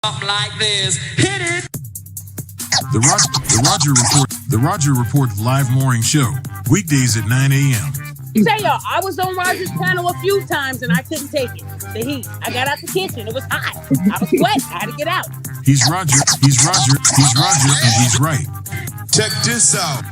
Something like this. Hit it. The Roger Report live morning show, weekdays at 9 a.m. Say y'all, I was on Roger's panel a few times and I couldn't take it. The heat. I got out the kitchen. It was hot. I was sweating. I had to get out. He's Roger, and he's right. Check this out.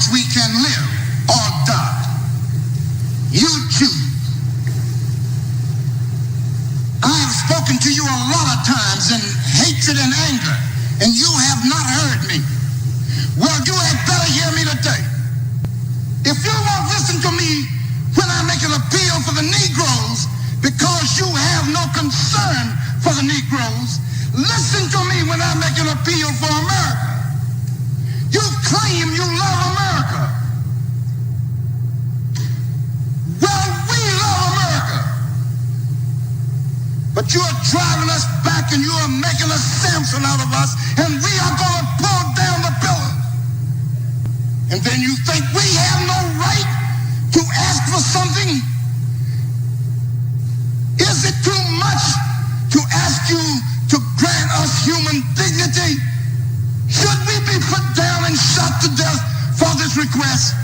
We can live or die. You choose. I have spoken to you a lot of times in hatred and anger, and you have not heard me. Well, you had better hear me today. If you won't listen to me when I make an appeal for the Negroes because you have no concern for the Negroes, listen to me when I make an appeal for America. You claim you love America. Well, we love America. But you are driving us back and you are making a Samson out of us, and we are going to pull down the pillars. And then you think we have no right to ask for something? Is it too much to ask you to grant us human dignity? Should we be put down and shot to death for this request?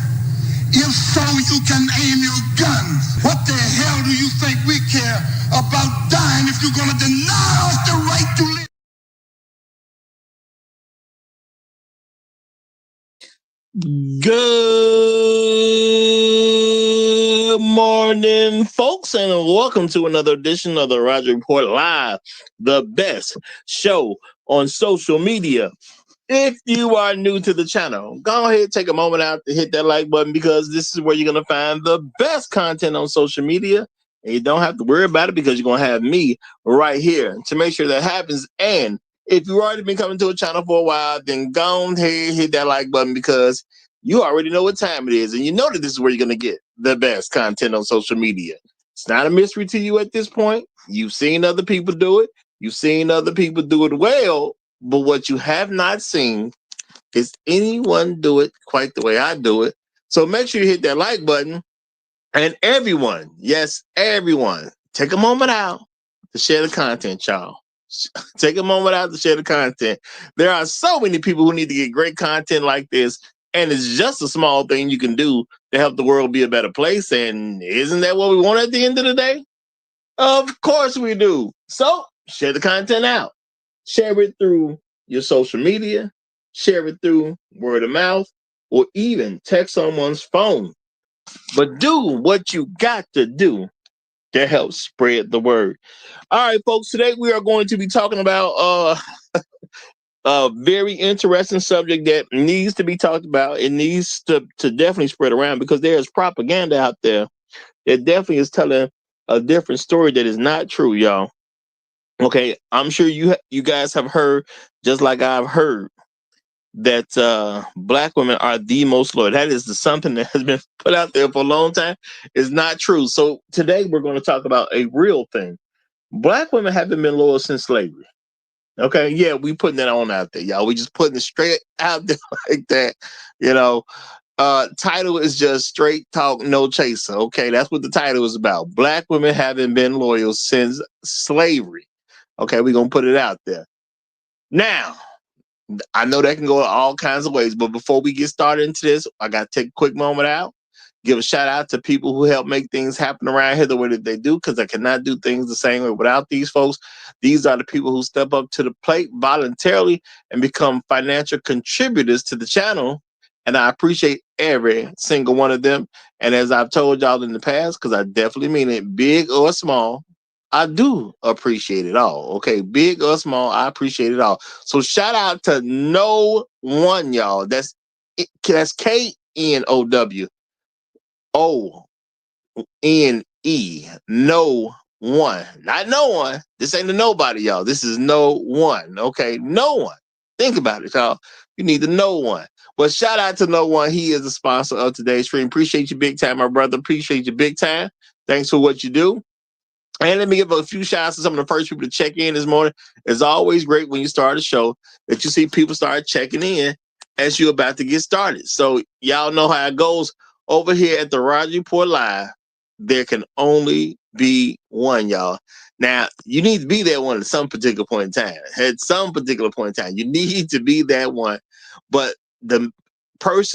If so, you can aim your guns. What the hell do you think we care about dying if you're going to deny us the right to live? Good morning, folks, and welcome to another edition of the Roger Report Live, the best show on social media. If you are new to the channel, go ahead, take a moment out to hit that like button, because this is where you're going to find the best content on social media. And you don't have to worry about it because you're going to have me right here to make sure that happens. And if you've already been coming to a channel for a while, then go ahead, hit that like button, because you already know what time it is. And you know that this is where you're going to get the best content on social media. It's not a mystery to you at this point. You've seen other people do it. You've seen other people do it well. But what you have not seen is anyone do it quite the way I do it. So make sure you hit that like button. And everyone, yes, everyone, take a moment out to share the content, y'all. Take a moment out to share the content. There are so many people who need to get great content like this. And it's just a small thing you can do to help the world be a better place. And isn't that what we want at the end of the day? Of course we do. So share the content out. Share it through your social media, share it through word of mouth, or even text someone's phone. But do what you got to do to help spread the word. All right, folks, today we are going to be talking about a very interesting subject that needs to be talked about. It needs to definitely spread around, because there's propaganda out there that definitely is telling a different story that is not true, y'all. Okay, I'm sure you guys have heard, just like I've heard, that black women are the most loyal. That is something that has been put out there for a long time. It's not true. So today we're going to talk about a real thing. Black women haven't been loyal since slavery. Okay, yeah, we putting that on out there, y'all. We just putting it straight out there like that. You know, title is just Straight Talk, No Chaser. Okay, that's what the title is about. Black women haven't been loyal since slavery. Okay, we're going to put it out there. Now, I know that can go all kinds of ways, but before we get started into this, I got to take a quick moment out, give a shout out to people who help make things happen around here the way that they do, because I cannot do things the same way without these folks. These are the people who step up to the plate voluntarily and become financial contributors to the channel, and I appreciate every single one of them. And as I've told y'all in the past, because I definitely mean it, big or small, I do appreciate it all. Okay, big or small, I appreciate it all. So shout out to No One, y'all. That's KNOW ONE. No one. Not no one. This ain't a nobody, y'all. This is no one. Okay, no one. Think about it, y'all. You need to know one. But shout out to No One. He is the sponsor of today's stream. Appreciate you big time, my brother. Appreciate you big time. Thanks for what you do. And let me give a few shout outs to some of the first people to check in this morning. It's always great when you start a show that you see people start checking in as you're about to get started. So y'all know how it goes over here at the Roger Report Live. There can only be one, y'all. Now, you need to be that one at some particular point in time. At some particular point in time, you need to be that one. But the first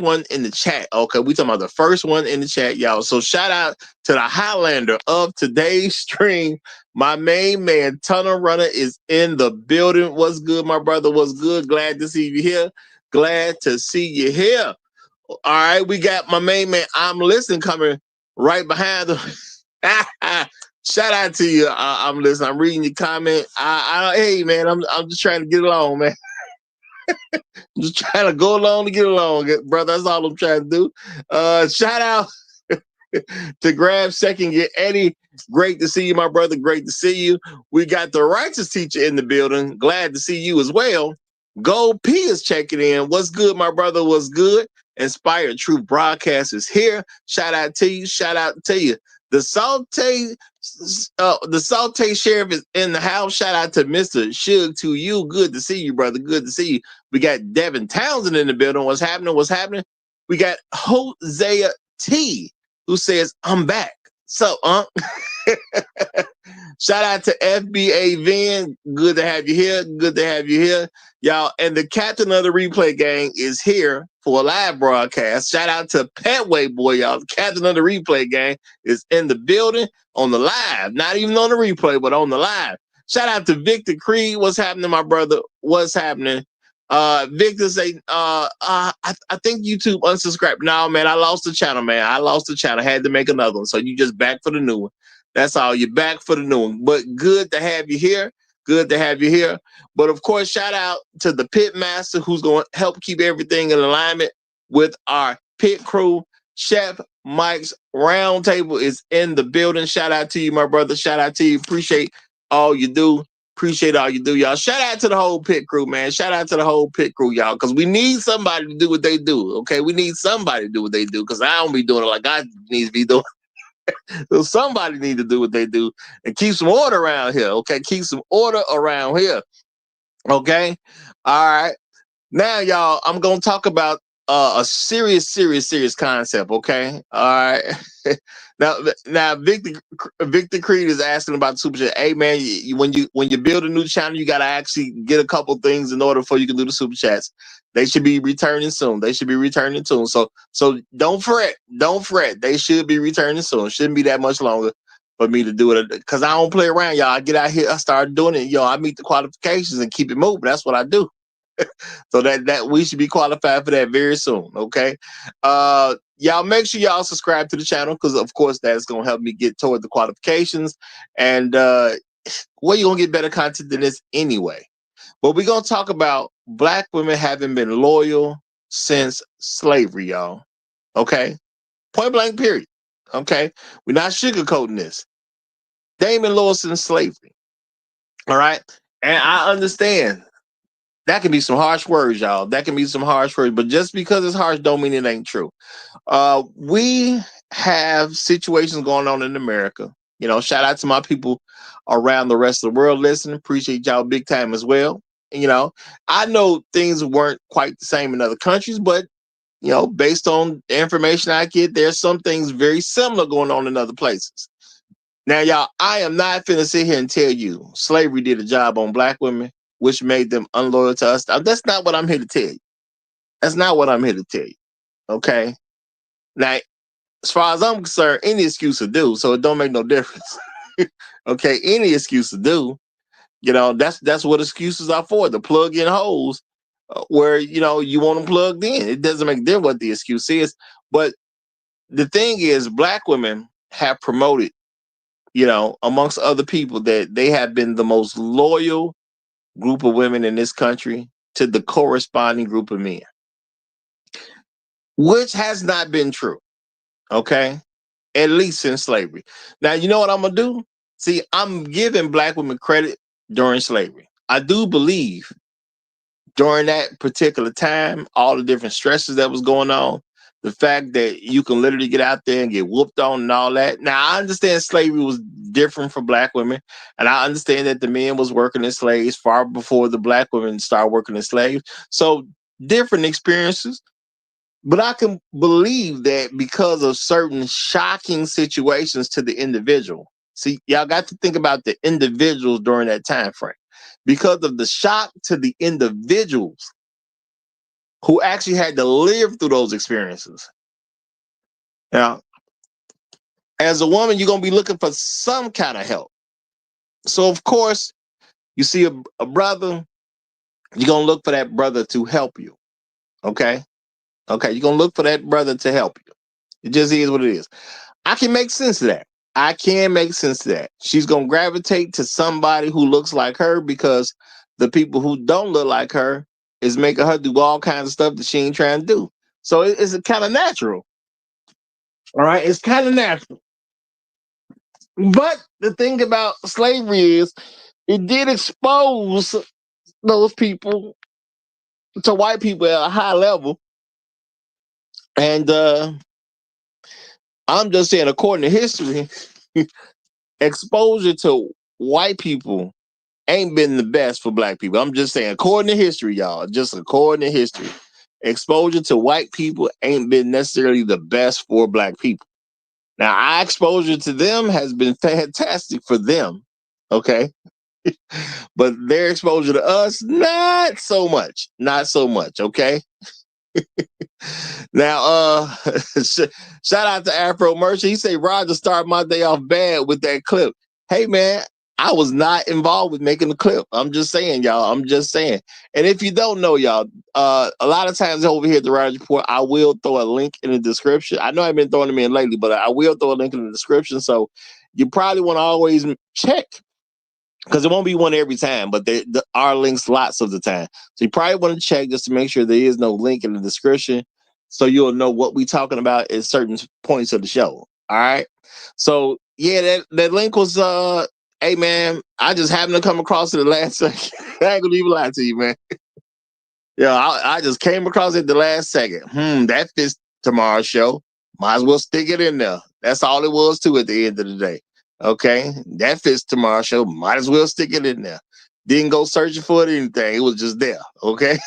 one in the chat, okay, we talking about the first one in the chat, y'all. So shout out to the Highlander of today's stream. My main man, Tunnel Runner, is in the building. What's good, my brother? What's good? Glad to see you here. Glad to see you here. All right, we got my main man, I'm listening, coming right behind him. Shout out to you. I'm listening. I'm reading your comment. Hey, man, I'm just trying to get along, man. I'm just trying to go along to get along, brother. That's all I'm trying to do. Shout out to Grab Second Get Eddie. Great to see you, my brother. Great to see you. We got the Righteous Teacher in the building. Glad to see you as well. Gold P is checking in. What's good, my brother? What's good? Inspired Truth Broadcast is here. Shout out to you. Shout out to you. The Saute Sheriff is in the house. Shout out to Mr. Shug to you. Good to see you, brother. Good to see you. We got Devin Townsend in the building. What's happening? What's happening? We got Hosea T, who says, I'm back. So, shout out to FBA Vin. Good to have you here. Good to have you here, y'all. And the captain of the replay gang is here for a live broadcast. Shout out to Petway Boy, y'all. The captain of the replay gang is in the building on the live, not even on the replay, but on the live. Shout out to Victor Creed. What's happening, my brother? What's happening? Victor say, I think YouTube unsubscribed. No, man, I lost the channel, man. I lost the channel. Had to make another one. So you just back for the new one. That's all. You're back for the new one. But good to have you here. Good to have you here. But of course, shout out to the pit master who's going to help keep everything in alignment with our pit crew. Chef Mike's Roundtable is in the building. Shout out to you, my brother. Shout out to you. Appreciate all you do. Appreciate all you do, y'all. Shout out to the whole pit crew, man. Shout out to the whole pit crew, y'all, because we need somebody to do what they do, okay? We need somebody to do what they do, because I don't be doing it like I need to be doing. So somebody need to do what they do and keep some order around here, okay? Keep some order around here, okay? All right. Now, y'all, I'm going to talk about a serious concept, okay? All right. now, Victor Creed is asking about the super chat. Hey, man, when you build a new channel, you got to actually get a couple things in order for you can do the super chats. They should be returning soon. So don't fret. Don't fret. They should be returning soon. Shouldn't be that much longer for me to do it, because I don't play around, y'all. I get out here, I start doing it. I meet the qualifications and keep it moving. That's what I do. So that we should be qualified for that very soon. Okay. Y'all make sure y'all subscribe to the channel, because of course that's gonna help me get toward the qualifications. And well, you're gonna get better content than this anyway. But we're gonna talk about Black women having been loyal since slavery, y'all. Okay. Point blank, period. Okay. We're not sugarcoating this. They ain't been loyal since slavery. All right. And I understand that can be some harsh words, y'all. That can be some harsh words, but just because it's harsh don't mean it ain't true. We have situations going on in America. Shout out to my people around the rest of the world listening. Appreciate y'all big time as well. I know things weren't quite the same in other countries, but based on the information I get, there's some things very similar going on in other places. Now, y'all, I am not finna sit here and tell you slavery did a job on Black women, which made them unloyal to us. That's not what I'm here to tell you. That's not what I'm here to tell you. Okay? Now, as far as I'm concerned, any excuse will do, so it don't make no difference. Okay? Any excuse will do. That's what excuses are for, to plug in holes where, you want them plugged in. It doesn't make a difference what the excuse is. But the thing is, Black women have promoted, amongst other people, that they have been the most loyal group of women in this country to the corresponding group of men, which has not been true. Okay. at least since slavery. Now, you know what I'm going to do? See, I'm giving black women credit during slavery. I do believe during that particular time, all the different stresses that was going on, the fact that you can literally get out there and get whooped on and all that. Now, I understand slavery was different for black women, and I understand that the men was working as slaves far before the black women started working as slaves. So different experiences. But I can believe that because of certain shocking situations to the individual. See, y'all got to think about the individuals during that time frame. Because of the shock to the individuals who actually had to live through those experiences. Now, as a woman, you're going to be looking for some kind of help. So, of course, you see a brother, you're going to look for that brother to help you. Okay? Okay, you're going to look for that brother to help you. It just is what it is. I can make sense of that. I can make sense of that. She's going to gravitate to somebody who looks like her because the people who don't look like her is making her do all kinds of stuff that she ain't trying to do. So it's kind of natural. All right, it's kind of natural. But the thing about slavery is it did expose those people to white people at a high level. And I'm just saying, according to history, exposure to white people ain't been the best for black people. I'm just saying, according to history, y'all, just according to history, exposure to white people ain't been necessarily the best for black people. Now, our exposure to them has been fantastic for them, okay? But their exposure to us, not so much. Not so much, okay? Now, shout out to Afro Merchant. He said, Roger started my day off bad with that clip. Hey, man, I was not involved with making the clip. I'm just saying, y'all. I'm just saying. And if you don't know, y'all, a lot of times over here at the Roger Report, I will throw a link in the description. I know I've been throwing them in lately, but I will throw a link in the description. So you probably want to always check, because it won't be one every time, but there are links lots of the time. So you probably want to check just to make sure there is no link in the description, so you'll know what we're talking about at certain points of the show. All right. So yeah, that link was hey man, I just happened to come across it the last second. I ain't gonna even lie to you, man. Yeah, I just came across it the last second. That fits tomorrow's show. Might as well stick it in there. That's all it was to at the end of the day. Okay, that fits tomorrow's show. Might as well stick it in there. Didn't go searching for it or anything. It was just there. Okay,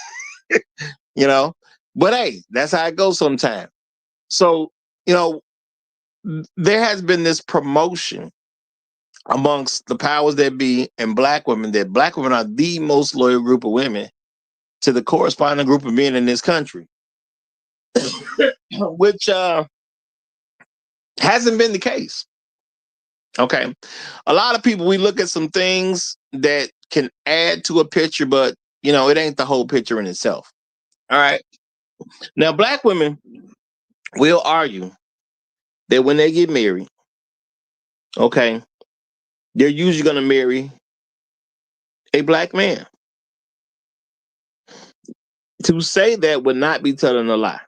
you know. But hey, that's how it goes sometimes. So there has been this promotion amongst the powers that be and black women that black women are the most loyal group of women to the corresponding group of men in this country, which hasn't been the case. Okay. A lot of people, we look at some things that can add to a picture, but it ain't the whole picture in itself. All right. Now, black women will argue that when they get married, okay, they're usually going to marry a black man. To say that would not be telling a lie.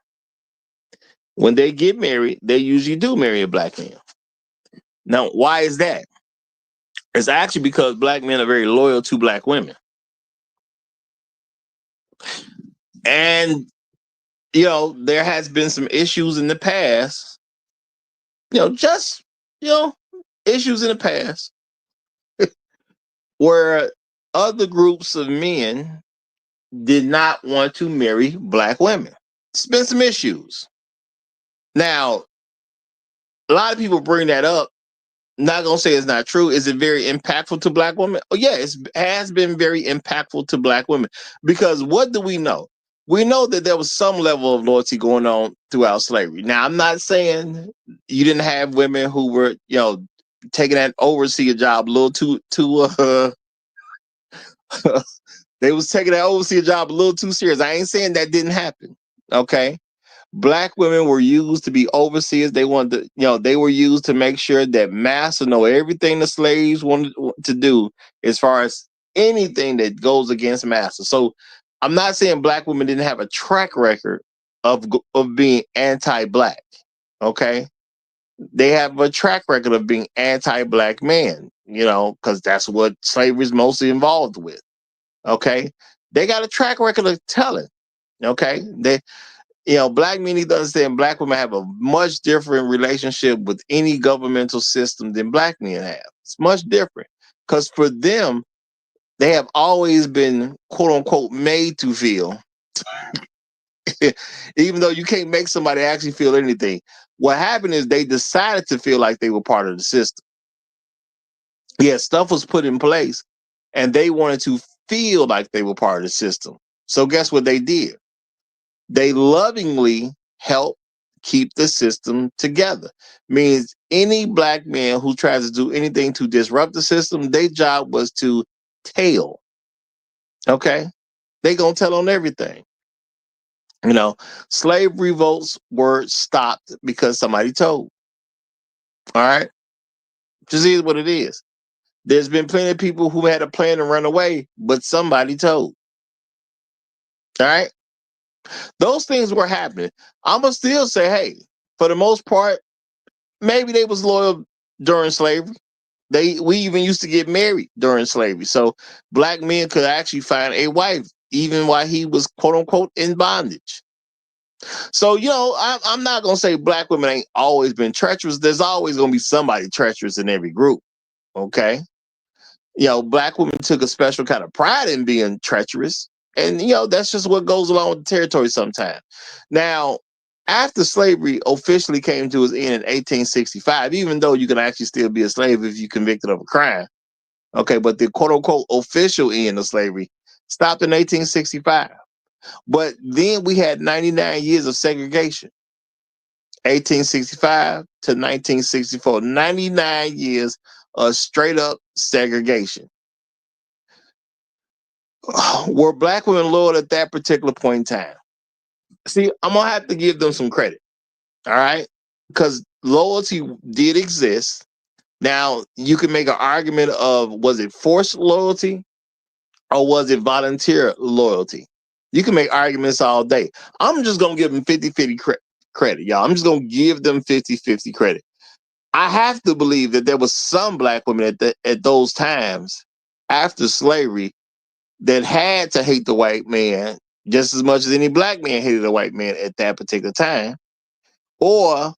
When they get married, they usually do marry a black man. Now, why is that? It's actually because black men are very loyal to black women. And, there has been some issues in the past, issues in the past where other groups of men did not want to marry black women. It's been some issues. Now, a lot of people bring that up. Not gonna say it's not true. Is it very impactful to black women? Oh yeah, it has been very impactful to black women, because what do we know? We know that there was some level of loyalty going on throughout slavery. Now, I'm not saying you didn't have women who were, taking that overseer job a little too they was taking that overseer job a little too serious. I ain't saying that didn't happen. Okay. Black women were used to be overseers. They wanted to, they were used to make sure that master know everything the slaves wanted to do as far as anything that goes against master. So I'm not saying black women didn't have a track record of being anti-black. Okay. they have a track record of being anti-black men, because that's what slavery is mostly involved with. Okay. They got a track record of telling. Okay. Black men need to understand black women have a much different relationship with any governmental system than black men have. It's much different because for them, they have always been quote unquote made to feel, even though you can't make somebody actually feel anything. What happened is they decided to feel like they were part of the system. Yeah, stuff was put in place and they wanted to feel like they were part of the system. So guess what they did? They lovingly helped keep the system together. Means any black man who tries to do anything to disrupt the system, their job was to tell. Okay? They gonna tell on everything. Slave revolts were stopped because somebody told. All right? Just is what it is. There's been plenty of people who had a plan to run away, but somebody told. All right? Those things were happening. I'm going to still say, hey, for the most part, maybe they was loyal during slavery. We even used to get married during slavery. So black men could actually find a wife even while he was quote unquote in bondage. So, I'm not going to say black women ain't always been treacherous. There's always going to be somebody treacherous in every group. Okay. Black women took a special kind of pride in being treacherous. And, that's just what goes along with the territory sometimes. Now, after slavery officially came to its end in 1865, even though you can actually still be a slave if you're convicted of a crime. Okay, but the quote unquote official end of slavery stopped in 1865. But then we had 99 years of segregation. 1865 to 1964, 99 years of straight up segregation. Were black women loyal at that particular point in time? See, I'm going to have to give them some credit. All right? Because loyalty did exist. Now, you can make an argument of, was it forced loyalty or was it volunteer loyalty? You can make arguments all day. I'm just going to give them 50-50 credit, y'all. I'm just going to give them 50-50 credit. I have to believe that there was some black women at those times after slavery that had to hate the white man just as much as any black man hated a white man at that particular time, or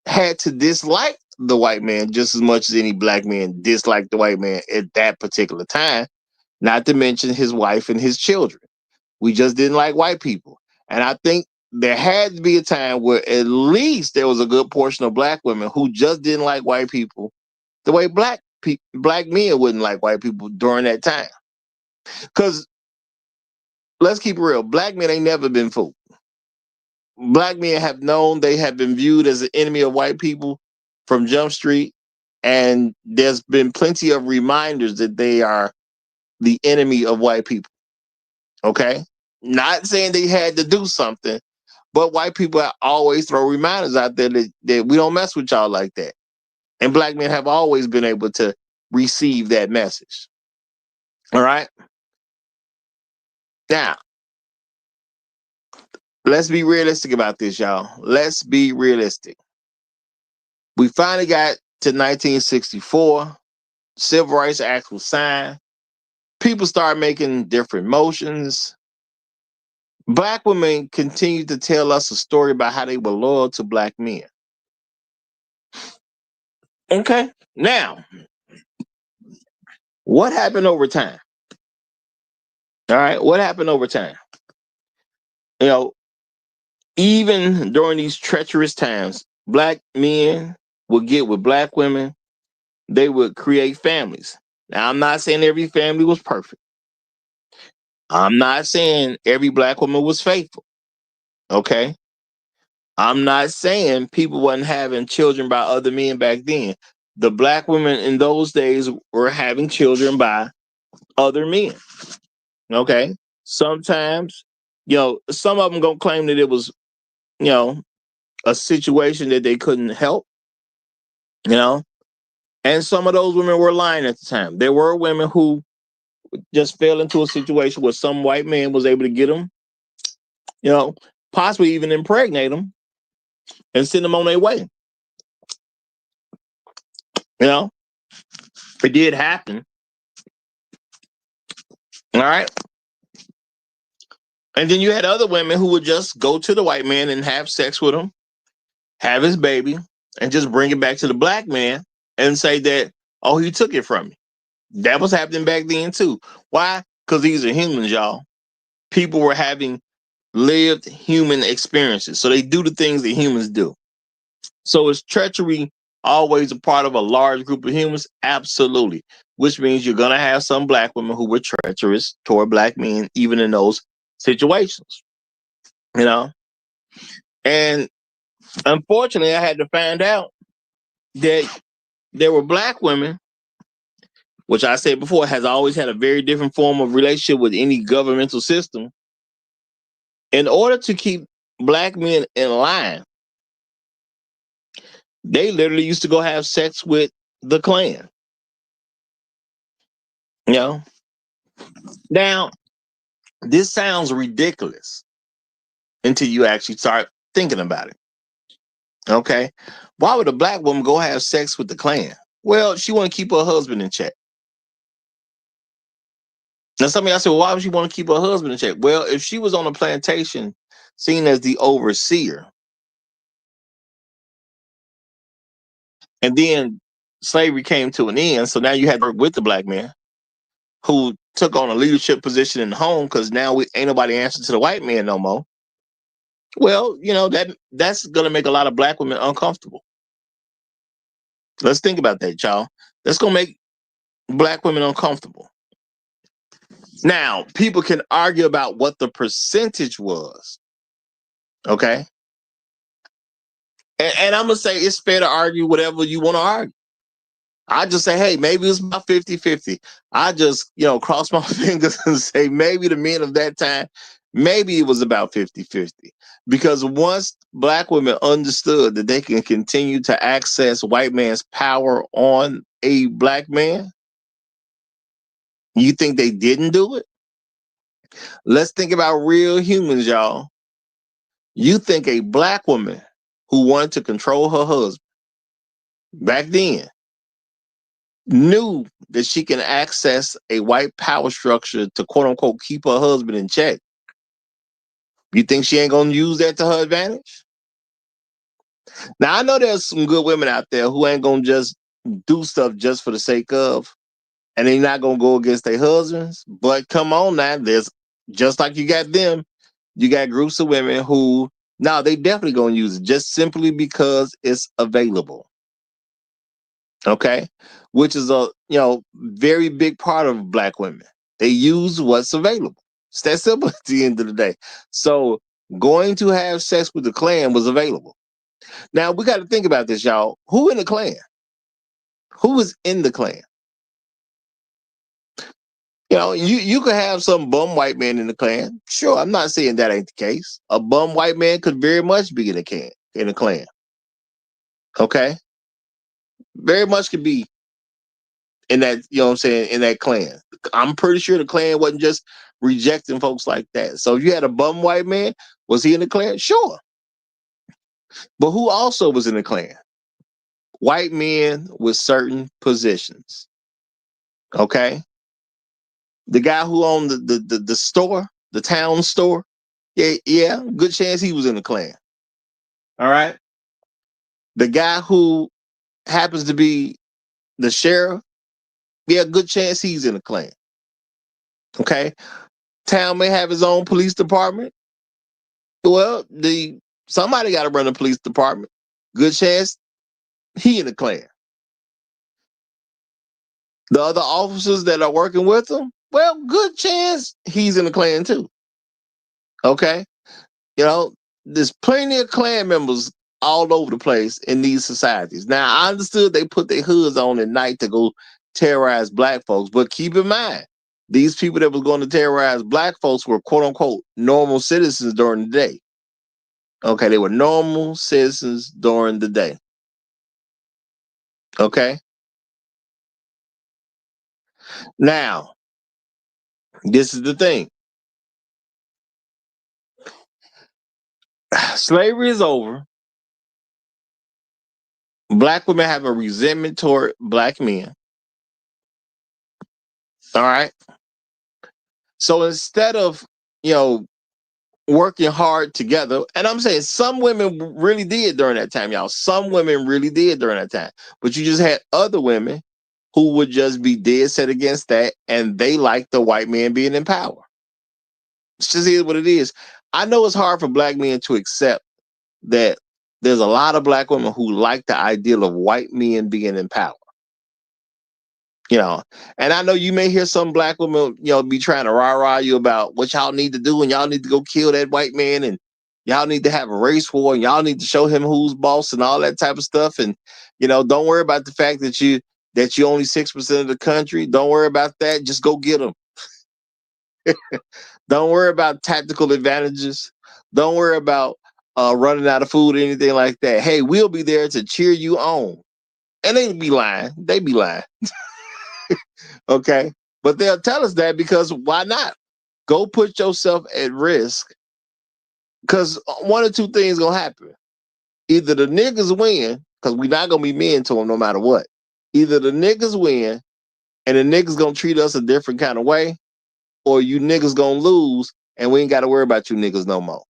had to dislike the white man just as much as any black man disliked the white man at that particular time, not to mention his wife and his children. We just didn't like white people. And I think there had to be a time where at least there was a good portion of black women who just didn't like white people the way black men wouldn't like white people during that time. Because let's keep it real, black men ain't never been fooled. Black men have known they have been viewed as an enemy of white people from Jump Street, and there's been plenty of reminders that they are the enemy of white people. Okay? Not saying they had to do something, but white people always throw reminders out there that we don't mess with y'all like that. And black men have always been able to receive that message. All right? Now, let's be realistic about this, y'all. Let's be realistic. We finally got to 1964. Civil Rights Act was signed. People started making different motions. Black women continued to tell us a story about how they were loyal to black men. Okay. Now, what happened over time? All right. What happened over time? Even during these treacherous times, black men would get with black women. They would create families. Now, I'm not saying every family was perfect. I'm not saying every black woman was faithful. Okay. I'm not saying people wasn't having children by other men back then. The black women in those days were having children by other men. Okay. Sometimes, some of them gonna claim that it was, a situation that they couldn't help, and some of those women were lying at the time. There were women who just fell into a situation where some white man was able to get them, possibly even impregnate them and send them on their way. You know, it did happen. All right. And then you had other women who would just go to the white man and have sex with him, have his baby, and just bring it back to the black man and say that, oh, he took it from me. That was happening back then too. Why? Because these are humans, y'all. People were having lived human experiences. So they do the things that humans do. So is treachery always a part of a large group of humans? Absolutely. Which means you're going to have some black women who were treacherous toward black men, even in those situations. You know? And unfortunately, I had to find out that there were black women, which I said before has always had a very different form of relationship with any governmental system. In order to keep black men in line, they literally used to go have sex with the Klan. You know? Now, this sounds ridiculous until you actually start thinking about it. Okay? Why would a black woman go have sex with the Klan? Well, she want to keep her husband in check. Now, some of y'all say, well, why would she want to keep her husband in check? Well, if she was on a plantation seen as the overseer, and then slavery came to an end, so now you had to work with the black man who took on a leadership position in the home because now ain't nobody answering to the white man no more. Well, you know, that's going to make a lot of black women uncomfortable. Let's think about that, y'all. That's going to make black women uncomfortable. Now, people can argue about what the percentage was. Okay. And I'm going to say it's fair to argue whatever you want to argue. I just say, hey, maybe it's about 50-50. I just, cross my fingers and say maybe the men of that time, maybe it was about 50-50. Because once black women understood that they can continue to access white man's power on a black man, you think they didn't do it? Let's think about real humans, y'all. You think a black woman who wanted to control her husband back then knew that she can access a white power structure to quote unquote keep her husband in check. You think she ain't gonna use that to her advantage? Now I know there's some good women out there who ain't gonna just do stuff just for the sake of, and they're not gonna go against their husbands. But come on now, there's just like you got them, you got groups of women who now they definitely gonna use it just simply because it's available. Okay, which is a very big part of black women. They use what's available. It's that simple at the end of the day. So going to have sex with the Klan was available. Now we got to think about this, y'all. Who in the Klan? Who was in the Klan? You could have some bum white man in the Klan. Sure, I'm not saying that ain't the case. A bum white man could very much be in the Klan. Okay, very much could be in that, in that Klan. I'm pretty sure the Klan wasn't just rejecting folks like that. So if you had a bum white man, was he in the Klan? Sure. But who also was in the Klan? White men with certain positions. Okay. The guy who owned the store, the town store, yeah, good chance he was in the Klan. All right. The guy who happens to be the sheriff, yeah, good chance he's in the Klan. Okay. Town may have his own police department. Well, somebody got to run the police department. Good chance he in the Klan. The other officers that are working with him, well, good chance he's in the Klan too. Okay, there's plenty of Klan members all over the place in these societies. Now, I understood they put their hoods on at night to go terrorize black folks, but keep in mind, these people that was going to terrorize black folks were quote unquote normal citizens during the day. Okay, they were normal citizens during the day. Okay. Now, this is the thing. Slavery is over, Black women have a resentment toward black men. All right. So instead of, working hard together, and I'm saying some women really did during that time, y'all. Some women really did during that time. But you just had other women who would just be dead set against that, and they like the white man being in power. It's just is what it is. I know it's hard for black men to accept that there's a lot of black women who like the ideal of white men being in power. And I know you may hear some black women, be trying to rah-rah you about what y'all need to do, and y'all need to go kill that white man, and y'all need to have a race war, and y'all need to show him who's boss and all that type of stuff. And, don't worry about the fact that you only 6% of the country. Don't worry about that. Just go get them. Don't worry about tactical advantages. Don't worry about running out of food or anything like that. Hey, we'll be there to cheer you on. And they be lying. They be lying. Okay. But they'll tell us that because why not? Go put yourself at risk. Because one or two things gonna happen. Either the niggas win, because we're not gonna be men to them no matter what. Either the niggas win and the niggas gonna treat us a different kind of way, or you niggas gonna lose and we ain't gotta worry about you niggas no more.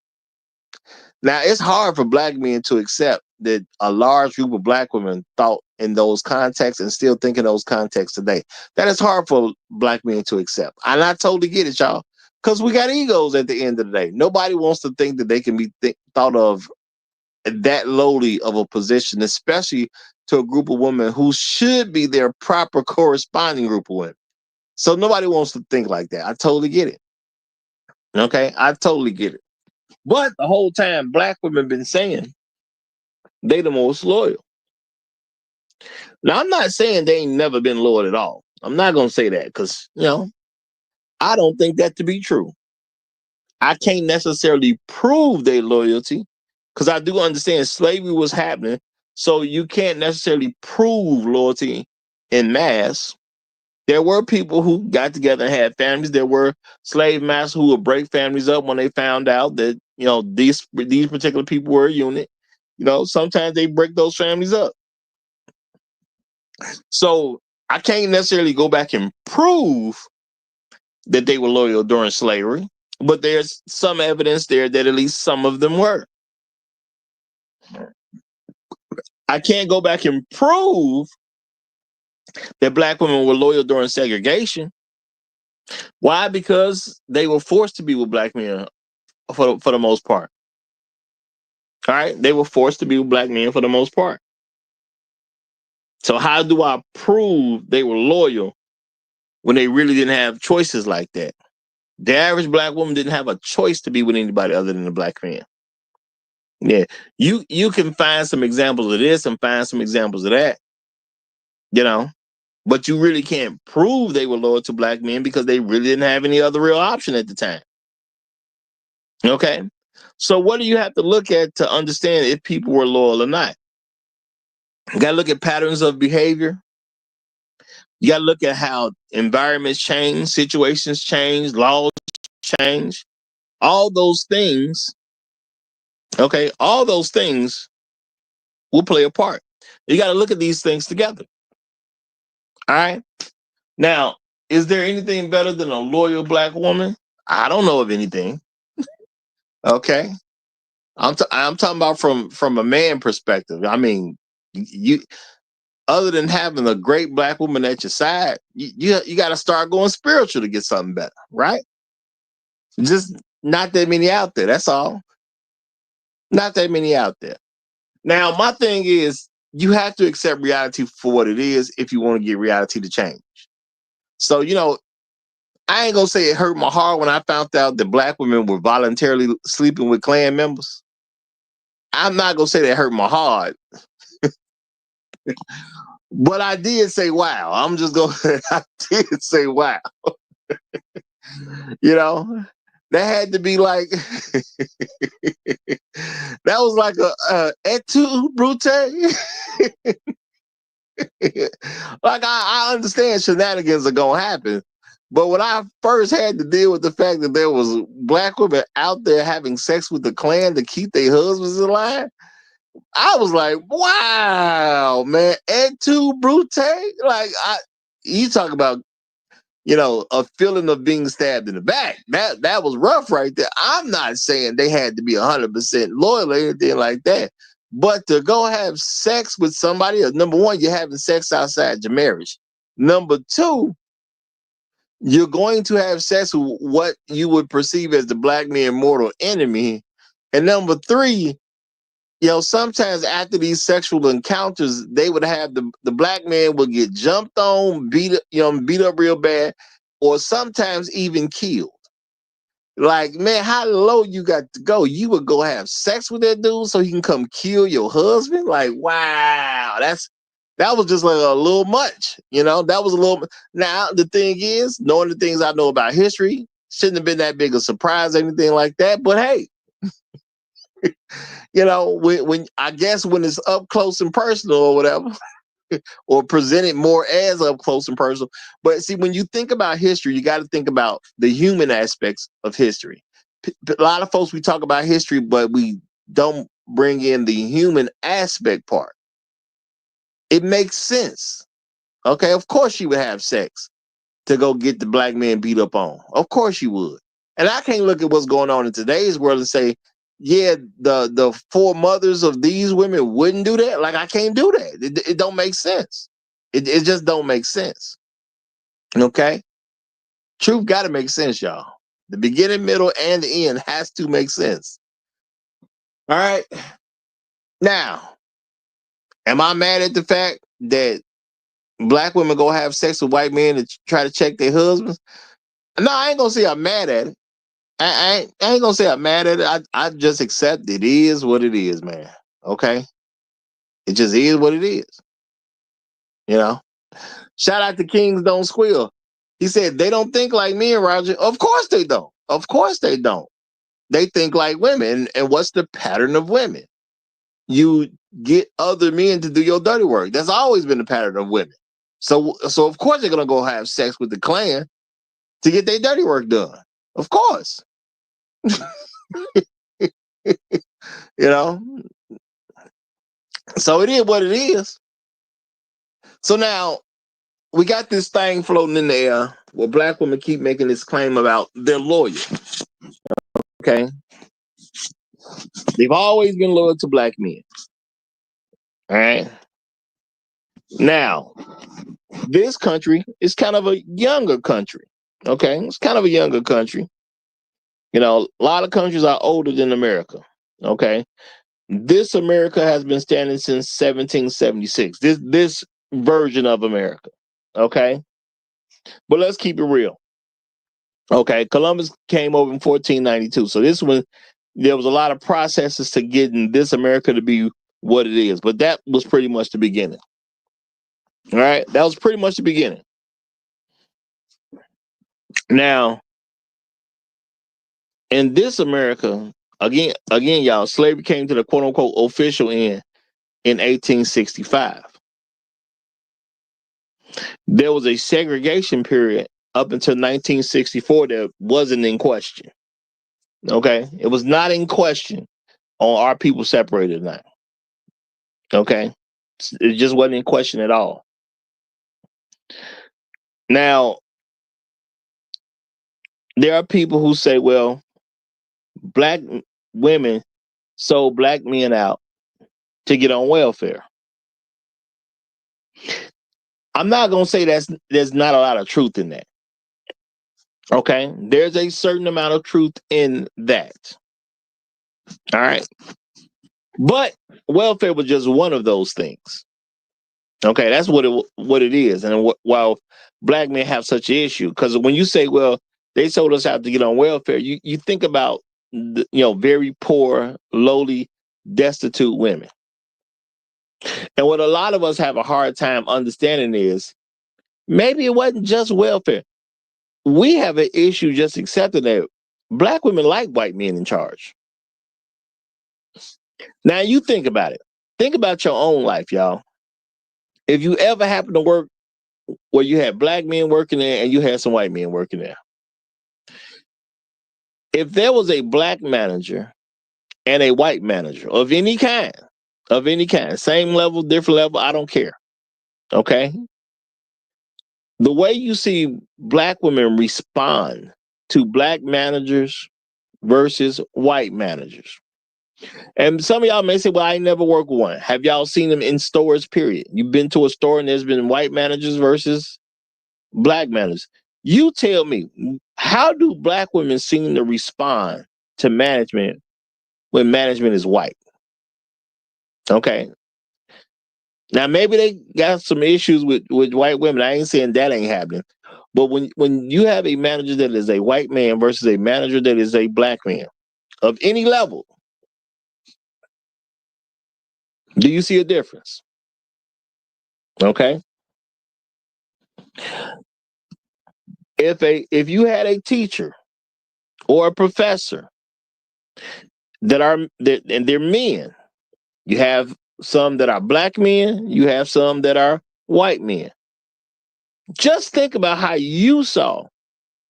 Now, it's hard for black men to accept that a large group of black women thought in those contexts and still think in those contexts today. That is hard for black men to accept. And I totally get it, y'all, because we got egos at the end of the day. Nobody wants to think that they can be thought of that lowly of a position, especially to a group of women who should be their proper corresponding group of women. So nobody wants to think like that. I totally get it. Okay, I totally get it. But the whole time, black women been saying they the most loyal. Now, I'm not saying they ain't never been loyal at all. I'm not going to say that because, I don't think that to be true. I can't necessarily prove their loyalty because I do understand slavery was happening. So you can't necessarily prove loyalty in mass. There were people who got together and had families. There were slave masters who would break families up when they found out that, these particular people were a unit. Sometimes they break those families up. So I can't necessarily go back and prove that they were loyal during slavery, but there's some evidence there that at least some of them were. I can't go back and prove that black women were loyal during segregation. Why? Because they were forced to be with black men for the most part. All right? They were forced to be with black men for the most part. So how do I prove they were loyal when they really didn't have choices like that? The average black woman didn't have a choice to be with anybody other than a black man. Yeah, you can find some examples of this and find some examples of that, but you really can't prove they were loyal to black men because they really didn't have any other real option at the time. Okay, so what do you have to look at to understand if people were loyal or not? You got to look at patterns of behavior. You got to look at how environments change, situations change, laws change. All those things, okay, all those things will play a part. You got to look at these things together. All right. Now, is there anything better than a loyal black woman? I don't know of anything. Okay. I'm talking about from a man perspective. I mean, you other than having a great black woman at your side, you got to start going spiritual to get something better, right? Just not that many out there. That's all. Not that many out there. Now, my thing is, you have to accept reality for what it is if you want to get reality to change. So, I ain't gonna say it hurt my heart when I found out that black women were voluntarily sleeping with Klan members. I'm not gonna say that hurt my heart, but I did say wow. I'm just gonna I did say wow. That had to be like that was like a et tu, Brute. Like I understand shenanigans are gonna happen, but when I first had to deal with the fact that there was black women out there having sex with the Klan to keep their husbands alive, I was like, wow, man, et tu, Brute? Like, you talk about, a feeling of being stabbed in the back. That was rough right there. I'm not saying they had to be 100% loyal or anything like that, but to go have sex with somebody else, number one, you're having sex outside your marriage. Number two, you're going to have sex with what you would perceive as the black man's mortal enemy. And number three, sometimes after these sexual encounters, they would have the black man would get jumped on, beat up real bad, or sometimes even killed. Like, man, how low you got to go? You would go have sex with that dude so he can come kill your husband? Like, wow, that was just like a little much, that was a little. Now, the thing is, knowing the things I know about history, shouldn't have been that big a surprise or anything like that. But hey, when I guess when it's up close and personal or whatever, or presented more as up close and personal. But see, when you think about history, you got to think about the human aspects of history. A lot of folks, we talk about history, but we don't bring in the human aspect part. It makes sense. Okay, of course you would have sex to go get the black man beat up on. Of course you would. And I can't look at what's going on in today's world and say, yeah, the foremothers of these women wouldn't do that. Like, I can't do that. It don't make sense. It just don't make sense. Okay? Truth got to make sense, y'all. The beginning, middle, and the end has to make sense. All right. Now, am I mad at the fact that black women go have sex with white men to try to check their husbands? No, I ain't gonna say I'm mad at it. I ain't gonna say I'm mad at it. I just accept it is what it is, man. Okay? It just is what it is. Shout out to Kings Don't Squeal. He said, they don't think like me and Roger. Of course they don't. Of course they don't. They think like women. And what's the pattern of women? You get other men to do your dirty work. That's always been the pattern of women. So of course they're gonna go have sex with the clan to get their dirty work done. Of course. So it is what it is. So now we got this thing floating in the air where black women keep making this claim about they're loyal. Okay. They've always been loyal to black men. All right. Now, this country is kind of a younger country. Okay. It's kind of a younger country. A lot of countries are older than America. Okay. This America has been standing since 1776. This version of America. Okay. But let's keep it real. Okay. Columbus came over in 1492. So this one, there was a lot of processes to getting this America to be what it is. But that was pretty much the beginning. All right. That was pretty much the beginning. Now, in this America, again, y'all, slavery came to the quote unquote official end in 1865. There was a segregation period up until 1964 that wasn't in question. Okay. It was not in question on our people separated now. Okay. It just wasn't in question at all. Now, there are people who say, well, black women sold black men out to get on welfare. I'm not going to say there's not a lot of truth in that. Okay? There's a certain amount of truth in that. All right? But welfare was just one of those things. Okay? That's what it is. And while black men have such an issue, because when you say, well, they sold us out to get on welfare, you think about, very poor, lowly, destitute women. And what a lot of us have a hard time understanding is maybe it wasn't just welfare. We have an issue just accepting that black women like white men in charge. Now you think about it. Think about your own life, y'all. If you ever happen to work where you had black men working there and you had some white men working there, if there was a black manager and a white manager of any kind, of any kind, same level, different level, I don't care. Okay? The way you see black women respond to black managers versus white managers. And some of y'all may say, well, I never worked with one. Have y'all seen them in stores, period? You've been to a store and there's been white managers versus black managers. You tell me, how do black women seem to respond to management when management is white? Okay. Now, maybe they got some issues with white women. I ain't saying that ain't happening. But when you have a manager that is a white man versus a manager that is a black man of any level, do you see a difference? Okay. If you had a teacher or a professor and they're men, you have some that are black men, you have some that are white men. Just think about how you saw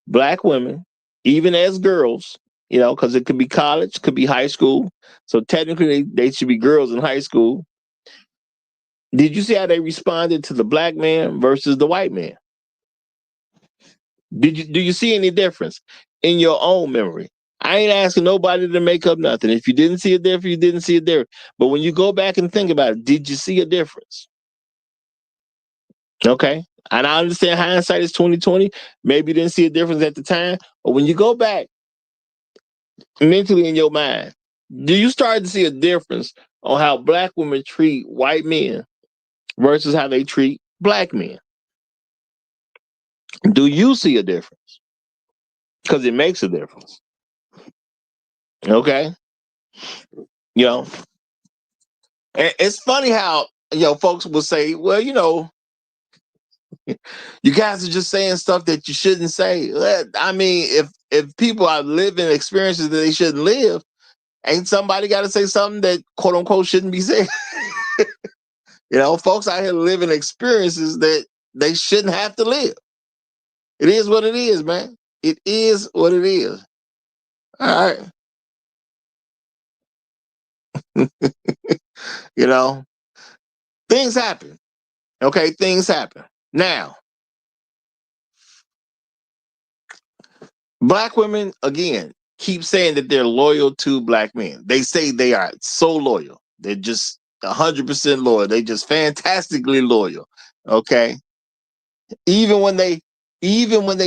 black women, even as girls, because it could be college, could be high school. So technically they should be girls in high school. Did you see how they responded to the black man versus the white man? Do you see any difference in your own memory? I ain't asking nobody to make up nothing. If you didn't see a difference, you didn't see a difference. But when you go back and think about it, did you see a difference? Okay. And I understand hindsight is 2020. Maybe you didn't see a difference at the time. But when you go back mentally in your mind, do you start to see a difference on how black women treat white men versus how they treat black men? Do you see a difference? Because it makes a difference. Okay. And it's funny how, folks will say, well, you guys are just saying stuff that you shouldn't say. I mean, if people are living experiences that they shouldn't live, ain't somebody got to say something that quote unquote shouldn't be said? Folks out here living experiences that they shouldn't have to live. It is what it is, man. It is what it is. All right. Things happen. Okay, things happen. Now, black women, again, keep saying that they're loyal to black men. They say they are so loyal. They're just 100% loyal. They just fantastically loyal. Okay. Even when they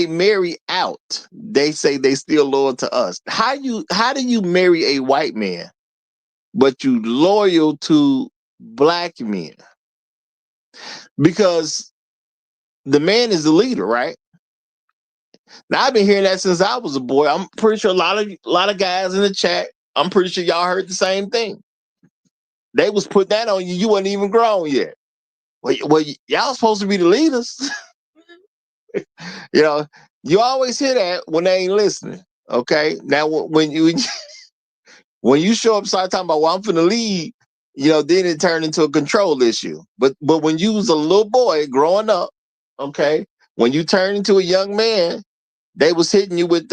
marry out, they say they still loyal to us. How do you marry a white man, but you loyal to black men? Because the man is the leader, right? Now I've been hearing that since I was a boy. I'm pretty sure a lot of guys in the chat, I'm pretty sure y'all heard the same thing. They was put that on you. You wasn't even grown yet. Well, y'all supposed to be the leaders. You always hear that when they ain't listening. Okay. Now when you show up, start talking about, well, I'm finna lead, then it turned into a control issue. But when you was a little boy growing up, okay, when you turn into a young man, they was hitting you with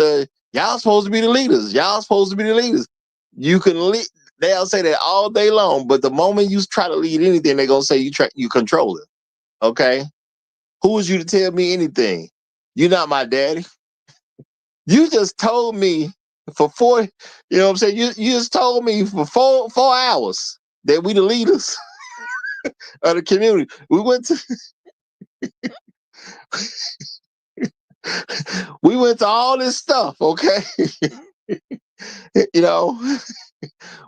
y'all supposed to be the leaders. Y'all supposed to be the leaders. You can lead. They'll say that all day long, but the moment you try to lead anything, they're gonna say you control it. Okay? Who is you to tell me anything? You're not my daddy. You just told me for 4, you know what I'm saying? You just told me for 4 hours that we the leaders of the community. We went to we went to all this stuff, okay?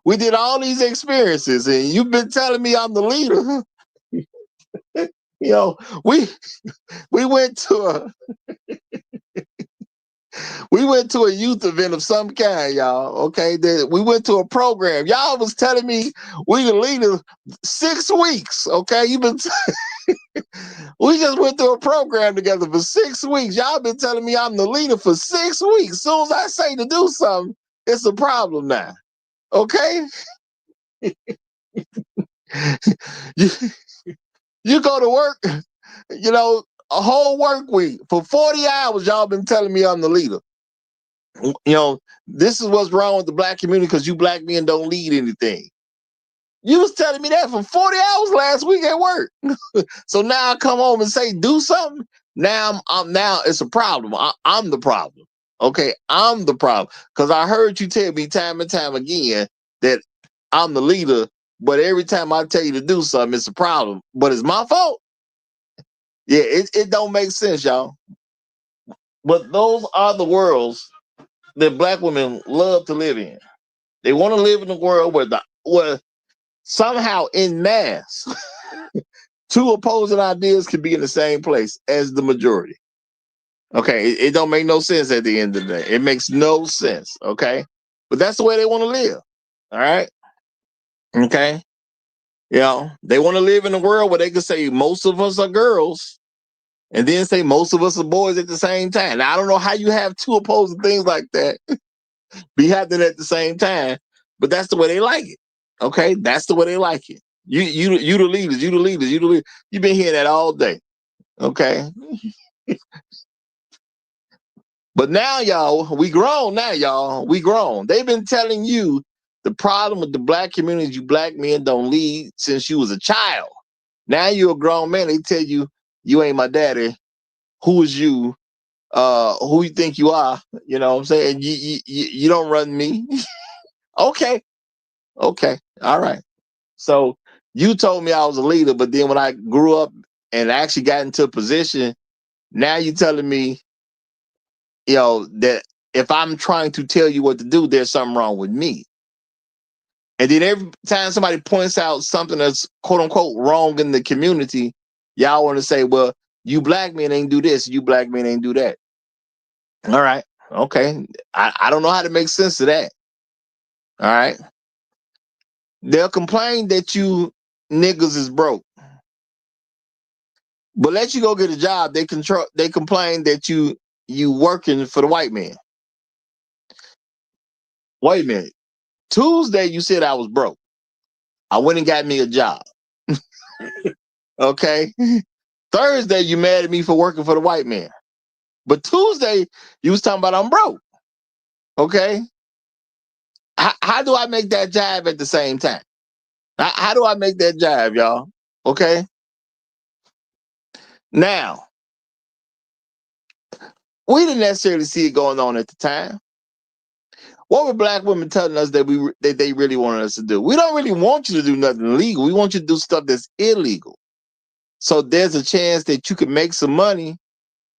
We did all these experiences, and you've been telling me I'm the leader. We went to a youth event of some kind, y'all. Okay, we went to a program. Y'all was telling me we the leader 6 weeks. Okay, we just went through a program together for 6 weeks. Y'all been telling me I'm the leader for 6 weeks. As soon as I say to do something, it's a problem now. Okay. You go to work, a whole work week for 40 hours. Y'all been telling me I'm the leader. This is what's wrong with the black community because you black men don't lead anything. You was telling me that for 40 hours last week at work. So now I come home and say, do something. Now now it's a problem. I'm the problem. Okay, I'm the problem. Because I heard you tell me time and time again that I'm the leader, but every time I tell you to do something, it's a problem. But it's my fault. Yeah, it don't make sense, y'all. But those are the worlds that black women love to live in. They want to live in a world where somehow in mass, two opposing ideas can be in the same place as the majority. Okay, it don't make no sense at the end of the day. It makes no sense. Okay, but that's the way they want to live. All right. Okay. You know, they want to live in a world where they can say most of us are girls and then say most of us are boys at the same time. Now, I don't know how you have two opposing things like that be happening at the same time, but that's the way they like it. Okay, that's the way they like it. You the leaders, you the leaders, you the leaders. You've been hearing that all day. Okay. But now, y'all, we grown now, y'all. We grown. They've been telling you the problem with the black community, you black men don't lead since you was a child. Now you're a grown man. They tell you, you ain't my daddy. Who is you? Who you think you are? You know what I'm saying? You don't run me. Okay. Okay. All right. So you told me I was a leader, but then when I grew up and actually got into a position, now you're telling me, you know, that if I'm trying to tell you what to do, there's something wrong with me. And then every time somebody points out something that's quote unquote wrong in the community, y'all want to say, well, you black men ain't do this, you black men ain't do that. All right. Okay. I don't know how to make sense of that. All right. They'll complain that you niggas is broke. But let you go get a job, they complain that you working for the white man. Wait a minute. Tuesday you said I was broke. I went and got me a job. Okay. Thursday you mad at me for working for the white man. But Tuesday you was talking about I'm broke. Okay. How do I make that jive at the same time? How do I make that jive, y'all? Okay. Now, we didn't necessarily see it going on at the time. What were black women telling us that they really wanted us to do? We don't really want you to do nothing illegal. We want you to do stuff that's illegal. So there's a chance that you can make some money.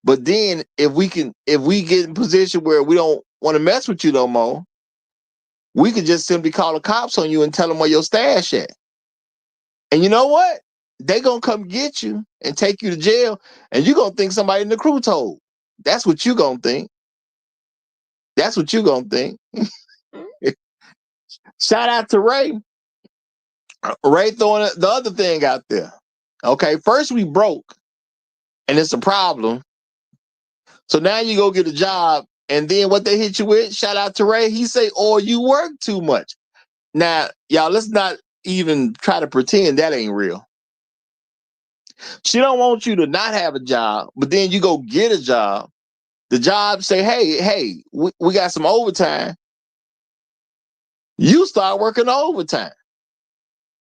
But then if we get in a position where we don't want to mess with you no more, we could just simply call the cops on you and tell them where your stash at. And you know what? They gonna come get you and take you to jail, and you're gonna think somebody in the crew told. That's what you gonna think. That's what you gonna think. Shout out to Ray. Ray throwing the other thing out there. Okay, first we broke, and it's a problem. So now you go get a job, and then what they hit you with, shout out to Ray, he say, oh, you work too much. Now, y'all, let's not even try to pretend that ain't real. She don't want you to not have a job, but then you go get a job. The job say, hey, we got some overtime. You start working overtime.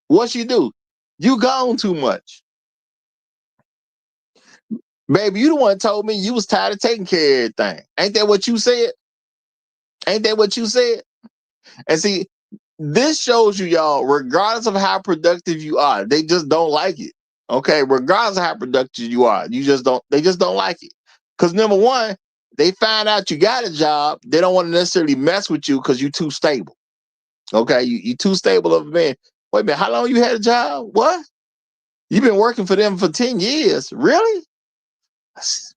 What you do? You gone too much. Baby, you the one told me you was tired of taking care of everything. Ain't that what you said? Ain't that what you said? And see, this shows you, y'all, regardless of how productive you are, they just don't like it. Okay, regardless of how productive you are, they just don't like it. Because number one, they find out you got a job, they don't want to necessarily mess with you because you're too stable. Okay, you too stable of a man. Wait a minute, how long you had a job? What? You've been working for them for 10 years. Really?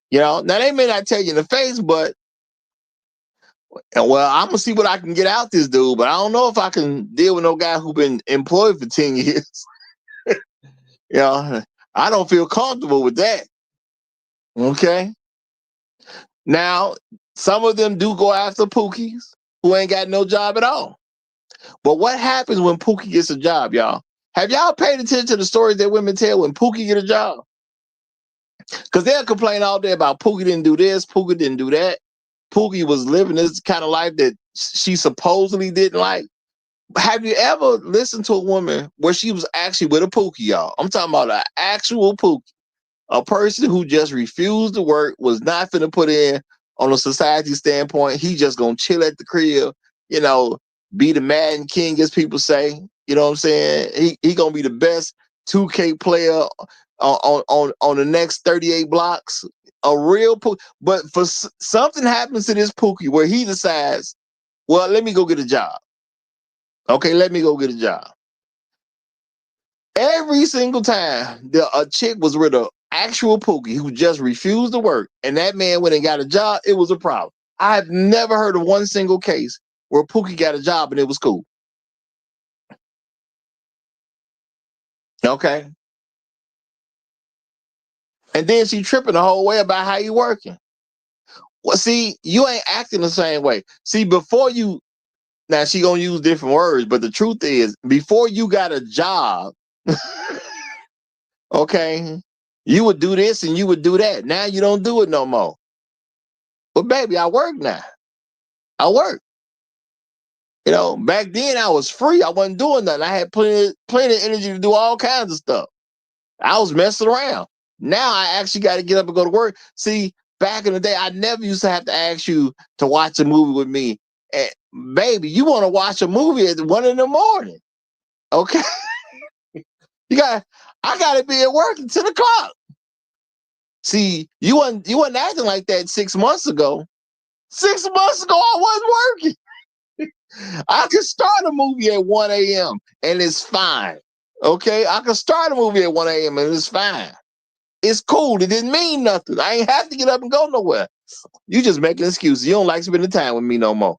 You know, now they may not tell you in the face, but well, I'm gonna see what I can get out this dude, but I don't know if I can deal with no guy who been employed for 10 years. You know, I don't feel comfortable with that. Okay. Now, some of them do go after Pookies who ain't got no job at all. But what happens when Pookie gets a job, y'all? Have y'all paid attention to the stories that women tell when Pookie get a job? Because they'll complain all day about Pookie didn't do this, Pookie didn't do that. Pookie was living this kind of life that she supposedly didn't like. Have you ever listened to a woman where she was actually with a pookie, y'all? I'm talking about an actual pookie. A person who just refused to work, was not finna put in on a society standpoint. He just gonna chill at the crib, be the Madden King, as people say. You know what I'm saying? He gonna be the best 2K player on the next 38 blocks. A real pookie. But for something happens to this pookie where he decides, well, let me go get a job. Okay, let me go get a job. Every single time a chick was with an actual pookie who just refused to work, and that man went and got a job, it was a problem. I've never heard of one single case where Pookie got a job and it was cool. Okay. And then she tripping the whole way about how you working. Well, see, you ain't acting the same way. See, now she gonna use different words, but the truth is, before you got a job, okay, you would do this and you would do that. Now you don't do it no more. But baby, I work now. I work. Back then I was free. I wasn't doing nothing. I had plenty of energy to do all kinds of stuff. I was messing around. Now I actually got to get up and go to work. See, back in the day, I never used to have to ask you to watch a movie with me. And baby, you want to watch a movie at 1 a.m. Okay? I gotta be at work at 10 o'clock. See, you wasn't acting like that 6 months ago. 6 months ago, I wasn't working. I can start a movie at 1 a.m. and it's fine. Okay? I can start a movie at 1 a.m. and it's fine. It's cool. It didn't mean nothing. I ain't have to get up and go nowhere. You just making excuses. You don't like spending time with me no more.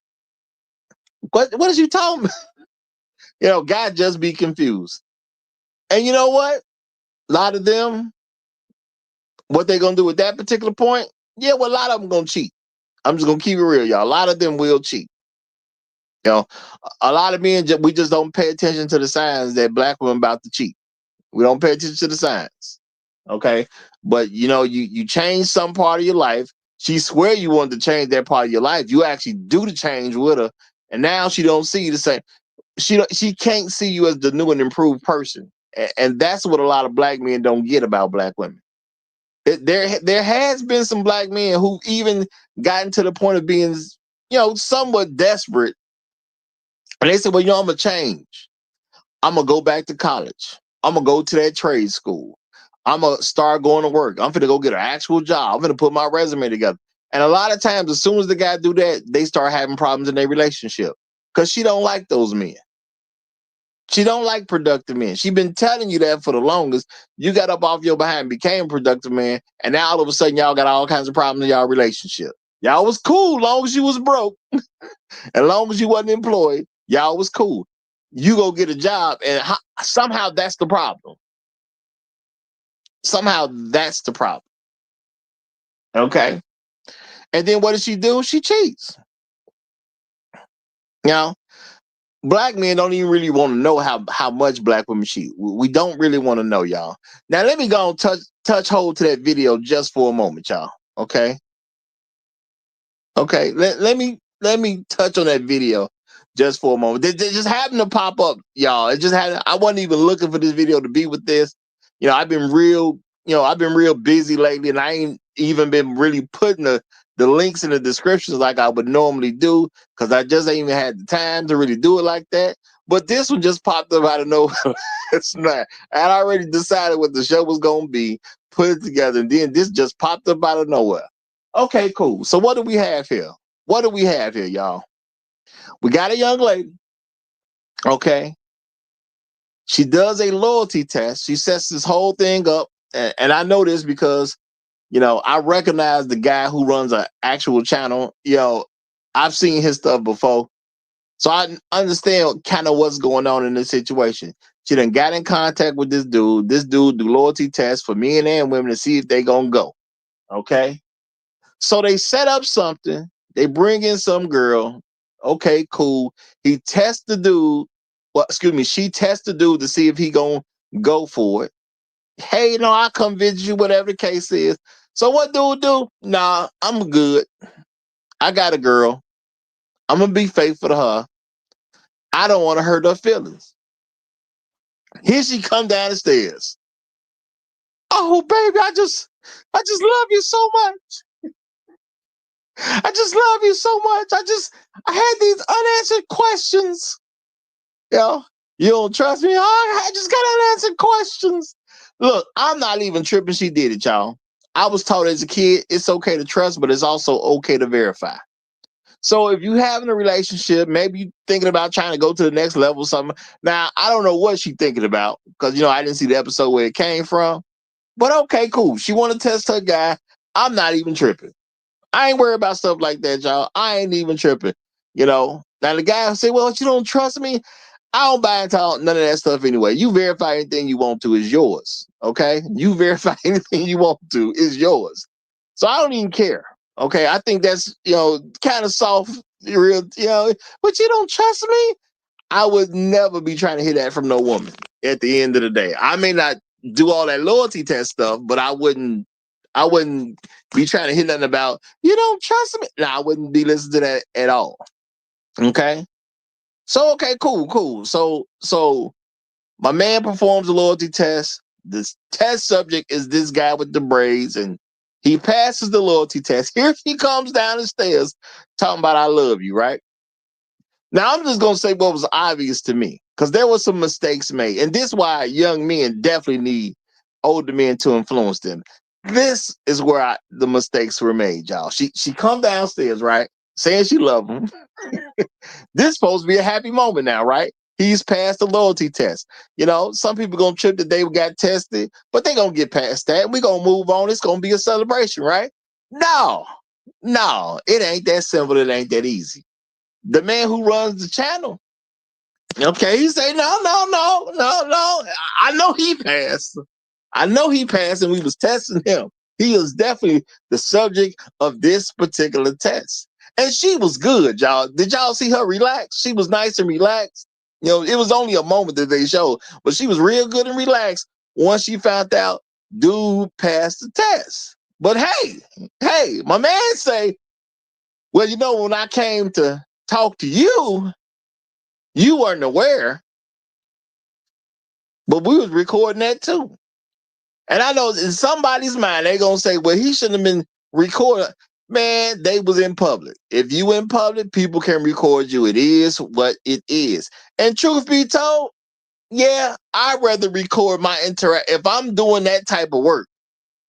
What is you talking about? God just be confused. And you know what? A lot of them, what they gonna do at that particular point? Yeah, well, a lot of them gonna cheat. I'm just gonna keep it real, y'all. A lot of them will cheat. A lot of men, we just don't pay attention to the signs that black women about to cheat. We don't pay attention to the signs. Okay. But you change some part of your life. She swear you wanted to change that part of your life. You actually do the change with her. And now she don't see you the same. She can't see you as the new and improved person. And that's what a lot of black men don't get about black women. There has been some black men who even gotten to the point of being, somewhat desperate. And they said, well, I'm going to change. I'm going to go back to college. I'm going to go to that trade school. I'm going to start going to work. I'm going to go get an actual job. I'm going to put my resume together. And a lot of times, as soon as the guy do that, they start having problems in their relationship because she don't like those men. She don't like productive men. She been telling you that for the longest. You got up off your behind, became a productive man, and now all of a sudden y'all got all kinds of problems in y'all relationship. Y'all was cool long as you was broke. And long as you wasn't employed, y'all was cool. You go get a job, and somehow that's the problem. Somehow that's the problem. Okay. And then what does she do? She cheats. Black men don't even really want to know how much black women cheat. We don't really want to know, y'all. Now let me go and touch hold to that video just for a moment, y'all. Okay. Okay. Let me touch on that video just for a moment. They just happened to pop up, y'all. It just happened. I wasn't even looking for this video to be with this. I've been real busy lately, and I ain't even been really putting the links in the descriptions like I would normally do, because I just ain't even had the time to really do it like that. But this one just popped up out of nowhere. It's not. I already decided what the show was gonna be, put it together, and then this just popped up out of nowhere. Okay, cool. So what do we have here? What do we have here, y'all? We got a young lady. Okay. She does a loyalty test. She sets this whole thing up. And I know this because, I recognize the guy who runs an actual channel. I've seen his stuff before. So I understand kind of what's going on in this situation. She done got in contact with this dude. This dude do loyalty tests for men and women to see if they gonna go. Okay. So they set up something. They bring in some girl. Okay, cool. He tests the dude. Well, excuse me. She tests the dude to see if he gonna go for it. Hey, I come visit you, whatever the case is. So what dude do? Nah, I'm good. I got a girl. I'm gonna be faithful to her. I don't want to hurt her feelings. Here she come down the stairs. Oh, baby, I just love you so much. I just love you so much. I had these unanswered questions. You don't trust me? I just got unanswered questions. Look, I'm not even tripping. She did it, y'all. I was taught as a kid, it's okay to trust, but it's also okay to verify. So if you having a relationship, maybe you thinking about trying to go to the next level or something. Now, I don't know what she's thinking about because, I didn't see the episode where it came from. But okay, cool. She want to test her guy. I'm not even tripping. I ain't worried about stuff like that, y'all. I ain't even tripping. Now the guy say, well, you don't trust me. I don't buy into none of that stuff anyway. You verify anything you want to is yours. Okay? You verify anything you want to is yours. So I don't even care. Okay? I think that's, kind of soft, real, but you don't trust me? I would never be trying to hear that from no woman at the end of the day. I may not do all that loyalty test stuff, but I wouldn't be trying to hear nothing about, you don't trust me. No, I wouldn't be listening to that at all. Okay? So, okay, cool. So my man performs a loyalty test. This test subject is this guy with the braids, and he passes the loyalty test. Here he comes down the stairs talking about I love you, right? Now, I'm just going to say what was obvious to me, because there were some mistakes made. And this is why young men definitely need older men to influence them. This is where the mistakes were made, y'all. She come downstairs, right, saying she loved him. This is supposed to be a happy moment now, right? He's passed the loyalty test. Some people going to trip that they got tested, but they going to get past that. We're going to move on. It's going to be a celebration, right? No, it ain't that simple. It ain't that easy. The man who runs the channel, okay, he say, no. I know he passed. And we was testing him. He is definitely the subject of this particular test. And she was good, y'all. Did y'all see her relax? She was nice and relaxed. It was only a moment that they showed, but she was real good and relaxed once she found out dude passed the test. But hey, my man say, well, when I came to talk to you, you weren't aware, but we was recording that too. And I know in somebody's mind, they're going to say, well, he shouldn't have been recorded. Man, they was in public. If you in public, people can record you. It is what it is. And truth be told, yeah, I'd rather record my if I'm doing that type of work,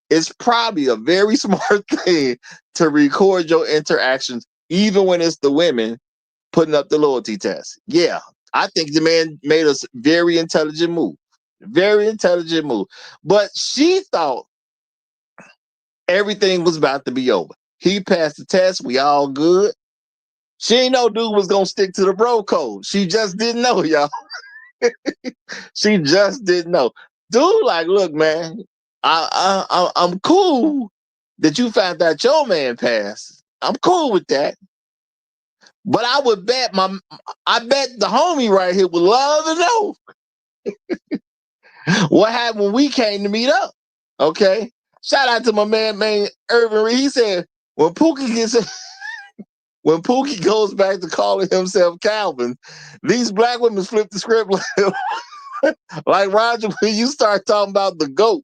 it's probably a very smart thing to record your interactions, even when it's the women putting up the loyalty test. Yeah, I think the man made a very intelligent move. Very intelligent move. But she thought everything was about to be over. He passed the test. We all good. She ain't know dude was going to stick to the bro code. She just didn't know, y'all. She just didn't know. Dude, like, look, man, I'm cool that you found out your man passed. I'm cool with that. But I would bet the homie right here would love to know what happened when we came to meet up. Okay. Shout out to my man Irvin Reed. He said when Pookie goes back to calling himself Calvin, these black women flip the script like Roger when you start talking about the GOAT.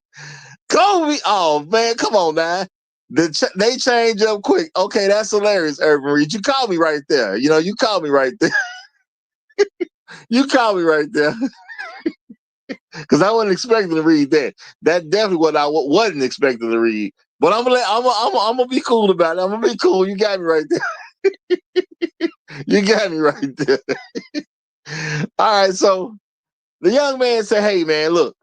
Kobe, oh man, come on now. They change up quick. Okay, that's hilarious, Irvin Reed. You call me right there. You call me right there. You call me right there. Because I wasn't expecting to read that. That definitely what I wasn't expecting to read. But I'm gonna be cool about it. I'm gonna be cool. You got me right there. You got me right there. All right, so the young man said, hey man, look,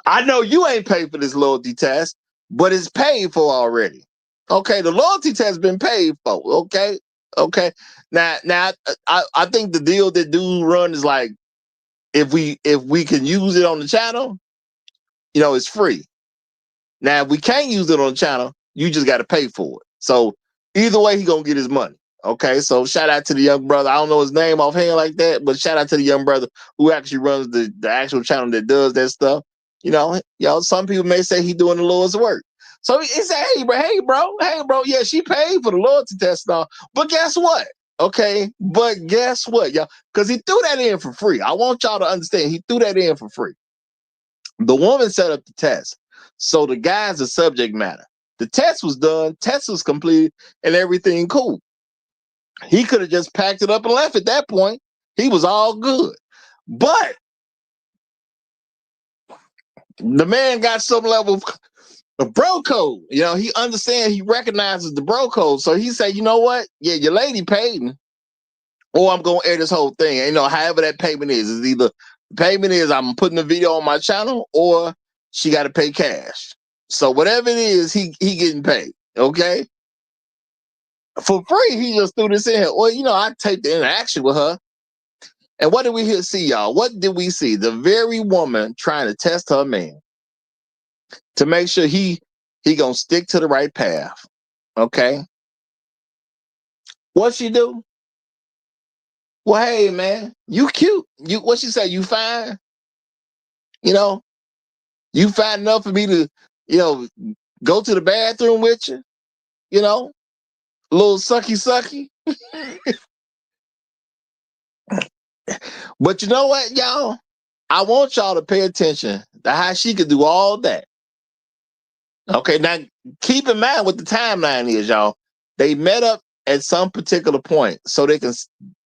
I know you ain't paid for this loyalty test, but it's paid for already. Okay, the loyalty test been paid for. Okay. Now I think the deal that dude run is like, if we can use it on the channel, it's free. Now, if we can't use it on the channel, you just got to pay for it. So either way, he gonna get his money. Okay, so shout out to the young brother. I don't know his name offhand like that, but shout out to the young brother who actually runs the actual channel that does that stuff. Some people may say he doing the Lord's work. So he said, hey bro, yeah, she paid for the loyalty test and all. But guess what? Okay, but guess what, y'all? Because he threw that in for free. I want y'all to understand he threw that in for free. The woman set up the test. So the guy's the subject matter. The test was done, test was completed, and everything cool. He could have just packed it up and left at that point. He was all good. But the man got some level of bro code. You know, he understands, he recognizes the bro code. So he said, you know what? Yeah, your lady paid me. Or I'm gonna air this whole thing. You know, however that payment is either the payment is I'm putting the video on my channel or she got to pay cash. So whatever it is, he getting paid. Okay. For free, he just threw this in here. Well, you know, I take the interaction with her. And what did we see, y'all? What did we see? The very woman trying to test her man to make sure he gonna stick to the right path. Okay. What she do? Well, hey man, you cute. You what she say? You fine? You know, you fine enough for me to, you know, go to the bathroom with you. You know, a little sucky sucky. But you know what, y'all? I want y'all to pay attention to how she could do all that. Okay, now keep in mind what the timeline is, y'all. They met up at some particular point so they can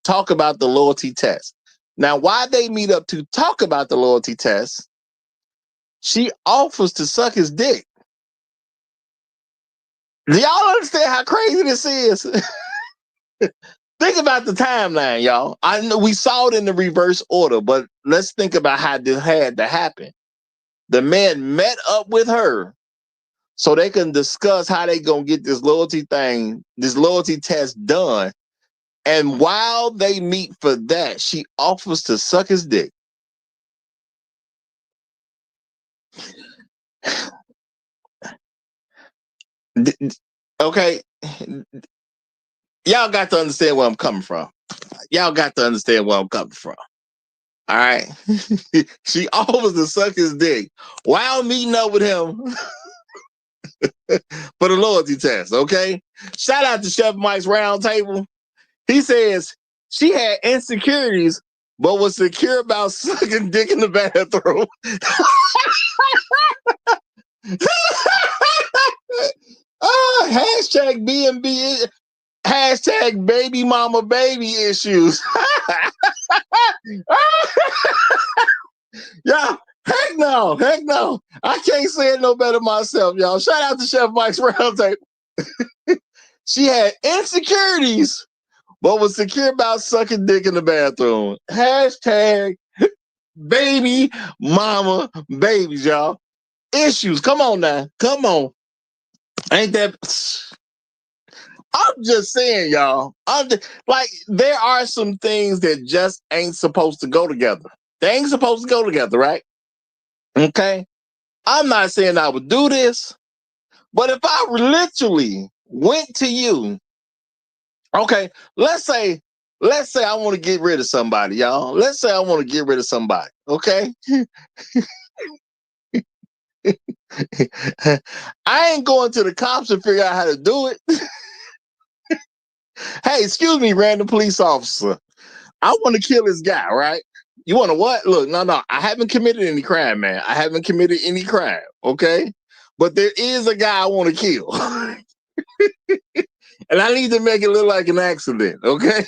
talk about the loyalty test. Now, why they meet up to talk about the loyalty test, she offers to suck his dick. Do y'all understand how crazy this is? Think about the timeline, y'all. I know we saw it in the reverse order, but let's think about how this had to happen. The man met up with her so they can discuss how they gonna get this loyalty thing, this loyalty test done. And while they meet for that, she offers to suck his dick. Okay, y'all got to understand where I'm coming from. Y'all got to understand where I'm coming from. All right. She offers to suck his dick while meeting up with him for the loyalty test. Okay. Shout out to Chef Mike's Roundtable. He says she had insecurities, but was secure about sucking dick in the bathroom. Hashtag BMB, hashtag baby mama baby issues. Yeah, heck no. I can't say it no better myself, y'all. Shout out to Chef Mike's Roundtable. She had insecurities, but was secure about sucking dick in the bathroom. Hashtag baby mama babies, y'all. Issues. Come on now. Come on. Ain't that... I'm just saying, y'all. Like, there are some things that just ain't supposed to go together. They ain't supposed to go together, right? Okay? I'm not saying I would do this, but if I literally went to you, okay, let's say I want to get rid of somebody, y'all. Let's say I want to get rid of somebody, okay? I ain't going to the cops to figure out how to do it. Hey, excuse me, random police officer. I want to kill this guy, right? You want to what? Look, no. I haven't committed any crime, man. I haven't committed any crime, okay? But there is a guy I want to kill. And I need to make it look like an accident, okay?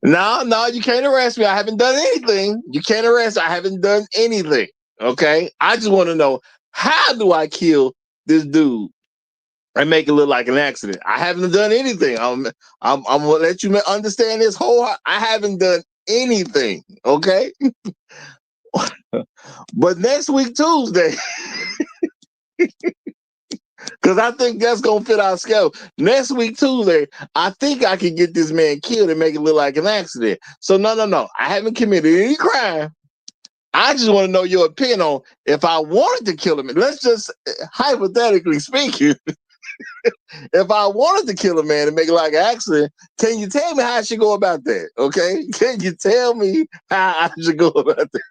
No, you can't arrest me. I haven't done anything. You can't arrest me. I haven't done anything, okay? I just want to know, how do I kill this dude and make it look like an accident? I haven't done anything. I'm gonna let you understand this whole. I haven't done anything. Okay. But next week Tuesday, because I think that's gonna fit our schedule. Next week Tuesday, I think I can get this man killed and make it look like an accident. So no. I haven't committed any crime. I just want to know your opinion on if I wanted to kill him. Let's just hypothetically speaking. If I wanted to kill a man and make it like an accident, can you tell me how I should go about that? Okay? Can you tell me how I should go about that?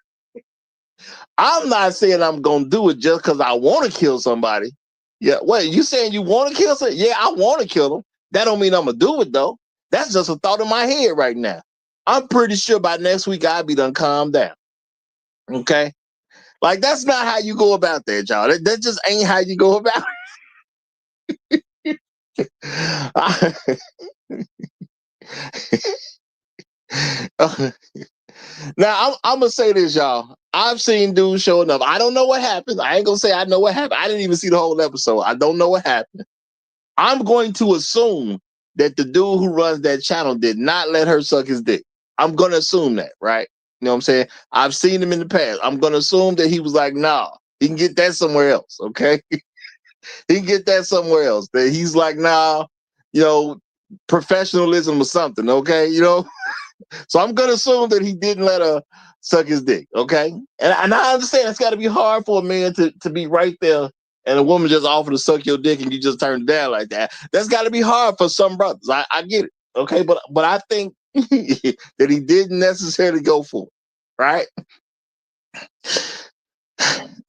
I'm not saying I'm going to do it just because I want to kill somebody. Yeah. Wait, you saying you want to kill someone? Yeah, I want to kill him. That don't mean I'm gonna do it though. That's just a thought in my head right now. I'm pretty sure by next week I'll be done calmed down. Okay. Like that's not how you go about that, y'all. That just ain't how you go about it. Now I'm gonna say this, y'all. I've seen dudes showing up. I don't know what happened. I ain't gonna say I know what happened. I didn't even see the whole episode. I don't know what happened. I'm going to assume that the dude who runs that channel did not let her suck his dick. I'm gonna assume that, right? You know what I'm saying? I've seen him in the past. I'm gonna assume that he was like, nah, he can get that somewhere else, okay? He can get that somewhere else. That he's like, nah, professionalism or something, okay? So I'm gonna assume that he didn't let her suck his dick, okay? And I understand it's gotta be hard for a man to be right there and a woman just offer to suck your dick and you just turn it down like that. That's gotta be hard for some brothers. I get it, okay? But I think that he didn't necessarily go for it, right?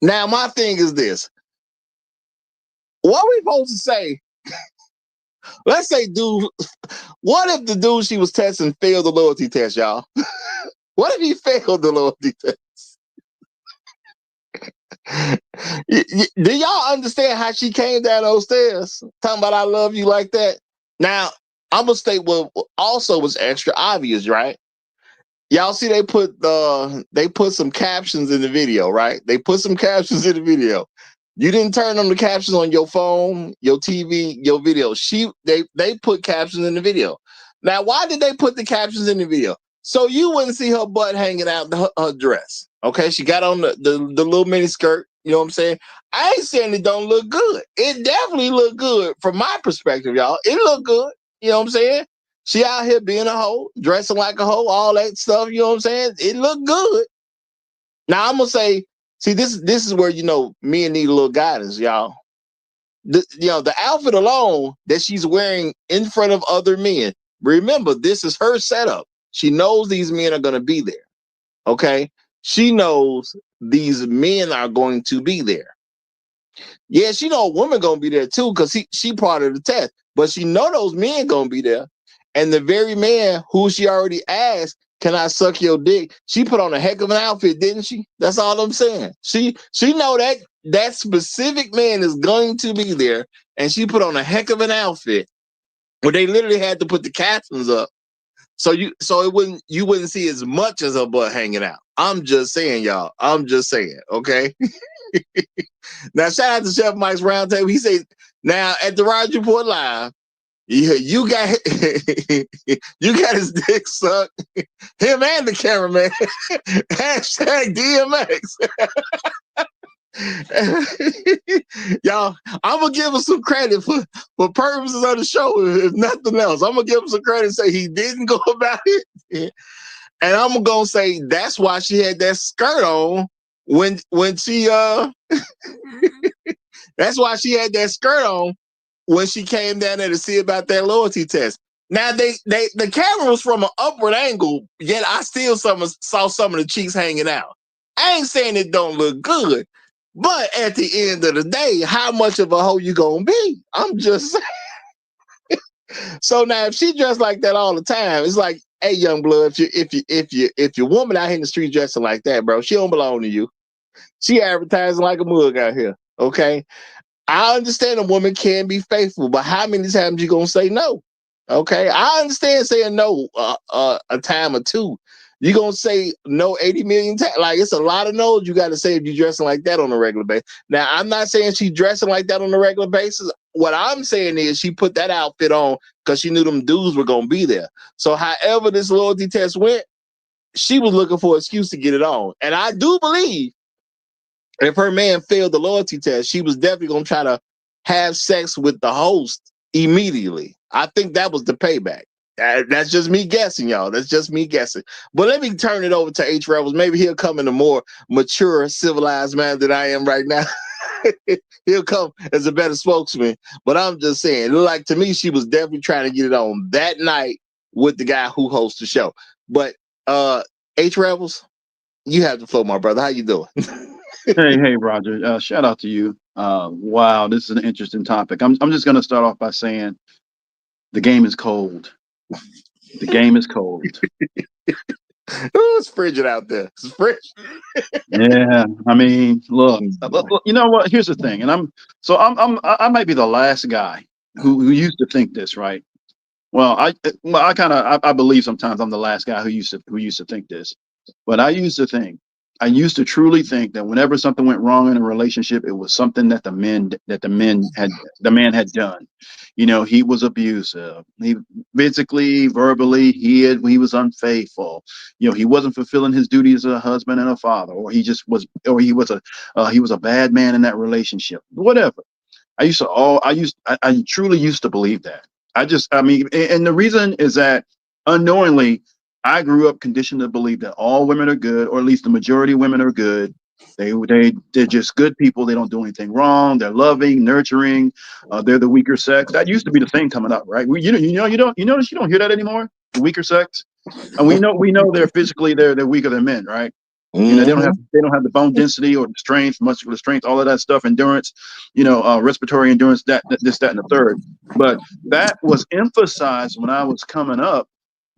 Now my thing is this. What are we supposed to say? Let's say, dude, what if the dude she was testing failed the loyalty test, y'all? What if he failed the loyalty test? Do y'all understand how she came down those stairs talking about I love you like that? Now, I'm gonna state what also was extra obvious, right? Y'all see they put some captions in the video, right? They put some captions in the video. You didn't turn on the captions on your phone, your TV, your video. They put captions in the video. Now, why did they put the captions in the video? So you wouldn't see her butt hanging out her dress. Okay, she got on the little mini skirt. You know what I'm saying? I ain't saying it don't look good. It definitely look good from my perspective, y'all. It look good. You know what I'm saying? She out here being a hoe, dressing like a hoe, all that stuff. You know what I'm saying? It look good. Now I'm gonna say, see, this is where men need a little guidance, y'all. The outfit alone that she's wearing in front of other men. Remember, this is her setup. She knows these men are gonna be there. Okay, she knows these men are going to be there. Yeah, she know a woman gonna be there too, because she part of the test. But she know those men gonna be there. And the very man who she already asked, can I suck your dick? She put on a heck of an outfit, didn't she? That's all I'm saying. She know that specific man is going to be there, and she put on a heck of an outfit where they literally had to put the captions up. So you wouldn't see as much as her butt hanging out. I'm just saying, y'all. I'm just saying, okay? Now, shout out to Chef Mike's Roundtable. He said, now at the Roger Report Live, you got you got his dick sucked. Him and the cameraman. Hashtag DMX. Y'all, I'm gonna give him some credit for purposes of the show, if nothing else. I'm gonna give him some credit and say he didn't go about it. And I'm gonna say that's why she had that skirt on when she that's why she had that skirt on when she came down there to see about that loyalty test. Now the camera was from an upward angle, yet I still saw some of the cheeks hanging out. I ain't saying it don't look good, but at the end of the day, how much of a hoe you gonna be? I'm just saying. So now if she dressed like that all the time, it's like, hey, young blood, if your woman out here in the street dressing like that, bro, she don't belong to you. She advertising like a mug out here. Okay. I understand a woman can be faithful, but how many times you gonna say no? Okay, I understand saying no a time or two. You gonna say no 80 million times? Like, it's a lot of no's you got to say if you're dressing like that on a regular basis. Now, I'm not saying she's dressing like that on a regular basis. What I'm saying is she put that outfit on because she knew them dudes were gonna be there. So, however this loyalty test went, she was looking for an excuse to get it on, and I do believe if her man failed the loyalty test, she was definitely going to try to have sex with the host immediately. I think that was the payback. That's just me guessing, y'all. That's just me guessing. But let me turn it over to H Rebels. Maybe he'll come in a more mature, civilized man than I am right now. He'll come as a better spokesman. But I'm just saying, like, to me, she was definitely trying to get it on that night with the guy who hosts the show. But H Rebels, you have the flow, my brother. How you doing? Hey, Roger. Shout out to you. Wow, this is an interesting topic. I'm just gonna start off by saying the game is cold. The game is cold. Oh, it's frigid out there. It's frigid. Yeah, I mean, look, you know what? Here's the thing, and I might be the last guy who used to think this, right? Well, I kind of I believe sometimes I'm the last guy who used to think this, but I used to truly think that whenever something went wrong in a relationship, it was something that the man had done. You know, he was abusive. He physically, verbally, he was unfaithful. You know, he wasn't fulfilling his duty as a husband and a father, or he was a bad man in that relationship. Whatever. I truly used to believe that. I mean, and the reason is that unknowingly, I grew up conditioned to believe that all women are good, or at least the majority of women are good. They're just good people. They don't do anything wrong. They're loving, nurturing. They're the weaker sex. That used to be the thing coming up, right? You notice you don't hear that anymore. The weaker sex, and we know they're weaker than men, right? You know, they don't have the bone density or the strength, muscular strength, all of that stuff, endurance, respiratory endurance, this, that, and the third. But that was emphasized when I was coming up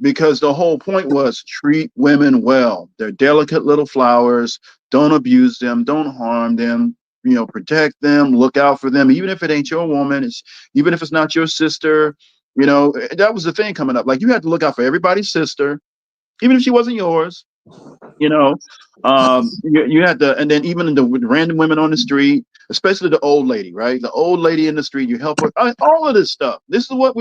because the whole point was treat women well. They're delicate little flowers. Don't abuse them. Don't harm them. You know, protect them. Look out for them. Even if it ain't your woman, even if it's not your sister. You know, that was the thing coming up. Like you had to look out for everybody's sister, even if she wasn't yours. You know, you had to, and then even the random women on the street, especially the old lady, right? The old lady in the street, you help her. All of this stuff. This is what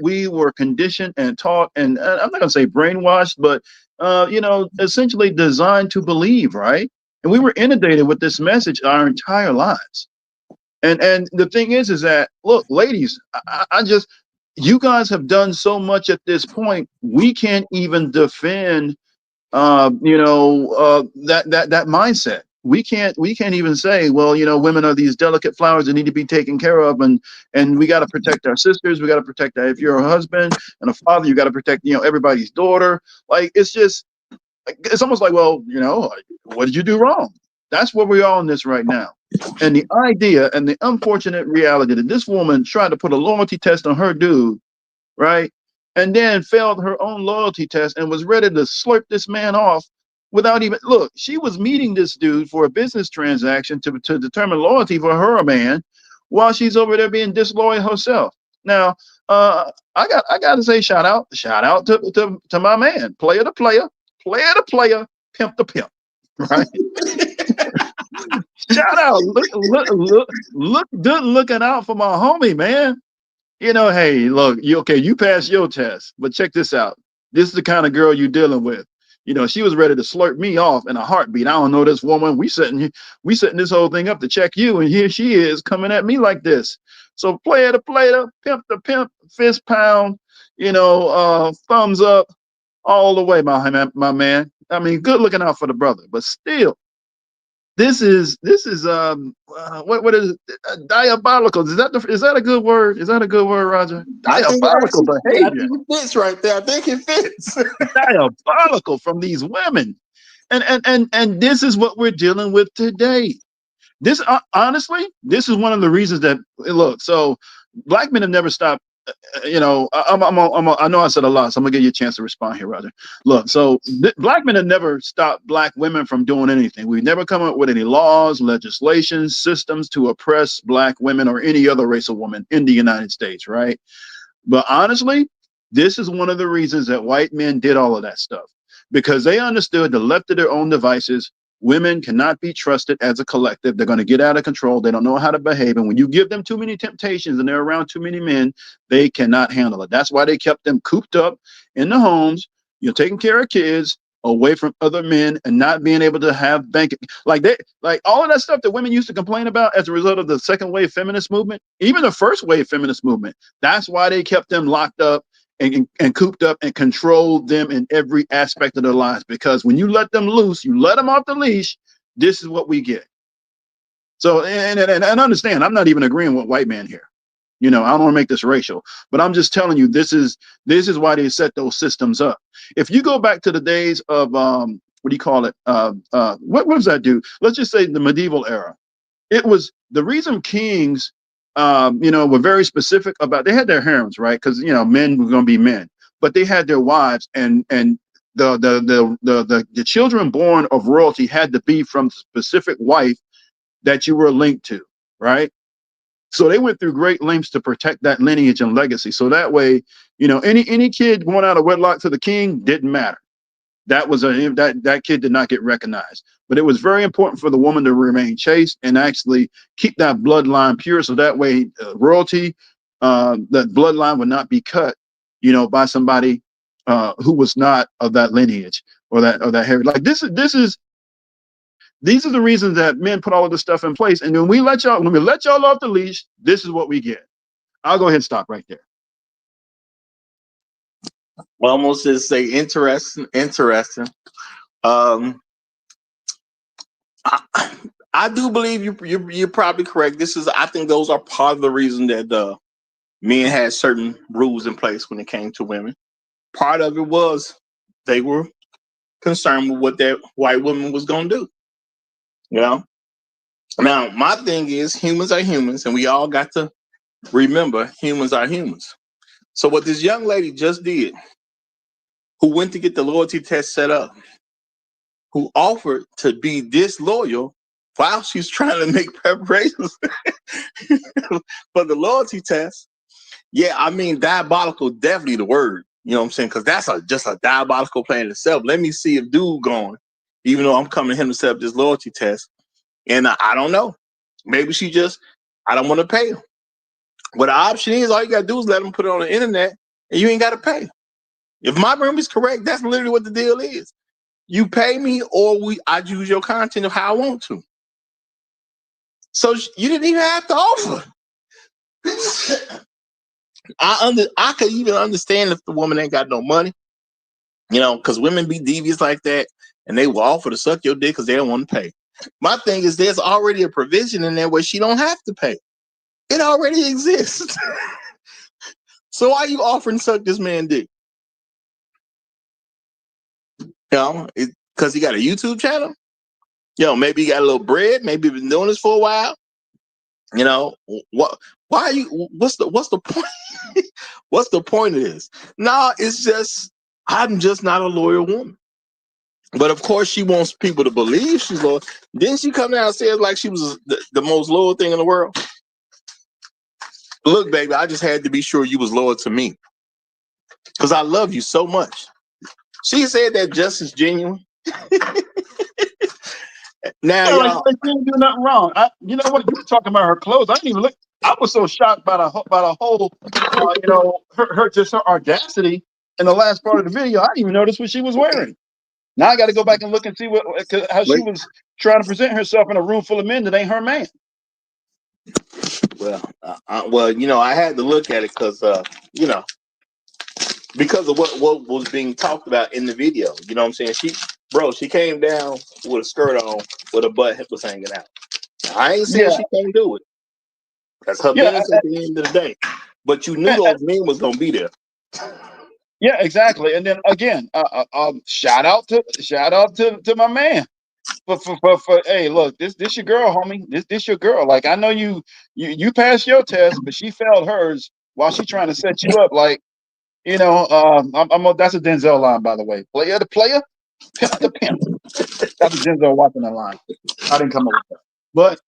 we were conditioned and taught, and I'm not gonna say brainwashed, but essentially designed to believe, right? And we were inundated with this message our entire lives. And the thing is that look, ladies, I just you guys have done so much at this point. We can't even defend that mindset. We can't even say, well, women are these delicate flowers that need to be taken care of, and we got to protect our sisters. We got to protect that. If you're a husband and a father, you got to protect everybody's daughter. Like it's almost like, well, what did you do wrong? That's where we are in this right now. And the idea and the unfortunate reality that this woman tried to put a loyalty test on her dude, right? And then failed her own loyalty test and was ready to slurp this man off without even look. She was meeting this dude for a business transaction to determine loyalty for her man, while she's over there being disloyal herself. Now, I got to say shout out to my man, player to player, pimp to pimp, right? Shout out, look good looking out for my homie, man. Hey, look, you passed your test, but check this out. This is the kind of girl you're dealing with. She was ready to slurp me off in a heartbeat. I don't know this woman. We setting this whole thing up to check you, and here she is coming at me like this. So player to player, pimp to pimp, fist pound, thumbs up all the way, my man. I mean, good looking out for the brother, but still, this is what is it? Diabolical? Is that a good word? Is that a good word, Roger? Diabolical behavior. I think it fits right there. I think it fits. Diabolical from these women, and this is what we're dealing with today. This honestly, this is one of the reasons that look. So black men have never stopped. I know I said a lot, so I'm gonna give you a chance to respond here, Roger. Look, so black men have never stopped black women from doing anything. We've never come up with any laws, legislation, systems to oppress black women or any other race of woman in the United States, right? But honestly, this is one of the reasons that white men did all of that stuff, because they understood that left to their own devices, women cannot be trusted as a collective. They're going to get out of control. They don't know how to behave. And when you give them too many temptations and they're around too many men, they cannot handle it. That's why they kept them cooped up in the homes, taking care of kids, away from other men, and not being able to have like all of that stuff that women used to complain about as a result of the second wave feminist movement, even the first wave feminist movement. That's why they kept them locked up and cooped up and controlled them in every aspect of their lives. Because when you let them loose, you let them off the leash, this is what we get. So, and understand, I'm not even agreeing with white man here. I don't want to make this racial, but I'm just telling you, this is why they set those systems up. If you go back to the days of what do you call it? What does that do? Let's just say the medieval era. It was the reason kings, were very specific about. They had their harems, right? Because men were going to be men, but they had their wives, and the children born of royalty had to be from the specific wife that you were linked to, right? So they went through great lengths to protect that lineage and legacy. So that way, any kid born out of wedlock to the king didn't matter. That kid did not get recognized. But it was very important for the woman to remain chaste and actually keep that bloodline pure. So that way, royalty, that bloodline would not be cut, by somebody who was not of that lineage or that heritage. Like these are the reasons that men put all of this stuff in place. And when we let y'all off the leash, this is what we get. I'll go ahead and stop right there. Almost just say interesting. I do believe you're probably correct. I think those are part of the reason that men had certain rules in place when it came to women. Part of it was they were concerned with what that white woman was going to do. Now, my thing is humans are humans, and we all got to remember humans are humans. So what this young lady just did, who went to get the loyalty test set up, who offered to be disloyal while she's trying to make preparations for the loyalty test. Yeah, I mean, diabolical, definitely the word. You know what I'm saying? Because that's just a diabolical plan in itself. Let me see if dude going, even though I'm coming to him to set up this loyalty test. And I don't know. Maybe I don't want to pay him. But the option is, all you got to do is let him put it on the internet, and you ain't got to pay. If my memory is correct, that's literally what the deal is. You pay me, or I use your content of how I want to. So you didn't even have to offer. I could even understand if the woman ain't got no money, because women be devious like that, and they will offer to suck your dick because they don't want to pay. My thing is, there's already a provision in there where she don't have to pay. It already exists. So why are you offering to suck this man dick? Because he got a YouTube channel. Maybe he got a little bread. Maybe he's been doing this for a while. What? Why are you? What's the point? What's the point of this? No, it's just I'm just not a loyal woman. But of course, she wants people to believe she's loyal. Then she come down and says like she was the most loyal thing in the world. Look, baby, I just had to be sure you was loyal to me because I love you so much. She said that just as genuine. Now, y'all, she didn't do nothing wrong. You know what? You were talking about her clothes. I didn't even look. I was so shocked by the whole, her audacity in the last part of the video. I didn't even notice what she was wearing. Now I got to go back and look and see how she was trying to present herself in a room full of men that ain't her man. Well, I had to look at it because of what was being talked about in the video. You know what I'm saying? She came down with a skirt on, with her butt was hanging out. I ain't saying she can't do it. That's her business at the end of the day. But you knew those men was gonna be there. Yeah, exactly. And then again, shout out to my man. For hey, look, this your girl, homie. This your girl. Like I know you passed your test, but she failed hers while she trying to set you up. Like, that's a Denzel line, by the way. Player to player, pimp to pimp. That's a Denzel Washington line. I didn't come up with that. But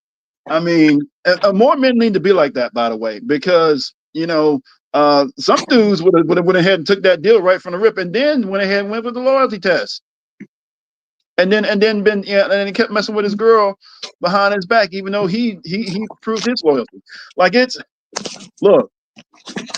I mean, more men need to be like that, by the way, because some dudes would have went ahead and took that deal right from the rip, and then went ahead and went with the loyalty test, and then and he kept messing with his girl behind his back, even though he proved his loyalty. Like look,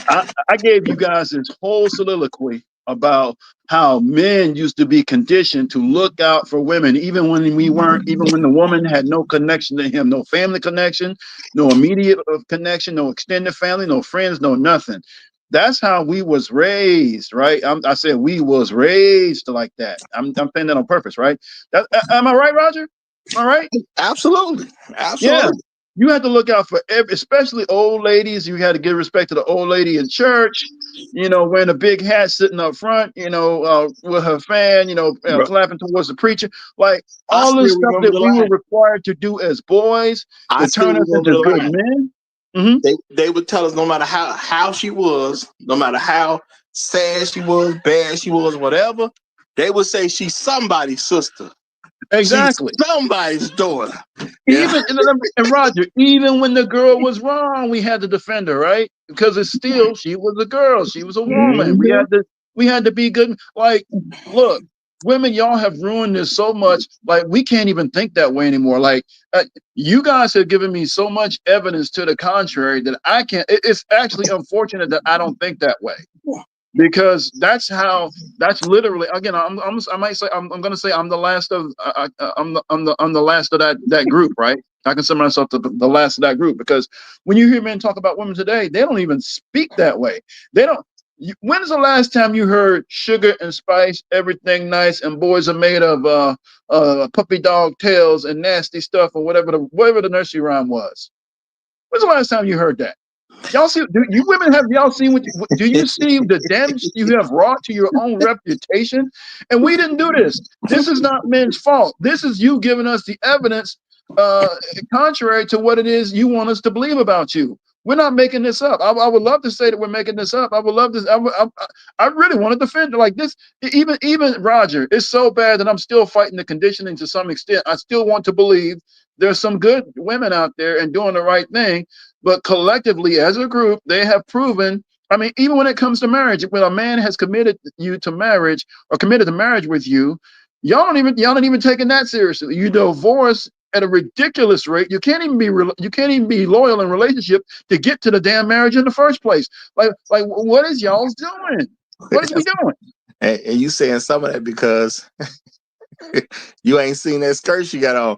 I gave you guys this whole soliloquy about how men used to be conditioned to look out for women, even when we weren't, even when the woman had no connection to him, no family connection, no immediate connection, no extended family, no friends, no nothing. That's how we was raised, right? I said we was raised like that. I'm saying that on purpose, right? Am I right, Roger? All right. Absolutely. Yeah. you had to look out for especially old ladies. You had to give respect to the old lady in church, wearing a big hat, sitting up front, with her fan, Bro, clapping towards the preacher. Like I all the still stuff remember that the we were line. required to do as boys I to still turn us remember into the good line. men. Mm-hmm. They would tell us no matter how she was, no matter how sad she was, bad she was, whatever, they would say she's somebody's sister. She's Exactly. somebody's daughter. Even and Roger, even when the girl was wrong, we had to defend her, right? Because it's still she was a girl, she was a woman. We had to be good. Like, look, women, y'all have ruined this so much. Like, we can't even think that way anymore. Like, you guys have given me so much evidence to the contrary that I can't. It's actually unfortunate that I don't think that way. Because that's literally, again, I might say I'm going to say I'm the last of I'm the last of that group, right? I consider myself the last of that group, because when you hear men talk about women today, they don't even speak that way. They don't. When's the last time you heard sugar and spice, everything nice, and boys are made of puppy dog tails and nasty stuff, or whatever the nursery rhyme was? When's the last time you heard that? Y'all see? Do you women have y'all seen? Do you see the damage you have wrought to your own reputation? And we didn't do this. This is not men's fault. This is you giving us the evidence, uh, contrary to what it is you want us to believe about you. We're not making this up. I would love to say that we're making this up. I would love this. I really want to defend it like this. Even Roger, it's so bad that I'm still fighting the conditioning to some extent. I still want to believe there's some good women out there and doing the right thing. But collectively, as a group, they have proven. I mean, even when it comes to marriage, when a man has committed you to marriage or committed to marriage with you, y'all not even taking that seriously. You divorce at a ridiculous rate. You can't even be loyal in relationship to get to the damn marriage in the first place. Like what is y'all's doing? What is we doing? And you saying some of that because you ain't seen that skirt she got on.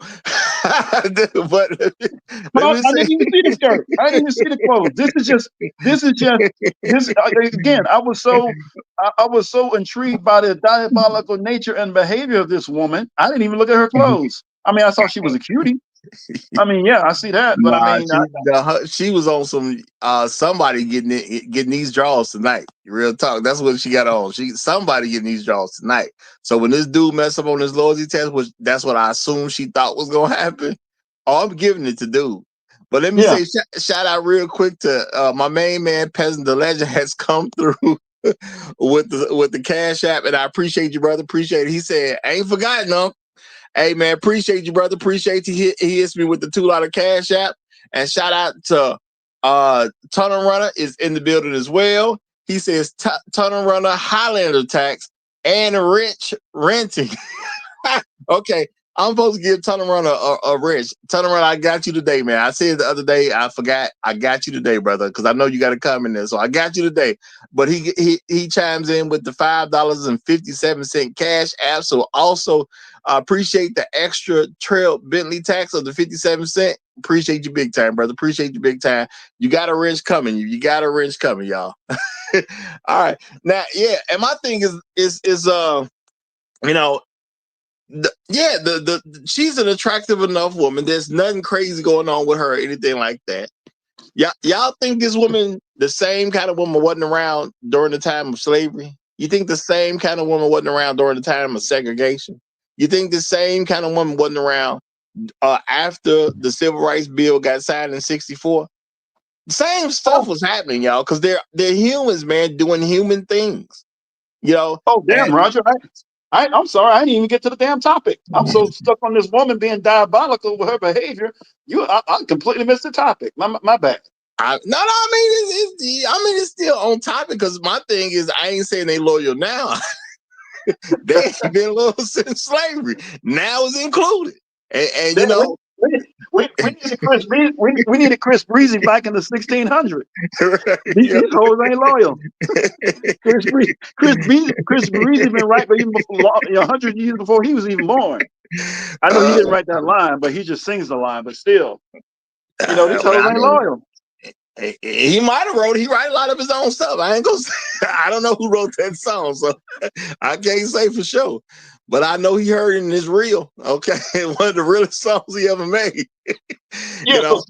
But let me I say, didn't even see the skirt. I didn't even see the clothes. This again. I was so intrigued by the diabolical nature and behavior of this woman. I didn't even look at her clothes. I mean, I saw she was a cutie. I mean, yeah, I see that, but I nah, mean, she was on some somebody getting these draws tonight. Real talk. That's what she got on. Somebody getting these draws tonight. So when this dude messed up on his loyalty test, which that's what I assumed she thought was gonna happen. Oh, I'm giving it to dude. But let me yeah. say shout out real quick to my main man, Peasant the Legend, has come through with the Cash App, and I appreciate you, brother. Appreciate it. He said, I ain't forgotten, no. Hey man, appreciate you, brother. Appreciate you. He hits me with the $2 Cash App. And shout out to Tunnel Runner is in the building as well. He says Tunnel Runner, Highlander tax, and rich renting. Okay, I'm supposed to give Tunnel Runner a rich. Tunnel Runner, I got you today, man. I said the other day, I forgot. I got you today, brother, because I know you got to come in there. So I got you today. But he chimes in with the $5.57 Cash App. So also appreciate the extra trail Bentley tax of the 57 cent. Appreciate you big time, brother. Appreciate you big time. You got a wrench coming. You got a wrench coming, y'all. All right. Now, yeah, and my thing is you know, she's an attractive enough woman. There's nothing crazy going on with her or anything like that. Y'all think this woman, the same kind of woman, wasn't around during the time of slavery? You think the same kind of woman wasn't around during the time of segregation? You think the same kind of woman wasn't around after the Civil Rights Bill got signed in '64? Same stuff was happening, y'all, because they're humans, man, doing human things. Oh, damn, Roger. I'm sorry. I didn't even get to the damn topic. I'm so stuck on this woman being diabolical with her behavior. I completely missed the topic. My bad. I mean, it's still on topic because my thing is, I ain't saying they loyal now. They ain't been loyal since slavery. Now is included. And you know, we needed Chris. We needed Chris Breezy back in the 1600s. These hoes ain't loyal. Chris Breezy been right, but even before 100 years before he was even born. I know he didn't write that line, but he just sings the line. But still, these hoes ain't loyal. He might have wrote. He write a lot of his own stuff. I ain't gonna say. I don't know who wrote that song, so I can't say for sure. but I know he heard it and it's real. Okay, one of the realest songs he ever made. Yeah. So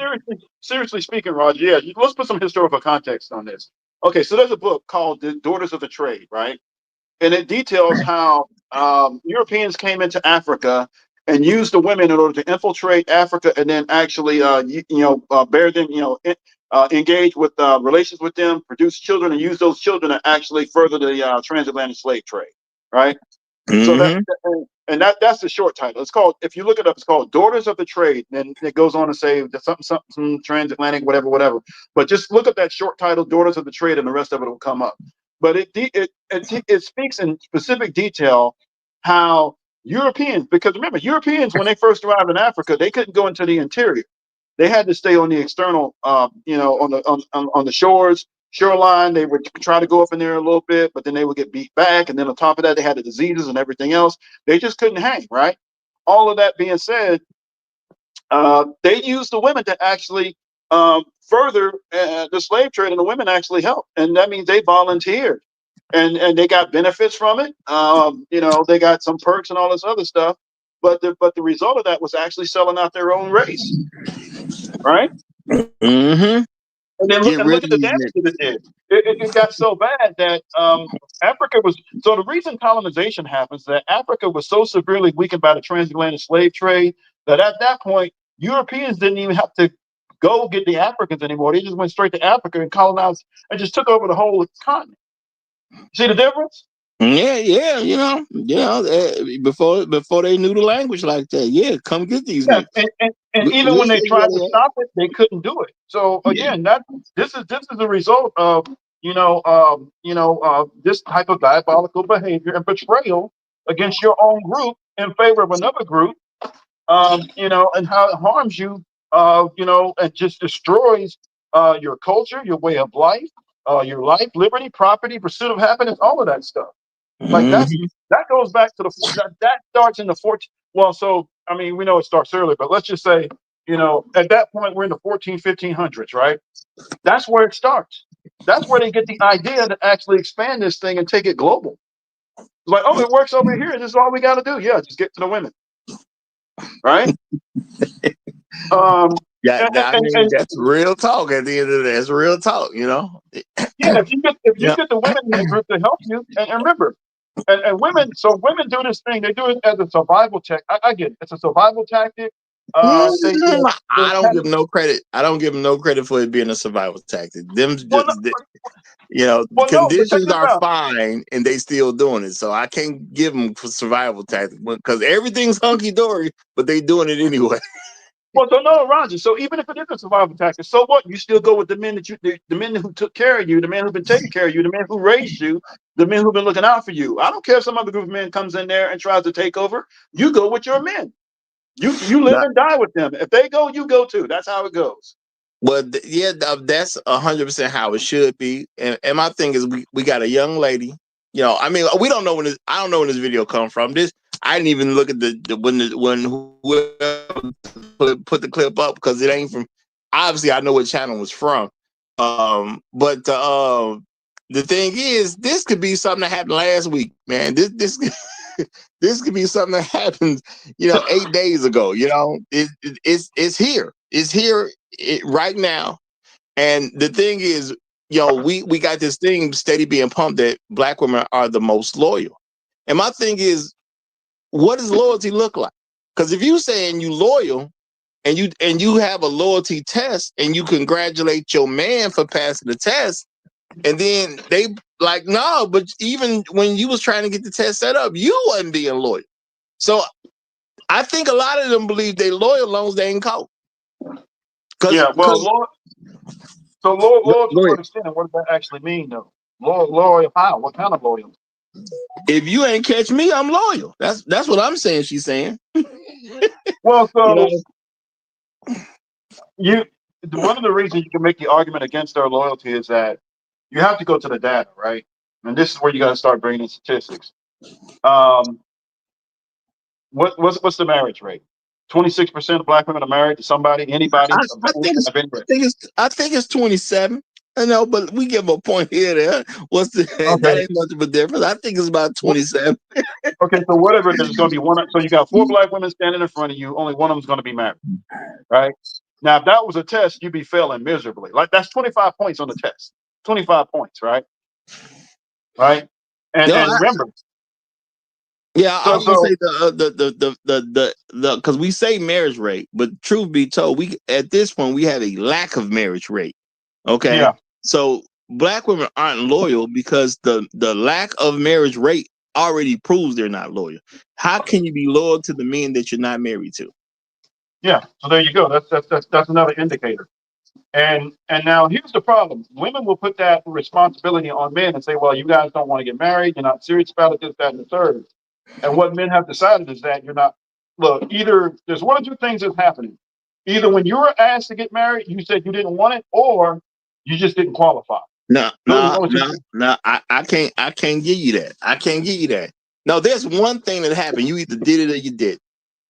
seriously speaking, Roger. Yeah, let's put some historical context on this. Okay, so there's a book called "The Daughters of the Trade," right? And it details how Europeans came into Africa and used the women in order to infiltrate Africa, and then actually, bear them, engage with relations with them, produce children, and use those children to actually further the transatlantic slave trade, right? So that's the short title. It's called, if you look it up, it's called "Daughters of the Trade." Then it goes on to say that something transatlantic, whatever. But just look up that short title, "Daughters of the Trade," and the rest of it will come up. But it speaks in specific detail how Europeans, because remember, Europeans, when they first arrived in Africa, they couldn't go into the interior. They had to stay on the external, on the shoreline. They would try to go up in there a little bit, but then they would get beat back. And then on top of that, they had the diseases and everything else. They just couldn't hang, right? All of that being said, they used the women to actually further the slave trade, and the women actually helped. And that means they volunteered, and they got benefits from it. They got some perks and all this other stuff. But the result of that was actually selling out their own race, right? Mm-hmm. And then Get rid look of at the these damage that niggas. it did. It got so bad that Africa was. So the reason colonization happens is that Africa was so severely weakened by the transatlantic slave trade that at that point Europeans didn't even have to go get the Africans anymore. They just went straight to Africa and colonized and just took over the whole continent. See the difference? Yeah. Before they knew the language like that. Yeah, come get these Yeah, niggas. and even We'll when they show you where tried to they at. stop it, they couldn't do it. So Yeah. again, this is a result of this type of diabolical behavior and betrayal against your own group in favor of another group, and how it harms you, and just destroys your culture, your way of life, your life, liberty, property, pursuit of happiness, all of that stuff. Like Mm-hmm. that goes back to that starts in the 14. Well, so I mean, we know it starts early, but let's just say, at that point we're in the 1500s, right? That's where it starts. That's where they get the idea to actually expand this thing and take it global. It's like, oh, it works over here. This is all we got to do. Yeah, just get to the women, right? Yeah, And that's real talk. At the end of the day, that's real talk. yeah, if you Yeah. get the women in the group to help you, and remember, and women, so women do this thing. They do it as a survival tech. I get it. It's a survival tactic. They I don't kind give them no credit. I don't give them no credit for it being a survival tactic. well, no, but check Conditions this are out. fine and they still doing it. So I can't give them for survival tactic because everything's hunky dory, but they doing it anyway. Well, so no, Roger. So even if it is a survival tactic, so what? You still go with the men the men who took care of you, the men who've been taking care of you, the men who raised you, the men who've been looking out for you. I don't care if some other group of men comes in there and tries to take over. You go with your men. You live and die with them. If they go, you go too. That's how it goes. Well, that's 100% how it should be. And my thing is, we got a young lady. I mean, we don't know I don't know when this video come from. I didn't even look at when whoever put the clip up because it ain't from. Obviously, I know what channel it was from. But the thing is, this could be something that happened last week, man. This this could be something that happened, 8 days ago. It's here. It's here right now. And the thing is, we got this thing steady being pumped that black women are the most loyal. And my thing is, what does loyalty look like? Because if you saying you loyal and you have a loyalty test and you congratulate your man for passing the test, and then they like, no, but even when you was trying to get the test set up, you wasn't being loyal. So I think a lot of them believe they loyal as long as they ain't caught. Yeah, well, loyal to what extent? What does that actually mean, though? Loyal how? What kind of loyal? If you ain't catch me, I'm loyal. That's what I'm saying. She's saying. Well, so one of the reasons you can make the argument against their loyalty is that you have to go to the data, right? And this is where you got to start bringing in statistics. What's the marriage rate? 26% of black women are married to somebody, anybody. I think it's 27. I know, but we give a point here. There, what's the? That Okay. ain't much of a difference. I think it's about 27. Okay, so whatever it is, it's going to be one. So you got 4 black women standing in front of you. Only one of them's going to be married, right? Now, if that was a test, you'd be failing miserably. Like that's 25 points on the test. 25 points, right? Right. No, And remember, yeah, I so was gonna so say the because we say marriage rate, but truth be told, we at this point we have a lack of marriage rate. Okay, yeah. so black women aren't loyal because the lack of marriage rate already proves they're not loyal. How can you be loyal to the men that you're not married to? Yeah, so there you go. That's another indicator. And now here's the problem: women will put that responsibility on men and say, "Well, you guys don't want to get married. You're not serious about it. This, that, and the third." And what men have decided is that you're not. Look, either there's one of two things that's happening. Either when you were asked to get married, you said you didn't want it, or you just didn't qualify. No, Those are the no, only two no, things. no. I can't give you that. I can't give you that. No, there's one thing that happened. You either did it or you did.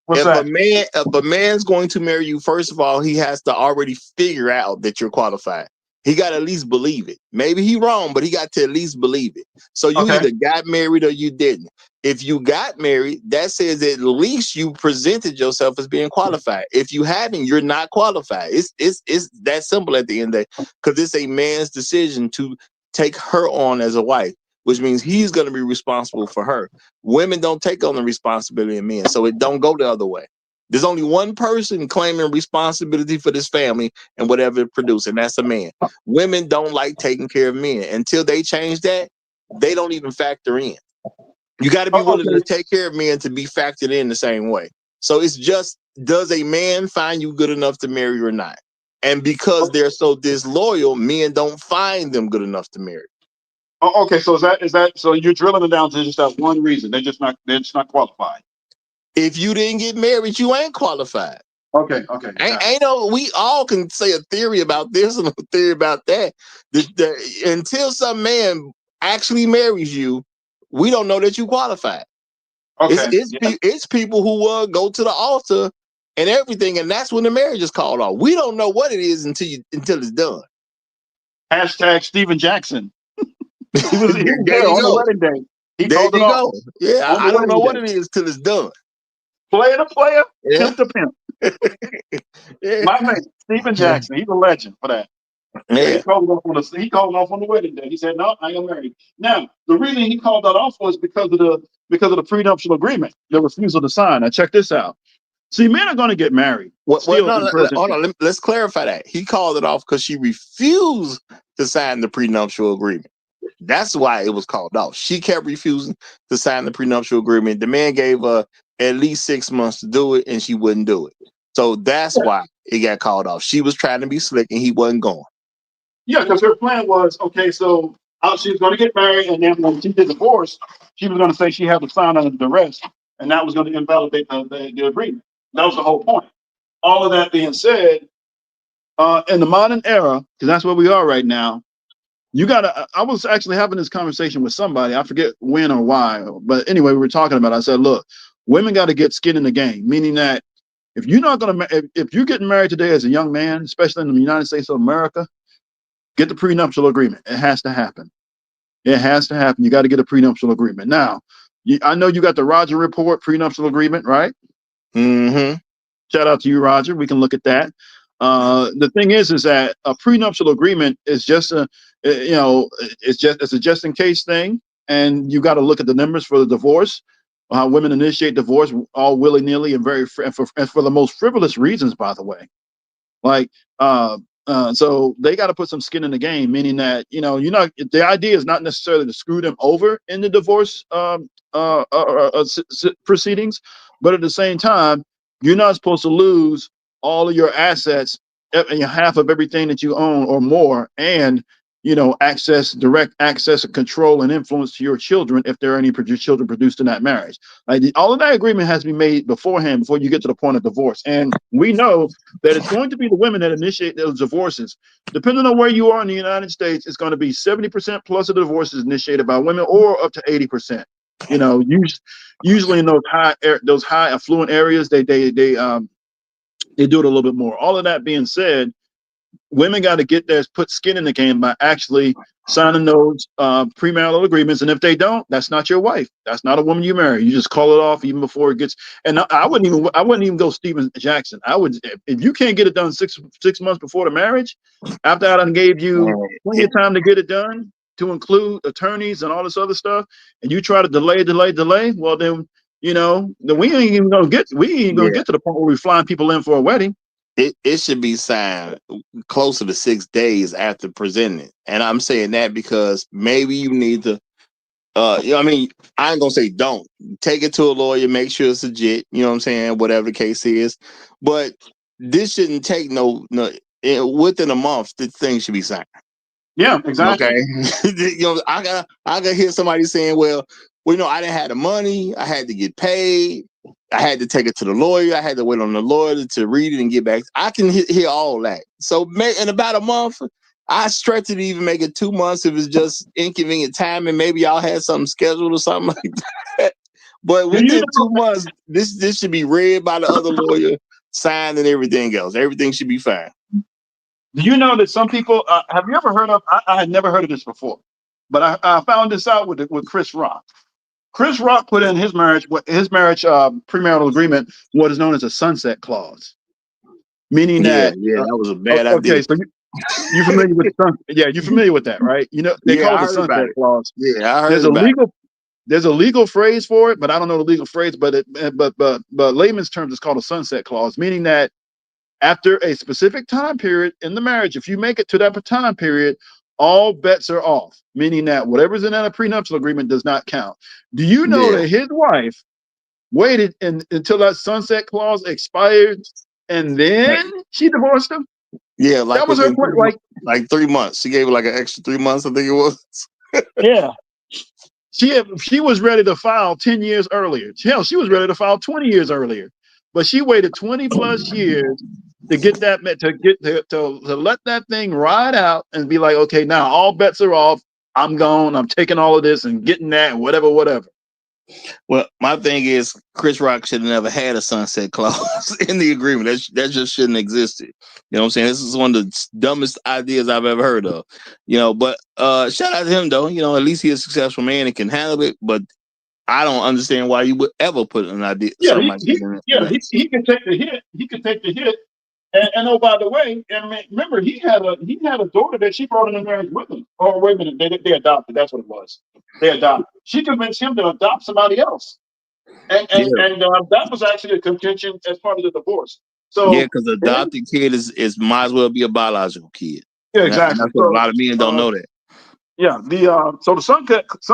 What's that? If a man's going to marry you, first of all, he has to already figure out that you're qualified. He got to at least believe it. Maybe he wrong, but he got to at least believe it. So you Okay. either got married or you didn't. If you got married, that says at least you presented yourself as being qualified. If you haven't, you're not qualified. It's that simple at the end of the day, because it's a man's decision to take her on as a wife, which means he's going to be responsible for her. Women don't take on the responsibility of men, so it don't go the other way. There's only one person claiming responsibility for this family and whatever it produces, and that's a man. Women don't like taking care of men. Until they change that, they don't even factor in. You got to be Oh, willing to okay. take care of men to be factored in the same way. So it's just, does a man find you good enough to marry or not? And because they're so disloyal, men don't find them good enough to marry. Oh, okay. So is that so you're drilling it down to just that one reason? They're just not qualified. If you didn't get married, you ain't qualified. Okay. Okay. Ain't no, we all can say a theory about this and a theory about that. Until some man actually marries you, we don't know that you qualified. Okay. Yeah. It's people who go to the altar and everything, and that's when the marriage is called off. We don't know what it is until it's done. Hashtag Steven Jackson. He was There there you on the go. wedding day. He There called it you off go. Yeah, on the I don't know wedding what day. it is till it's done. Player to player, Yeah. pimp to pimp. Yeah. My man, Steven Jackson. He's a legend for that. Yeah, Yeah. he called off on the wedding day. He said, "No, I am married." Now, the reason he called that off was because of the prenuptial agreement, the refusal to sign. Now, check this out. See, men are going to get married Well, still no, in present. hold on. Let's clarify that. He called it off because she refused to sign the prenuptial agreement. That's why it was called off. She kept refusing to sign the prenuptial agreement. The man gave her at least 6 months to do it, and she wouldn't do it. So that's why it got called off. She was trying to be slick, and he wasn't going. Yeah, because her plan was okay. So she was going to get married, and then when she did divorce, she was going to say she had to sign under duress, and that was going to invalidate the agreement. That was the whole point. All of that being said, in the modern era, because that's where we are right now, you gotta. I was actually having this conversation with somebody. I forget when or why, but anyway, we were talking about it. I said, look, women got to get skin in the game, meaning that if you're not gonna, if you're getting married today as a young man, especially in the United States of America, get the prenuptial agreement. It has to happen. It has to happen. You got to get a prenuptial agreement. Now, I know you got the Roger Report prenuptial agreement, right? Mm-hmm. Shout out to you, Roger. We can look at that. The thing is that a prenuptial agreement is just it's a just in case thing, and you got to look at the numbers for the divorce. How women initiate divorce all willy nilly and and for the most frivolous reasons, by the way. Like, so they got to put some skin in the game, meaning that the idea is not necessarily to screw them over in the divorce proceedings, but at the same time, you're not supposed to lose all of your assets and half of everything that you own or more, and direct access, control, and influence to your children if there are any children produced in that marriage. Like all of that agreement has to be made beforehand before you get to the point of divorce, and we know that it's going to be the women that initiate those divorces. Depending on where you are in the United States, it's going to be 70% plus of the divorces initiated by women, or up to 80%. Usually in those high affluent areas, they do it a little bit more. All of that being said, women got to get their put skin in the game by actually signing those premarital agreements. And if they don't, that's not your wife. That's not a woman you marry. You just call it off even before it gets. And I wouldn't even go Steven Jackson. I would, if you can't get it done six months before the marriage, after I done gave you plenty of time to get it done, to include attorneys and all this other stuff, and you try to delay, well then, then we ain't even gonna get to the point where we're flying people in for a wedding. It should be signed closer to 6 days after presenting. And I'm saying that because maybe you need to, I mean, I ain't gonna say don't take it to a lawyer, make sure it's legit, you know what I'm saying, whatever the case is. But this shouldn't take no within a month, the thing should be signed. Yeah, exactly. Okay. I gotta hear somebody saying, well, I didn't have the money, I had to get paid. I had to take it to the lawyer. I had to wait on the lawyer to read it and get back. I can hear all that. So in about a month, I stretch it to even make it 2 months if it's just inconvenient time and maybe y'all had something scheduled or something like that. But within 2 months, this should be read by the other lawyer, signed, and everything else. Everything should be fine. Do you know that some people have you ever heard of? I had never heard of this before, but I found this out with Chris Rock. Chris Rock put in his marriage premarital agreement what is known as a sunset clause, meaning that that was a bad idea. Okay, so you familiar with you're familiar with that, right? They call it the sunset clause. Yeah, I heard about it. There's a legal phrase for it, but I don't know the legal phrase. But layman's terms, it's called a sunset clause, meaning that after a specific time period in the marriage, if you make it to that time period, all bets are off, meaning that whatever's in a prenuptial agreement does not count. Do you know that his wife waited until that sunset clause expired and then she divorced him? Yeah, like that was her point. Like 3 months. She gave like an extra 3 months, I think it was. Yeah. She was ready to file 10 years earlier. Hell, she was ready to file 20 years earlier. But she waited 20 plus years to get that to let that thing ride out and be like, okay, now all bets are off. I'm gone. I'm taking all of this and getting that, whatever. Well, my thing is Chris Rock should have never had a sunset clause in the agreement. That just shouldn't have existed. You know what I'm saying? This is one of the dumbest ideas I've ever heard of. But shout out to him though. At least he's a successful man and can handle it. But I don't understand why you would ever put an idea. He can take the hit. He can take the hit. And oh, by the way, remember he had a daughter that she brought in marriage with him. Oh, wait a minute, they adopted. That's what it was. They adopted. She convinced him to adopt somebody else, and that was actually a contention as part of the divorce. So because the adopted kid is might as well be a biological kid. Yeah, exactly. That's what a lot of men don't know that. Yeah, so the sunset, if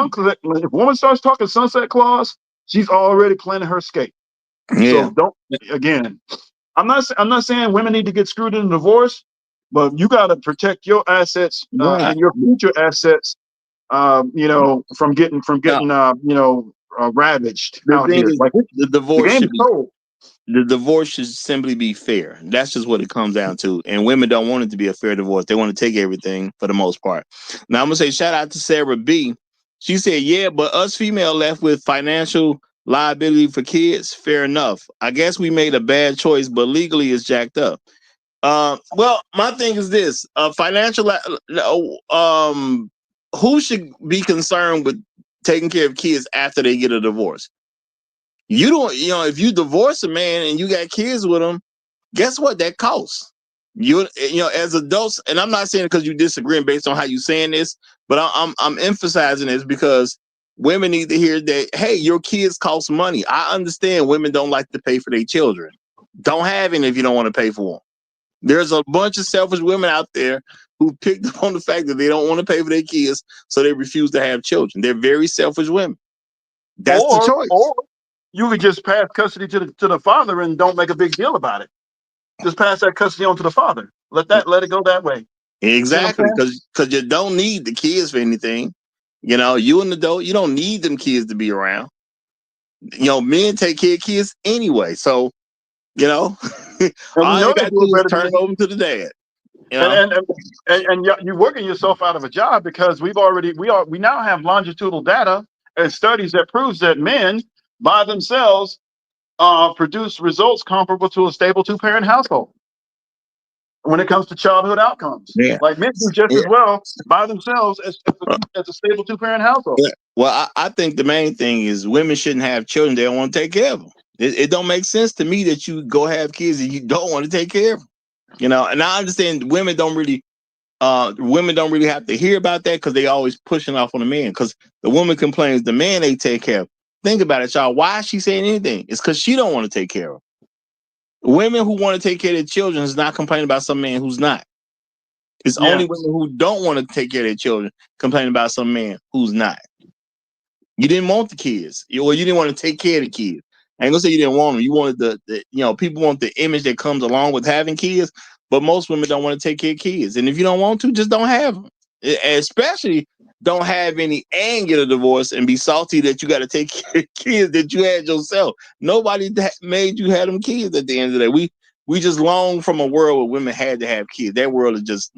a woman starts talking sunset clause, she's already planning her escape. Yeah. So don't again. I'm not saying women need to get screwed in a divorce, but you got to protect your assets and your future assets, from getting ravaged. The thing is, the divorce should simply be fair. That's just what it comes down to. And women don't want it to be a fair divorce. They want to take everything for the most part. Now I'm gonna say shout out to Sarah B. She said, "Yeah, but us female left with financial liability for kids, fair enough. I guess we made a bad choice, but legally it's jacked up." Well, my thing is this: who should be concerned with taking care of kids after they get a divorce? You don't, if you divorce a man and you got kids with him, guess what? That costs. As adults, and I'm not saying it because you disagreeing based on how you saying this, but I'm emphasizing this because women need to hear that, hey, your kids cost money. I understand women don't like to pay for their children. Don't have any if you don't want to pay for them. There's a bunch of selfish women out there who picked up on the fact that they don't want to pay for their kids, so they refuse to have children. They're very selfish women. That's the choice. Or you could just pass custody to the father and don't make a big deal about it. Just pass that custody on to the father. Let it go that way. Exactly, because you don't need the kids for anything. You an adult, you don't need them kids to be around. Men take care of kids anyway. So, all you got to do is turn it over to the dad. And you're working yourself out of a job because we now have longitudinal data and studies that proves that men by themselves produce results comparable to a stable 2-parent household. when it comes to childhood outcomes. Yeah. Like men do just as well by themselves as a stable 2-parent household. Yeah. Well, I think the main thing is women shouldn't have children. They don't want to take care of them. It don't make sense to me that you go have kids and you don't want to take care of them. You know, and I understand women don't really have to hear about that because they always pushing off on the man. Because the woman complains the man ain't take care of. Think about it, y'all. Why is she saying anything? It's because she don't want to take care of them. Women who want to take care of their children is not complaining about some man who's not. It's only women who don't want to take care of their children complaining about some man who's not. You didn't want the kids, or you didn't want to take care of the kids. I ain't gonna say you didn't want them. You wanted the people want the image that comes along with having kids, but most women don't want to take care of kids. And if you don't want to, just don't have them. Especially don't have any and get a divorce and be salty that you got to take care of kids that you had yourself. Nobody made you have them kids at the end of the day. We just long from a world where women had to have kids. That world is just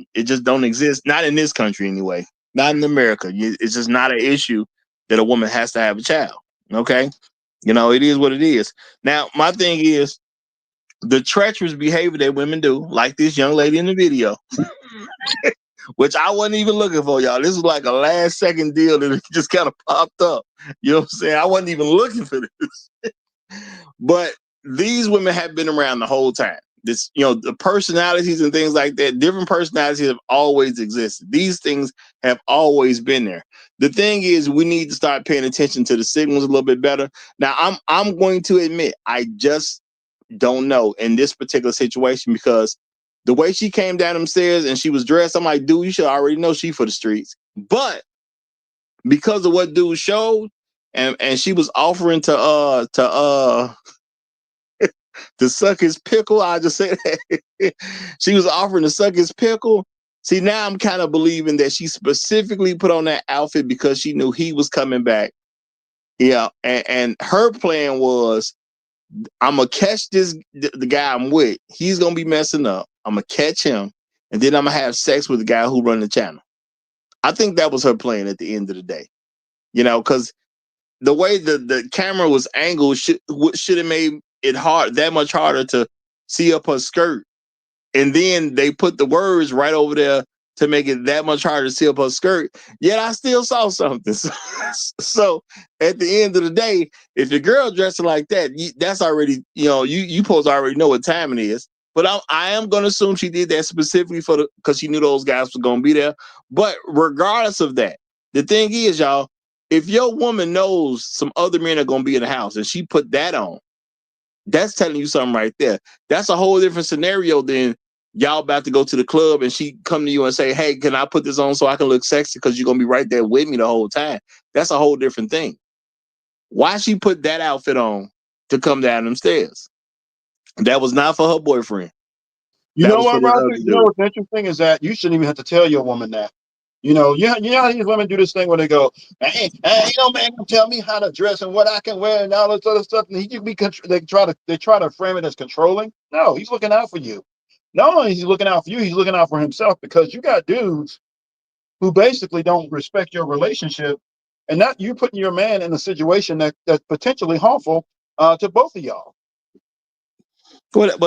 don't exist. Not in this country anyway. Not in America. It's just not an issue that a woman has to have a child. Okay. It is what it is. Now, my thing is the treacherous behavior that women do, like this young lady in the video, which I wasn't even looking for, y'all. This was like a last second deal that just kind of popped up. You know what I'm saying? I wasn't even looking for this. But these women have been around the whole time. This, the personalities and things like that, different personalities have always existed. These things have always been there. The thing is, we need to start paying attention to the signals a little bit better. Now, I'm going to admit, I just don't know in this particular situation because the way she came down them stairs and she was dressed, I'm like, dude, you should already know she for the streets. But because of what dude showed, and she was offering to suck his pickle. I just say that she was offering to suck his pickle. See, now I'm kind of believing that she specifically put on that outfit because she knew he was coming back. Yeah, and her plan was, I'm gonna catch the guy I'm with. He's gonna be messing up. I'm gonna catch him, and then I'm gonna have sex with the guy who run the channel. I think that was her plan at the end of the day. Because the way the camera was angled should have made it that much harder to see up her skirt. And then they put the words right over there to make it that much harder to see up her skirt. Yet I still saw something. So at the end of the day, if your girl dressing like that, that's already, you supposed to already know what time it is. But I am going to assume she did that specifically because she knew those guys were going to be there. But regardless of that, the thing is, y'all, if your woman knows some other men are going to be in the house and she put that on, that's telling you something right there. That's a whole different scenario than y'all about to go to the club and she come to you and say, hey, can I put this on so I can look sexy because you're going to be right there with me the whole time. That's a whole different thing. Why she put that outfit on to come down them stairs? That was not for her boyfriend. You know what, Roger? You know what's interesting is that you shouldn't even have to tell your woman that. You know how these women do this thing where they go, hey, man can tell me how to dress and what I can wear and all this other stuff. And they try to frame it as controlling. No, he's looking out for you. Not only is he looking out for you, he's looking out for himself because you got dudes who basically don't respect your relationship, and that you putting your man in a situation that's potentially harmful to both of y'all. But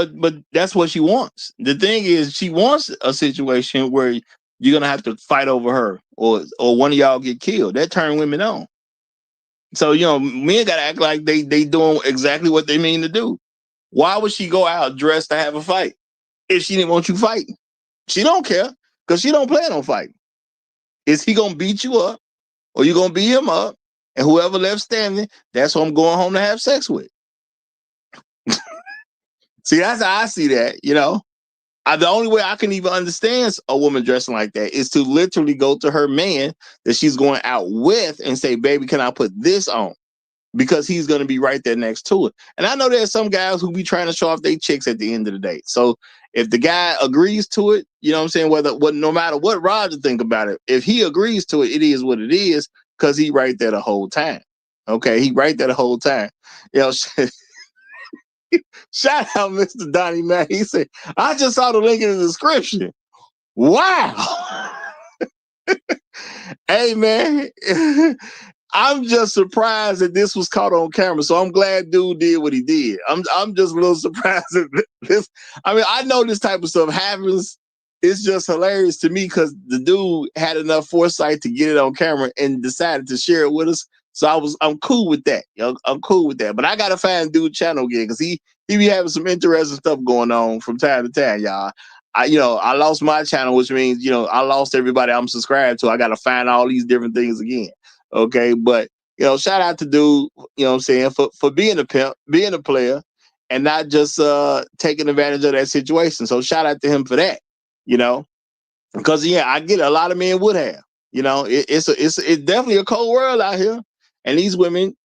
that's what she wants. The thing is, she wants a situation where you're gonna have to fight over her, or one of y'all get killed. That turn women on. So men gotta act like they doing exactly what they mean to do. Why would she go out dressed to have a fight if she didn't want you fighting? She don't care because she don't plan on fighting. Is he gonna beat you up, or you gonna beat him up, and whoever left standing, that's who I'm going home to have sex with? See, that's how I see that. The only way I can even understand a woman dressing like that is to literally go to her man that she's going out with and say, baby, can I put this on? Because he's going to be right there next to it. And I know there's some guys who be trying to show off their chicks at the end of the day. So if the guy agrees to it, you know what I'm saying? No matter what Roger think about it, if he agrees to it, it is what it is because he right there the whole time. Okay, he right there the whole time. Shout out Mr. Donnie Mac. He said, I just saw the link in the description. Wow. Hey, man. I'm just surprised that this was caught on camera. So I'm glad dude did what he did. I'm just a little surprised at this. I mean, I know this type of stuff happens. It's just hilarious to me because the dude had enough foresight to get it on camera and decided to share it with us. So I'm cool with that. I'm cool with that. But I gotta find dude channel again because he be having some interesting stuff going on from time to time, y'all. I lost my channel, which means I lost everybody I'm subscribed to. I gotta find all these different things again. Okay, but shout out to dude, what I'm saying, for being a pimp, being a player, and not just taking advantage of that situation. So shout out to him for that, because I get it, a lot of men would have, it's definitely a cold world out here, and these women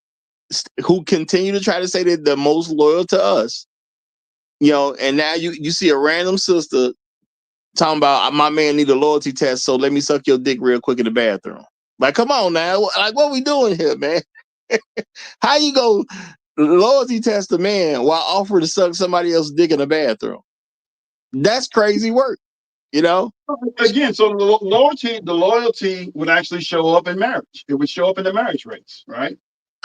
who continue to try to say they're the most loyal to us, and now you see a random sister talking about my man need a loyalty test, so let me suck your dick real quick in the bathroom. Like, come on now. Like, what we doing here, man? How you go loyalty test a man while offering to suck somebody else's dick in the bathroom? That's crazy work, Again, so the loyalty would actually show up in marriage. It would show up in the marriage rates, right?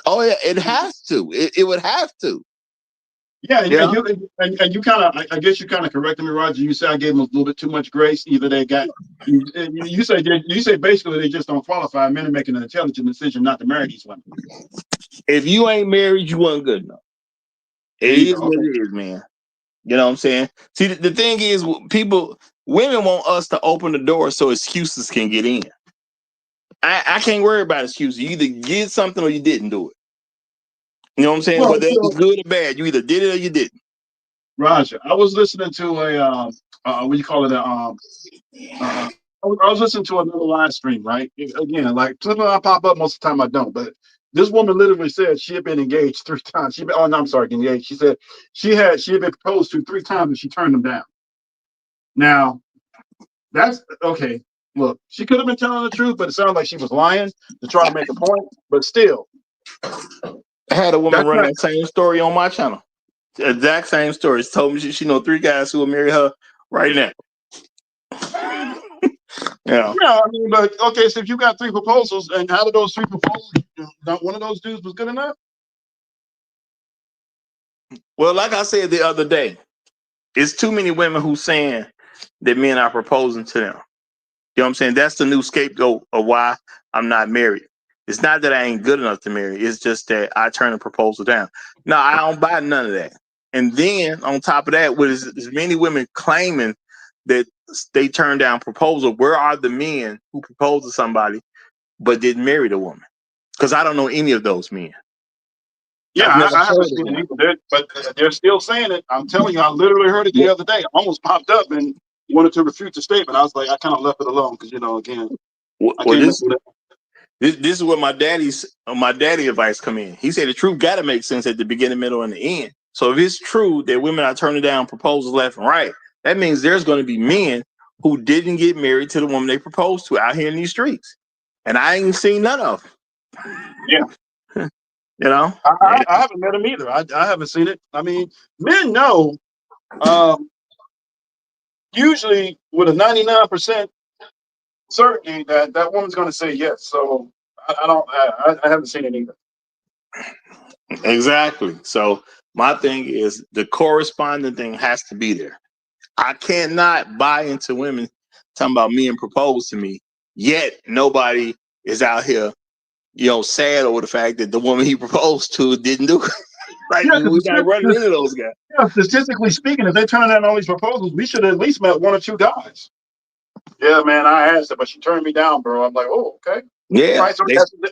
Oh yeah, it has to. It would have to. Yeah, and you kind of, I guess you kind of corrected me, Roger. You said I gave them a little bit too much grace. Either they got, you say basically they just don't qualify. Men are making an intelligent decision not to marry these women. If you ain't married, you weren't good enough. It is what it is, man. You know what I'm saying? See, the thing is, women want us to open the door so excuses can get in. I can't worry about excuses. You either did something or you didn't do it. You know what I'm saying? Well, Whether it's good or bad, you either did it or you didn't. Roger, I was listening to a what do you call it? I was listening to another live stream, right? Again, like sometimes I pop up, most of the time I don't. But this woman literally said she had been engaged 3 times. Engaged. She said she had been proposed to 3 times and she turned them down. Now, that's okay. Look, she could have been telling the truth, but it sounded like she was lying to try to make a point. But still, I had a woman run that same story on my channel. The exact same story. She told me she know 3 guys who will marry her right now. Yeah, I mean, but okay, so if you got 3 proposals, and out of those 3 proposals, not one of those dudes was good enough? Well, like I said the other day, it's too many women who saying that men are proposing to them. You know what I'm saying? That's the new scapegoat of why I'm not married. It's not that I ain't good enough to marry. It's just that I turn a proposal down. No, I don't buy none of that. And then on top of that, with as many women claiming that they turned down proposal, where are the men who proposed to somebody but didn't marry the woman? Because I don't know any of those men. Yeah, I haven't seen it either, but they're still saying it. I'm telling you, I literally heard it the other day. I almost popped up and wanted to refute the statement. I was like, I kind of left it alone because, again, I can't. This is where my daddy advice come in. He said the truth got to make sense at the beginning, middle, and the end. So if it's true that women are turning down proposals left and right, that means there's going to be men who didn't get married to the woman they proposed to out here in these streets, and I ain't seen none of them. Yeah, I haven't met them either. I haven't seen it. I mean, men know. Usually, with a 99% certainty that woman's going to say yes. So I haven't seen it either. Exactly. So my thing is the corresponding thing has to be there. I cannot buy into women talking about me and propose to me, yet nobody is out here, sad over the fact that the woman he proposed to didn't do it. We're not running into those guys. Yeah, statistically speaking, if they turn down all these proposals, we should have at least met 1 or 2 guys. Yeah, man, I asked her, but she turned me down, bro. I'm like, oh, okay. Yeah, right, so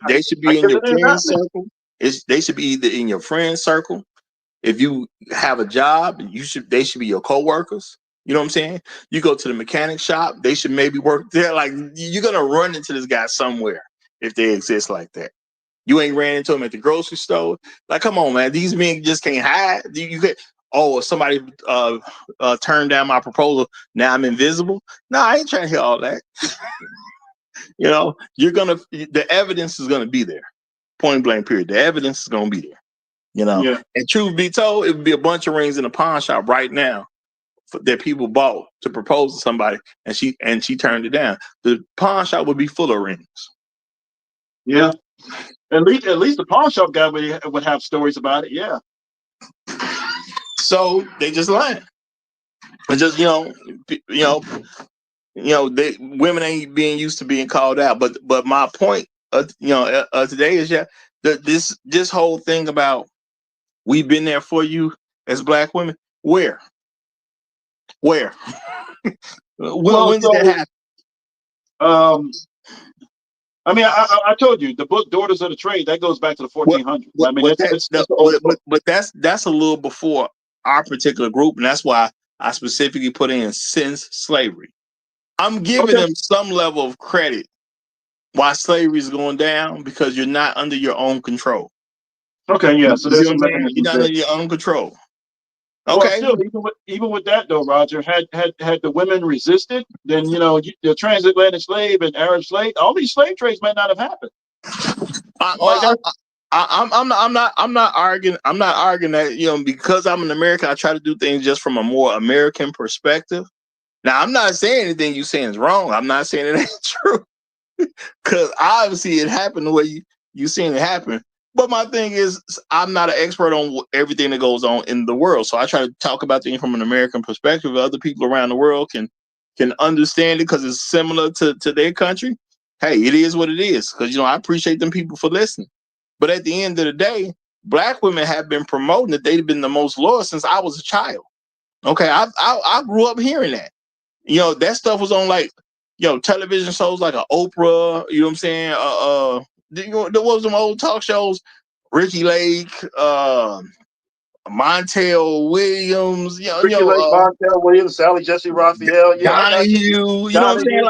they should be in your friend circle. They should be either in your friend circle. If you have a job, they should be your coworkers. You know what I'm saying? You go to the mechanic shop, they should maybe work there. Like, you're gonna run into this guy somewhere if they exist like that. You ain't ran into him at the grocery store. Like, come on, man. These men just can't hide. Somebody turned down my proposal. Now I'm invisible. No, I ain't trying to hear all that. The evidence is gonna be there. Point blank period. The evidence is gonna be there. Yeah. And truth be told, it would be a bunch of rings in a pawn shop right now that people bought to propose to somebody, and she turned it down. The pawn shop would be full of rings. Yeah. At least the pawn shop guy would have stories about it. Yeah. So they just lying. It's just women ain't being used to being called out. But my point, today is this whole thing about we've been there for you as black women. Where? When did that happen? I mean, I told you the book "Daughters of the Trade" that goes back to the 1400s. I mean, that's a little before our particular group, and that's why I specifically put in since slavery. I'm giving them some level of credit why slavery is going down because you're not under your own control. Okay, yeah. So there's some mechanisms. You're not under your own control. Okay. Well, still, even with that though, Roger, had the women resisted, then the transatlantic slave and Arab slave, all these slave trades might not have happened. I'm not arguing. I'm not arguing that because I'm an American, I try to do things just from a more American perspective. Now, I'm not saying anything you're saying is wrong. I'm not saying it ain't true because obviously it happened the way you seen it happen. But my thing is, I'm not an expert on everything that goes on in the world. So I try to talk about things from an American perspective. Other people around the world can understand it because it's similar to their country. Hey, it is what it is. Because, I appreciate them people for listening. But at the end of the day, black women have been promoting that they've been the most loyal since I was a child. Okay, I grew up hearing that. That stuff was on television shows like Oprah. You know what I'm saying? There was some old talk shows, Ricky Lake, Montel Williams, Montel Williams, Sally Jesse Raphael, Donahue, you know what I'm saying?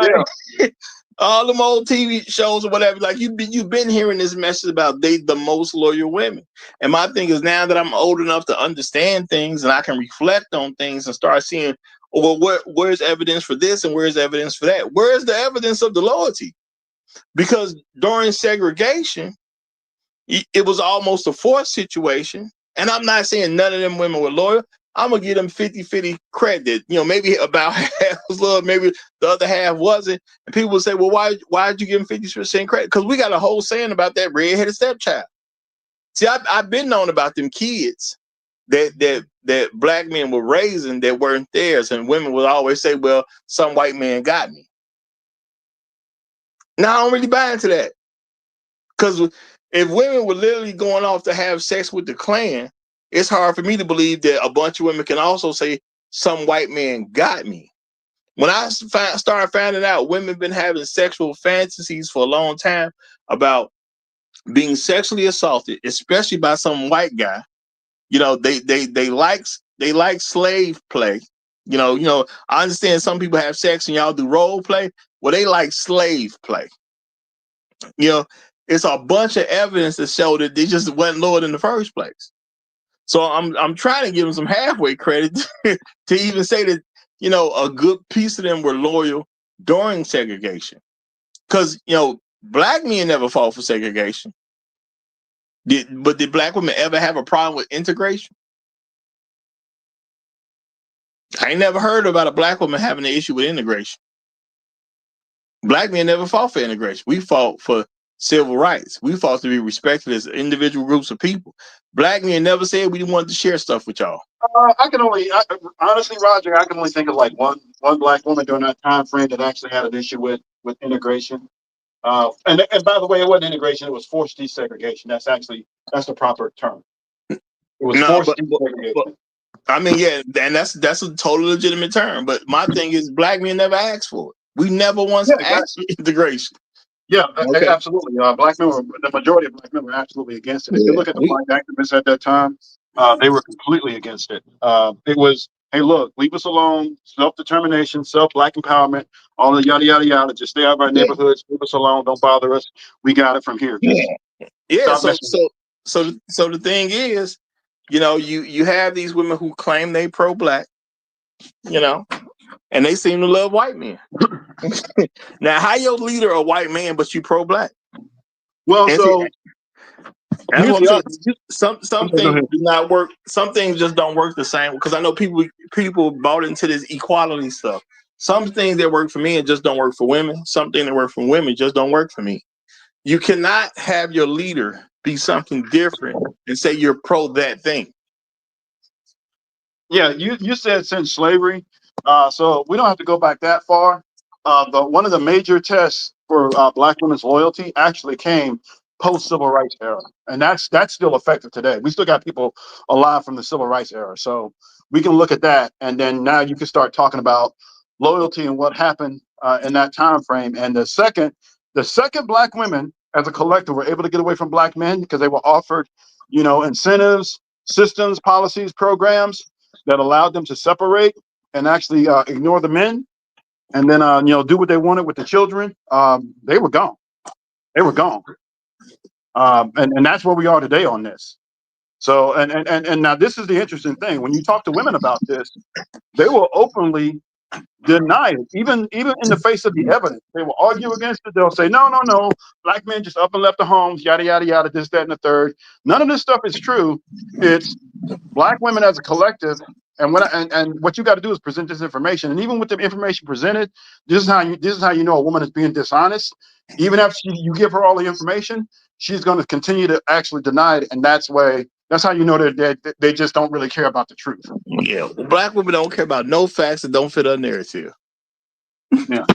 Like all them old TV shows or whatever. Like you've been hearing this message about they the most loyal women. And my thing is now that I'm old enough to understand things and I can reflect on things and start seeing, well, where's evidence for this and where's evidence for that? Where's the evidence of the loyalty? Because during segregation, it was almost a forced situation. And I'm not saying none of them women were loyal. I'm going to give them 50-50 credit. Maybe about half was loyal, maybe the other half wasn't. And people would say, well, why did you give them 50% credit? Because we got a whole saying about that redheaded stepchild. See, I've been known about them kids that black men were raising that weren't theirs. And women would always say, well, some white man got me. Now, I don't really buy into that. Because if women were literally going off to have sex with the Klan, it's hard for me to believe that a bunch of women can also say some white man got me. When I started finding out women been having sexual fantasies for a long time about being sexually assaulted, especially by some white guy, they like slave play. I understand some people have sex and y'all do role play. Well, they like slave play. It's a bunch of evidence to show that they just wasn't loyal in the first place. So I'm trying to give them some halfway credit to even say that, a good piece of them were loyal during segregation. Because, black men never fought for segregation. But did black women ever have a problem with integration? I ain't never heard about a black woman having an issue with integration. Black men never fought for integration. We fought for civil rights. We fought to be respected as individual groups of people. Black men never said we wanted to share stuff with y'all. Honestly, Roger, I can only think of like one black woman during that time frame that actually had an issue with integration. And by the way, it wasn't integration; it was forced desegregation. That's the proper term. It was forced desegregation. I mean, yeah, and that's a totally legitimate term. But my thing is, black men never asked for it. We never once asked for integration. Yeah, okay. Absolutely. Black men the majority of black men were absolutely against it. If you look at the black activists at that time, they were completely against it. It was, hey, look, leave us alone, self-determination, black empowerment, all the yada, yada, yada. Just stay out of our neighborhoods, leave us alone, don't bother us. We got it from here. So the thing is, you have these women who claim they pro-black, and they seem to love white men. Now, how your leader a white man, but you pro-black? Well, so that's what I'm saying. Some things do not work. Some things just don't work the same. Because I know people bought into this equality stuff. Some things that work for me and just don't work for women. Some things that work for women just don't work for me. You cannot have your leader be something different and say you're pro that thing. Yeah, you said since slavery, so we don't have to go back that far. One of the major tests for Black women's loyalty actually came post civil rights era, and that's still effective today. We still got people alive from the civil rights era, so we can look at that, and then now you can start talking about loyalty and what happened in that time frame. And the second Black women as a collective were able to get away from Black men because they were offered, incentives, systems, policies, programs that allowed them to separate and actually ignore the men, and then do what they wanted with the children. They were gone. They were gone, and that's where we are today on this. So, and now this is the interesting thing. When you talk to women about this, they will openly deny it, even in the face of the evidence. They will argue against it. They'll say, no, no, no, Black men just up and left the homes, yada yada yada, this, that, and the third. None of this stuff is true. It's Black women as a collective, and what you got to do is present this information. And even with the information presented, this is how you know a woman is being dishonest. Even after you give her all the information, she's going to continue to actually deny it, and that's how you know that they just don't really care about the truth. Yeah, Black women don't care about no facts that don't fit our narrative. Yeah,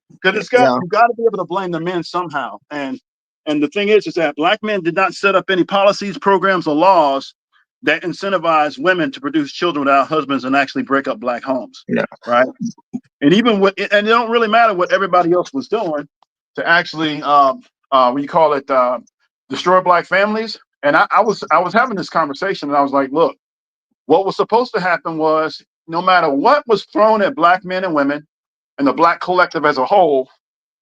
because you got to be able to blame the men somehow. And the thing is that Black men did not set up any policies, programs, or laws that incentivize women to produce children without husbands and actually break up Black homes. Yeah. Right. And it don't really matter what everybody else was doing to actually, we call it destroy Black families. And I was having this conversation, and I was like, look, what was supposed to happen was no matter what was thrown at Black men and women and the Black collective as a whole,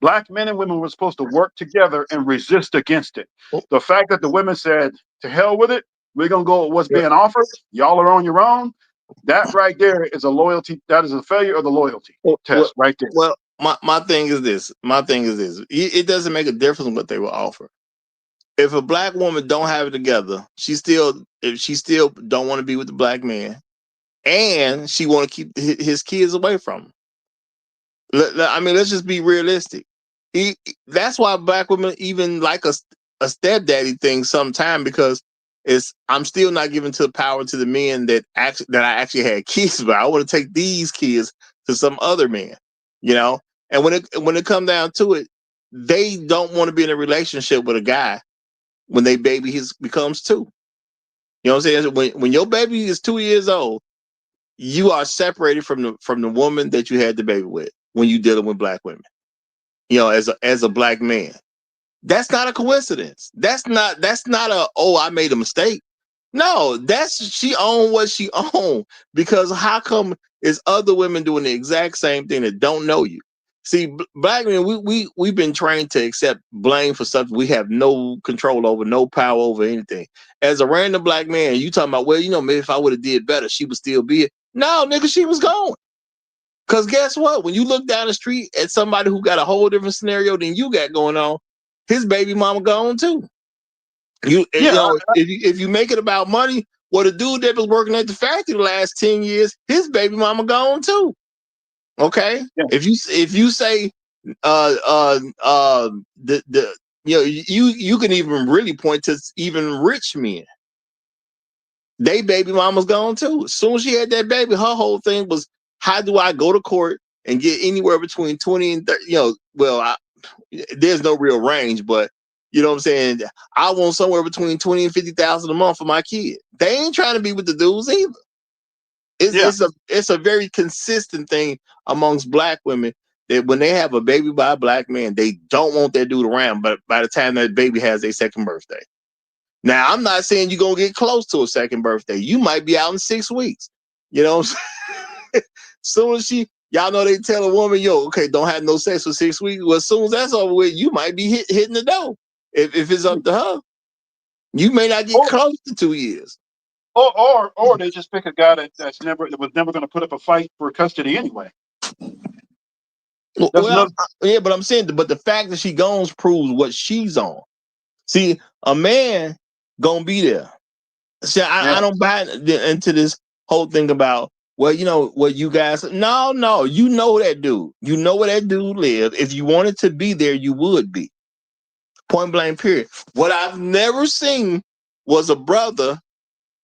Black men and women were supposed to work together and resist against it. The fact that the women said, to hell with it, we're going to go with what's being offered. Y'all are on your own. That right there is a loyalty. That is a failure of the loyalty test right there. Well, my thing is this. It doesn't make a difference what they will offer. If a Black woman don't have it together, if she still don't want to be with the Black man, and she want to keep his kids away from him. I mean, let's just be realistic. That's why Black women even like a stepdaddy thing sometime, because I'm still not giving to the power to the men that I actually had kids, but I want to take these kids to some other man, And when it comes down to it, they don't want to be in a relationship with a guy when they baby becomes 2. You know what I'm saying? When your baby is 2 years old, you are separated from the woman that you had the baby with when you're dealing with Black women. As a Black man. That's not a coincidence. That's not I made a mistake. No, she owned what she owned, because how come is other women doing the exact same thing that don't know you? See, Black men, we've been trained to accept blame for something we have no control over, no power over anything. As a random Black man, you talking about, well, maybe if I would have did better, she would still be it. No, nigga, she was gone. Because guess what? When you look down the street at somebody who got a whole different scenario than you got going on, his baby mama gone too. If you make it about money, well, the dude that was working at the factory the last 10 years, his baby mama gone too. Okay? Yeah. If you say you can even really point to even rich men. They baby mama's gone too. As soon as she had that baby, her whole thing was, how do I go to court and get anywhere between 20 and 30? There's no real range, but you know what I'm saying? I want somewhere between 20 and 50,000 a month for my kid. They ain't trying to be with the dudes either. It's a very consistent thing amongst Black women that when they have a baby by a Black man, they don't want that dude around. But by the time that baby has their second birthday. Now, I'm not saying you're going to get close to a second birthday. You might be out in 6 weeks. You know what I'm saying? Soon as y'all know they tell a woman, okay, don't have no sex for 6 weeks. Well, as soon as that's over with, you might be hitting the door. If it's up to her, you may not get close to 2 years. Or they just pick a guy that was never going to put up a fight for custody anyway. But I'm saying, but the fact that she goes proves what she's on. See, a man gonna be there. See, I don't buy into this whole thing about, well, you guys. No, you know that dude. You know where that dude live. If you wanted to be there, you would be. Point blank, period. What I've never seen was a brother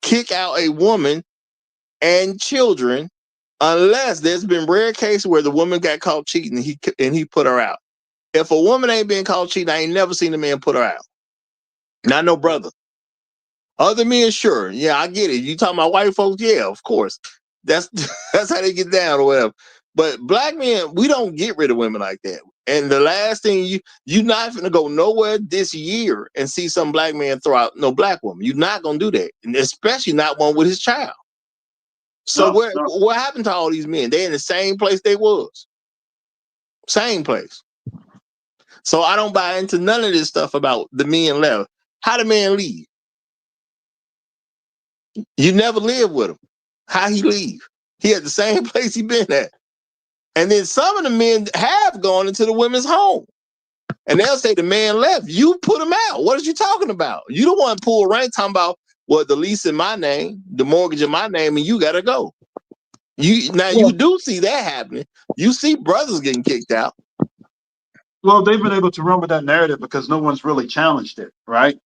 kick out a woman and children, unless there's been rare cases where the woman got caught cheating and he put her out. If a woman ain't been caught cheating, I ain't never seen a man put her out. Not no brother. Other men, sure. Yeah, I get it. You talking about white folks? Yeah, of course. That's how they get down or whatever. But black men, we don't get rid of women like that. And the last thing you're not gonna go nowhere this year and see some black man throw out no black woman. You're not gonna do that, and especially not one with his child. So what happened to all these men? They're in the same place they was. Same place. So I don't buy into none of this stuff about the men left. How the man leave? You never live with him. How he leave? He at the same place he been at. And then some of the men have gone into the women's home. And they'll say the man left. You put him out. What are you talking about? You don't want to pull rank talking about the lease in my name, the mortgage in my name, and you gotta go. You do see that happening. You see brothers getting kicked out. Well, they've been able to run with that narrative because no one's really challenged it, right?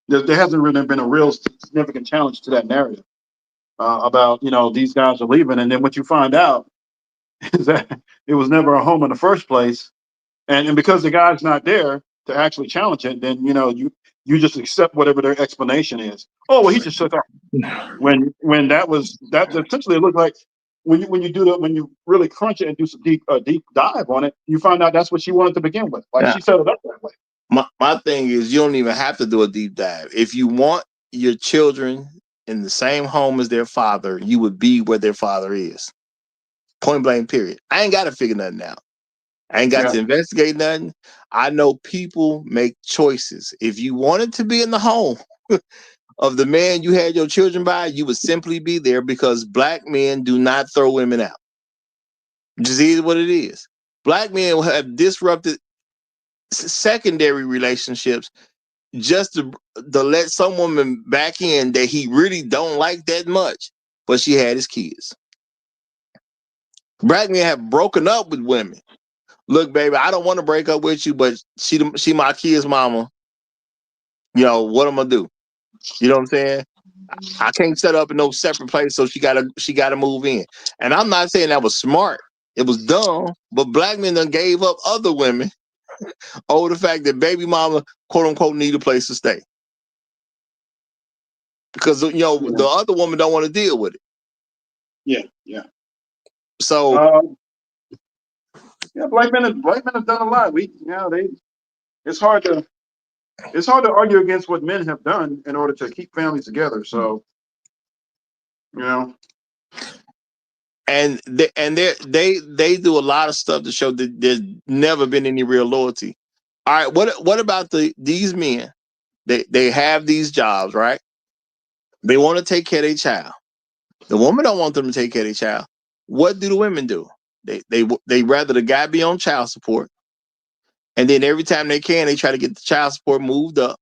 There hasn't really been a real significant challenge to that narrative about, these guys are leaving. And then what you find out is that it was never a home in the first place. And because the guy's not there to actually challenge it, then, you just accept whatever their explanation is. Oh, well, he just took off. When that essentially it looked like when you really crunch it and do some deep dive on it, you find out that's what she wanted to begin with. Like she set it up that way. My thing is you don't even have to do a deep dive. If you want your children in the same home as their father, you would be where their father is. Point blank, period. I ain't got to figure nothing out. I ain't got to investigate nothing. I know people make choices. If you wanted to be in the home of the man you had your children by, you would simply be there because black men do not throw women out. Just is what it is. Black men have disrupted secondary relationships just to let some woman back in that he really don't like that much, but she had his kids. Black men have broken up with women. Look, baby, I don't want to break up with you, but she my kid's mama. What I'm gonna do? You know what I'm saying? I can't set up in no separate place, so she gotta move in. And I'm not saying that was smart. It was dumb, but black men done gave up other women over the fact that baby mama, quote unquote, need a place to stay. Because the other woman don't want to deal with it. Yeah. So black men have done a lot. It's hard to argue against what men have done in order to keep families together. So, and they do a lot of stuff to show that there's never been any real loyalty. All right, what about these men? They have these jobs, right? They want to take care of their child. The woman don't want them to take care of their child. What do the women do? They rather the guy be on child support, and then every time they can, they try to get the child support moved up.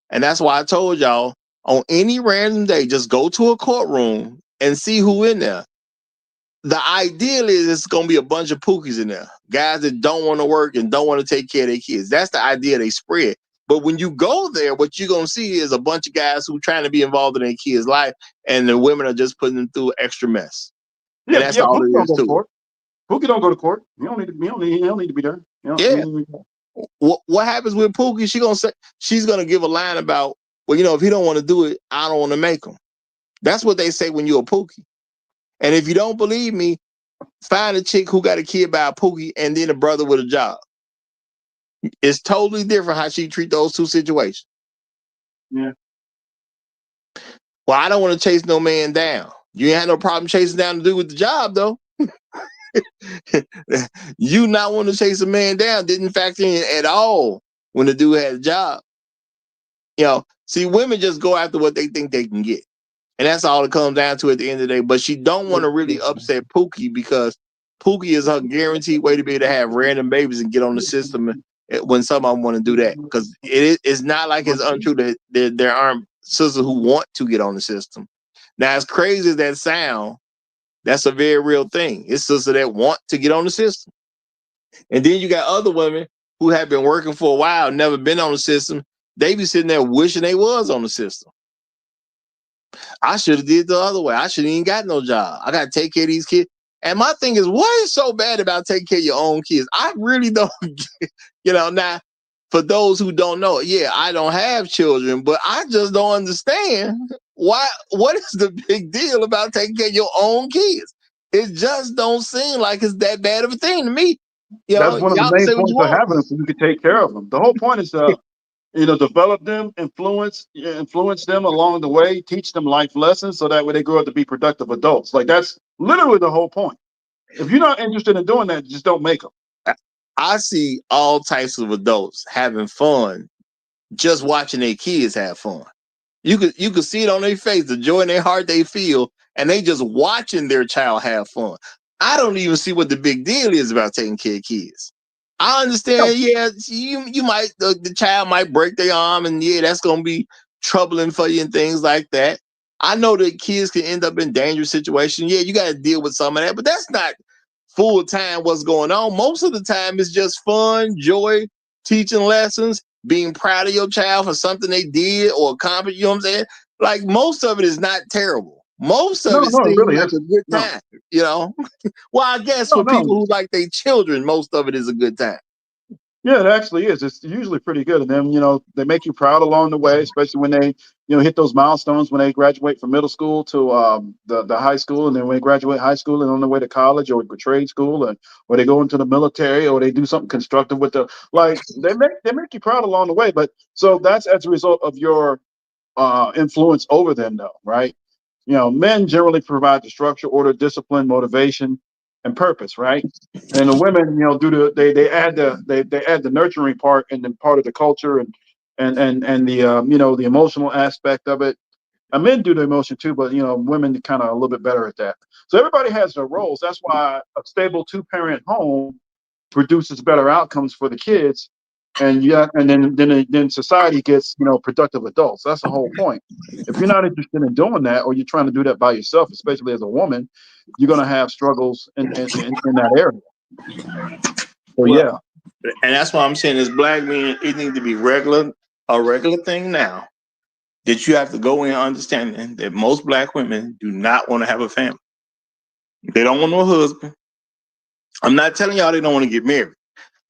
And that's why I told y'all, on any random day, just go to a courtroom and see who in there. The ideal is it's going to be a bunch of pookies in there, guys that don't want to work and don't want to take care of their kids. That's the idea they spread. But when you go there, what you're going to see is a bunch of guys who are trying to be involved in their kids' life, and the women are just putting them through extra mess. And that's all it is to it. Pookie don't go to court. You don't need to be there. What happens with Pookie? She's gonna give a line about, well, if he don't want to do it, I don't want to make him. That's what they say when you're a Pookie. And if you don't believe me, find a chick who got a kid by a Pookie and then a brother with a job. It's totally different how she treat those two situations. Yeah. Well, I don't want to chase no man down. You ain't had no problem chasing down the dude with the job, though. You not want to chase a man down didn't factor in at all when the dude had a job. See, women just go after what they think they can get. And that's all it comes down to at the end of the day. But she don't want to really upset Pookie because Pookie is her guaranteed way to be able to have random babies and get on the system when some of them want to do that. Because it's not like it's untrue that there aren't sisters who want to get on the system. Now, as crazy as that sound, that's a very real thing. It's sisters that want to get on the system. And then you got other women who have been working for a while, never been on the system, they be sitting there wishing they was on the system. I should have did the other way. I shouldn't even got no job. I got to take care of these kids. And my thing is, what is so bad about taking care of your own kids? I really don't, now, for those who don't know, yeah, I don't have children, but I just don't understand what is the big deal about taking care of your own kids? It just don't seem like it's that bad of a thing to me. That's one of the Y'all can main say what you points of want. having them, so you can take care of them. The whole point is develop them, influence them along the way, teach them life lessons so that way they grow up to be productive adults. Like, that's literally the whole point. If you're not interested in doing that, just don't make them. I see all types of adults having fun just watching their kids have fun. You could see it on their face, the joy in their heart they feel, and they just watching their child have fun. I don't even see what the big deal is about taking care of kids. I understand, yeah, you might the child might break their arm, and yeah, that's gonna be troubling for you and things like that. I know that kids can end up in dangerous situations. Yeah, you got to deal with some of that, but that's not full time what's going on. Most of the time, it's just fun, joy, teaching lessons, being proud of your child for something they did or accomplished. You know what I'm saying? Like, most of it is not terrible. Most of No, it no, it seems really like isn't. a good No, time, Well, I guess no, for no. people who like their children, most of it is a good time. Yeah, it actually is. It's usually pretty good. And then, they make you proud along the way, especially when they, hit those milestones when they graduate from middle school to the high school. And then when they graduate high school and on their way to college or trade school, or they go into the military, or they do something constructive with they make you proud along the way. But so that's as a result of your influence over them, though, right? Men generally provide the structure, order, discipline, motivation, and purpose, right? And the women, they add the nurturing part and then part of the culture and the the emotional aspect of it. And men do the emotion too, but women kind of a little bit better at that. So everybody has their roles. That's why a stable two-parent home produces better outcomes for the kids, and then society gets productive adults. That's the whole point. If you're not interested in doing that, or you're trying to do that by yourself, especially as a woman, you're going to have struggles in that area. So Well, yeah, and that's why I'm saying as black men, it needs to be a regular thing now. That you have to go in understanding that most black women do not want to have a family. They don't want no husband. I'm not telling y'all they don't want to get married.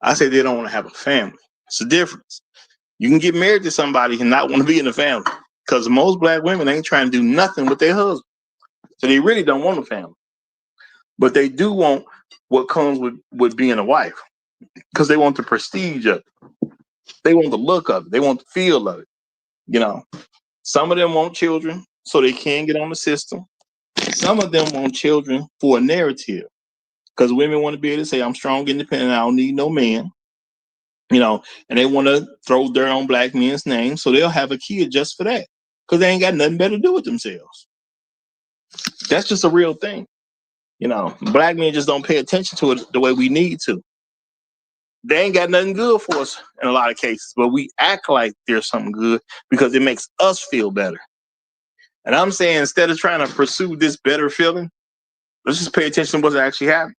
I say they don't want to have a family. It's a difference. You can get married to somebody and not want to be in a family, because most black women ain't trying to do nothing with their husband. So they really don't want a family. But they do want what comes with being a wife, because they want the prestige of it. They want the look of it. They want the feel of it. Some of them want children so they can get on the system. Some of them want children for a narrative, because women want to be able to say, I'm strong, independent, I don't need no man. And they want to throw dirt on black men's names, so they'll have a kid just for that, because they ain't got nothing better to do with themselves. That's just a real thing. Black men just don't pay attention to it the way we need to. They ain't got nothing good for us in a lot of cases, but we act like there's something good because it makes us feel better. And I'm saying, instead of trying to pursue this better feeling, let's just pay attention to what's actually happening.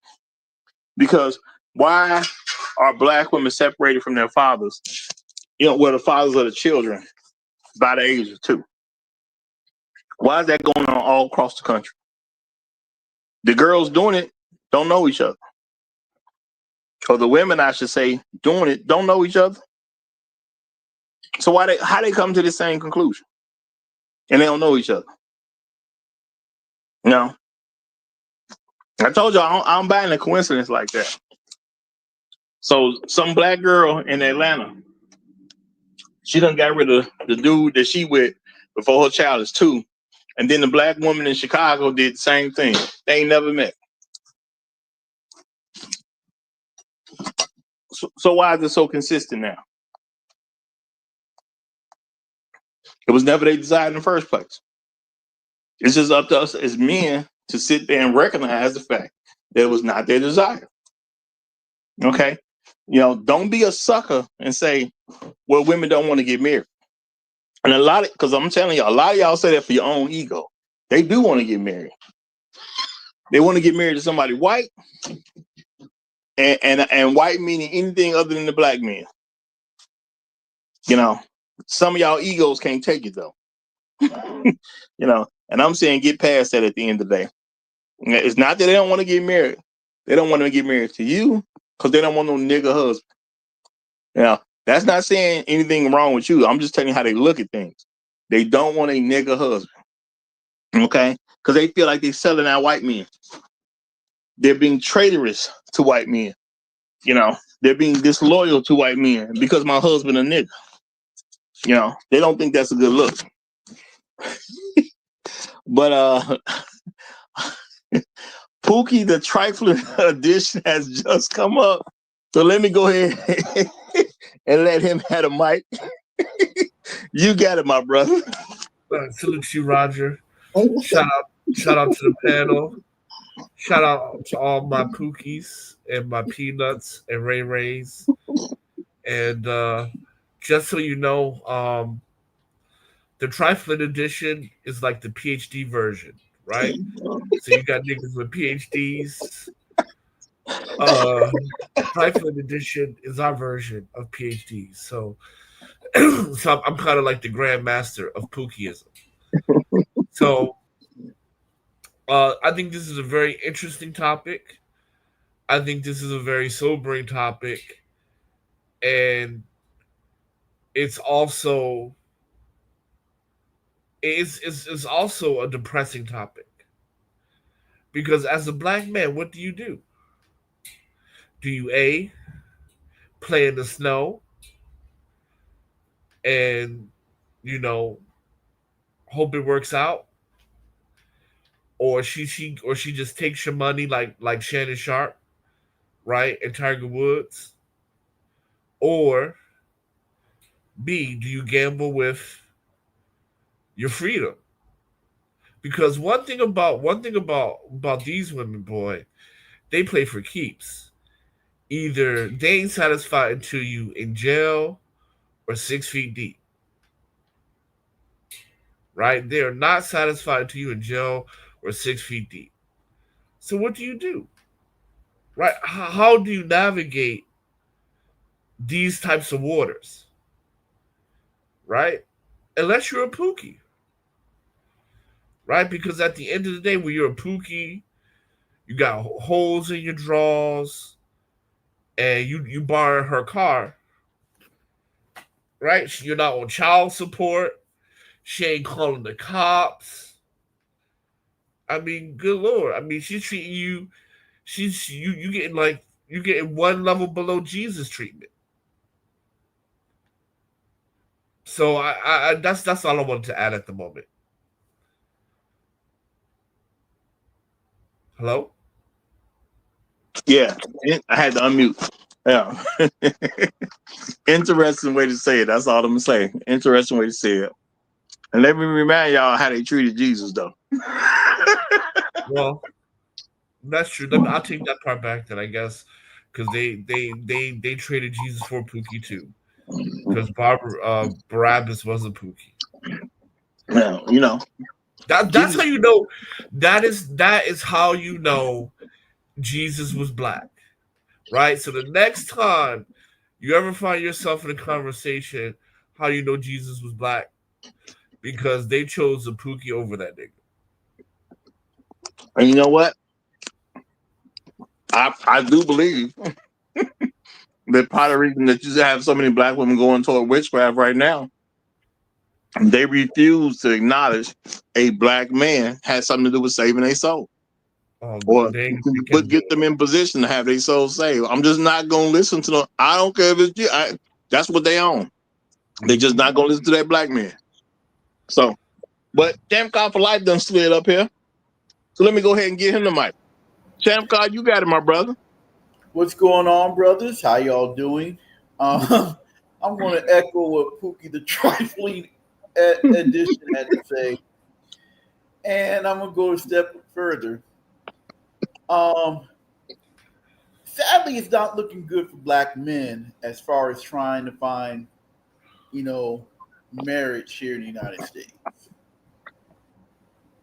Because why are black women separated from their fathers? The fathers of the children by the age of 2. Why is that going on all across the country? The girls doing it don't know each other. Or the women, I should say, doing it don't know each other. So how they come to the same conclusion? And they don't know each other. I told y'all I'm buying a coincidence like that. So some black girl in Atlanta, she done got rid of the dude that she with before her child is 2. And then the black woman in Chicago did the same thing. They ain't never met. So why is it so consistent now? It was never their desire in the first place. It's just up to us as men to sit there and recognize the fact that it was not their desire. Okay? Don't be a sucker and say, well, women don't want to get married. And because I'm telling you, a lot of y'all say that for your own ego. They do want to get married. They want to get married to somebody white. and white meaning anything other than the black man. You know, some of y'all egos can't take it though. You know, and I'm saying get past that at the end of the day. It's not that they don't want to get married. They don't want to get married to you because they don't want no nigga husband. You know, that's not saying anything wrong with you. I'm just telling you how they look at things. They don't want a nigga husband. Okay? Because they feel like they're selling out white men. They're being traitorous to white men. You know, they're being disloyal to white men because my husband a nigga. You know, they don't think that's a good look. But Pookie the Trifling edition has just come up. So let me go ahead and let him have a mic. You got it, my brother. Salute you, Roger. Shout out to the panel. Shout out to all my Pookies and my Peanuts and Ray Rays. And just so you know, the Trifling edition is like the PhD version, right? So you got niggas with PhDs. Trifling edition is our version of PhDs. So I'm kind of like the grandmaster of Pookieism. So I think this is a very interesting topic. I think this is a very sobering topic. And it's also it's also a depressing topic. Because as a black man, what do you do? Do you A, play in the snow and, you know, hope it works out? Or she just takes your money like Shannon Sharp, right? And Tiger Woods? Or B, do you gamble with your freedom? Because one thing about these women, boy, they play for keeps. Either they ain't satisfied until you in jail or 6 feet deep. Right? They are not satisfied until you in jail or 6 feet deep. So what do you do? Right? How do you navigate these types of waters? Right? Unless you're a Pookie. Right? Because at the end of the day, when you're a Pookie, you got holes in your drawers, and you borrow her car, right? You're not on child support. She ain't calling the cops. I mean, good lord. I mean, she's treating you. You getting one level below Jesus treatment. So I that's all I wanted to add at the moment. Hello. Yeah, I had to unmute. Yeah. Interesting way to say it. That's all I'm gonna say. Interesting way to say it. And let me remind y'all how they treated Jesus, though. Well, that's true. I'll take that part back then, I guess, because they traded Jesus for Pookie too. Because Barabbas was a Pookie. Well, you know, That's how you know. That is how you know Jesus was black, right? So the next time you ever find yourself in a conversation, how you know Jesus was black? Because they chose a Pookie over that nigga. and you know what? I do believe that part of the reason that you have so many black women going toward witchcraft right now, they refuse to acknowledge a black man has something to do with saving their soul. Or would get them in position to have their soul saved. I'm just not gonna listen to them. I don't care if it's you. That's what they own. They just not gonna listen to that black man. So, but Champ God for Life done slid up here. So let me go ahead and get him the mic. Champ God, you got it, my brother. What's going on, brothers? How y'all doing? I'm going to echo what Pookie the Trifling edition had to say, and I'm going to go a step further. Sadly, it's not looking good for black men as far as trying to find, marriage here in the United States.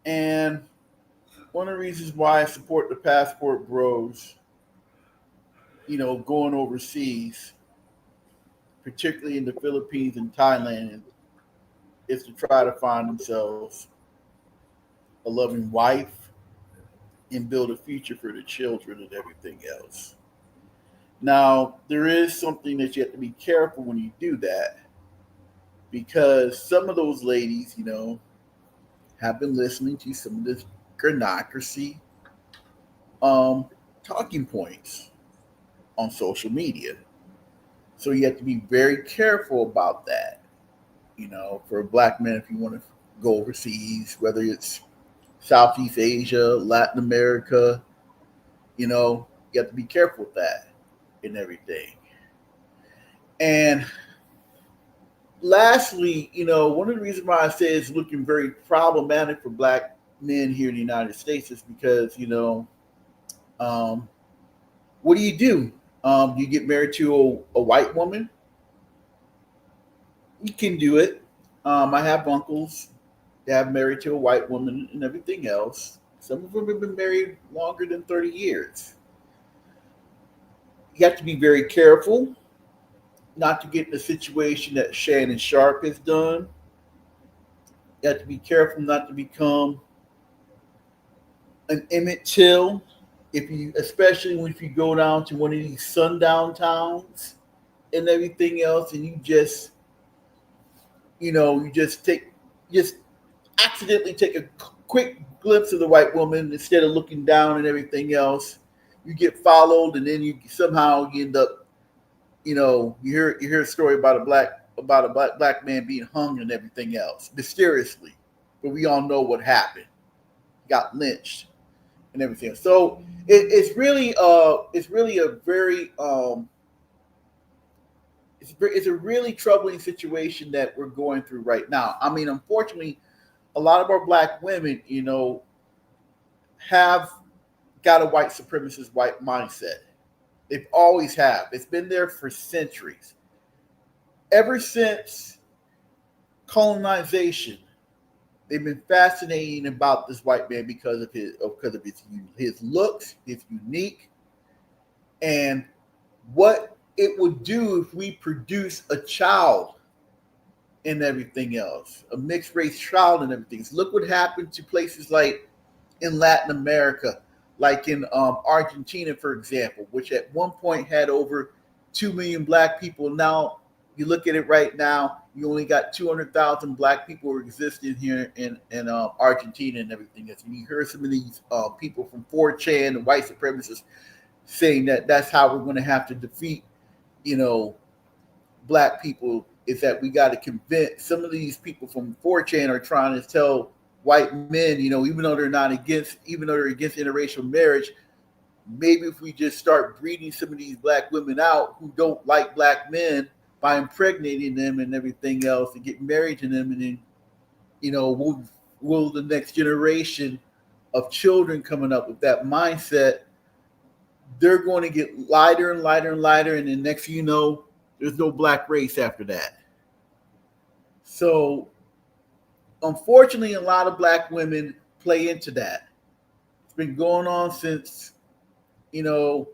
And one of the reasons why I support the Passport Bros, going overseas, particularly in the Philippines and Thailand, is to try to find themselves a loving wife and build a future for the children and everything else. Now, there is something that you have to be careful when you do that because some of those ladies, have been listening to some of this granocracy talking points on social media. So you have to be very careful about that. For a black man, if you want to go overseas, whether it's Southeast Asia, Latin America, you have to be careful with that and everything. And lastly, one of the reasons why I say it's looking very problematic for black men here in the United States is because, what do? You get married to a white woman? You can do it. I have uncles that have married to a white woman and everything else. Some of them have been married longer than 30 years. You have to be very careful not to get in a situation that Shannon Sharp has done. You have to be careful not to become an Emmett Till, especially if you go down to one of these sundown towns and everything else, and you just accidentally take a quick glimpse of the white woman instead of looking down and everything else. You get followed, and then you end up, you hear a story about a black man being hung and everything else mysteriously, but we all know what happened. He got lynched and everything. So it's really a very it's a really troubling situation that we're going through right now. I mean, unfortunately, a lot of our black women, have got a white supremacist white mindset. They've always have. It's been there for centuries. Ever since colonization, they've been fascinating about this white man because of his looks, his unique, and what it would do if we produce a child and everything else, a mixed race child and everything. So look what happened to places like in Latin America, like in Argentina, for example, which at one point had over 2 million black people. Now you look at it right now, you only got 200,000 black people existing here in Argentina and everything else. And you hear some of these people from 4chan and white supremacists saying that that's how we're going to have to defeat, black people, is that we got to convince some of these people from 4chan are trying to tell white men, even though they're against interracial marriage, maybe if we just start breeding some of these black women out who don't like black men by impregnating them and everything else and get married to them, and then, will the next generation of children coming up with that mindset, they're going to get lighter and lighter and lighter, and then next there's no black race after that. So unfortunately, a lot of black women play into that. It's been going on since that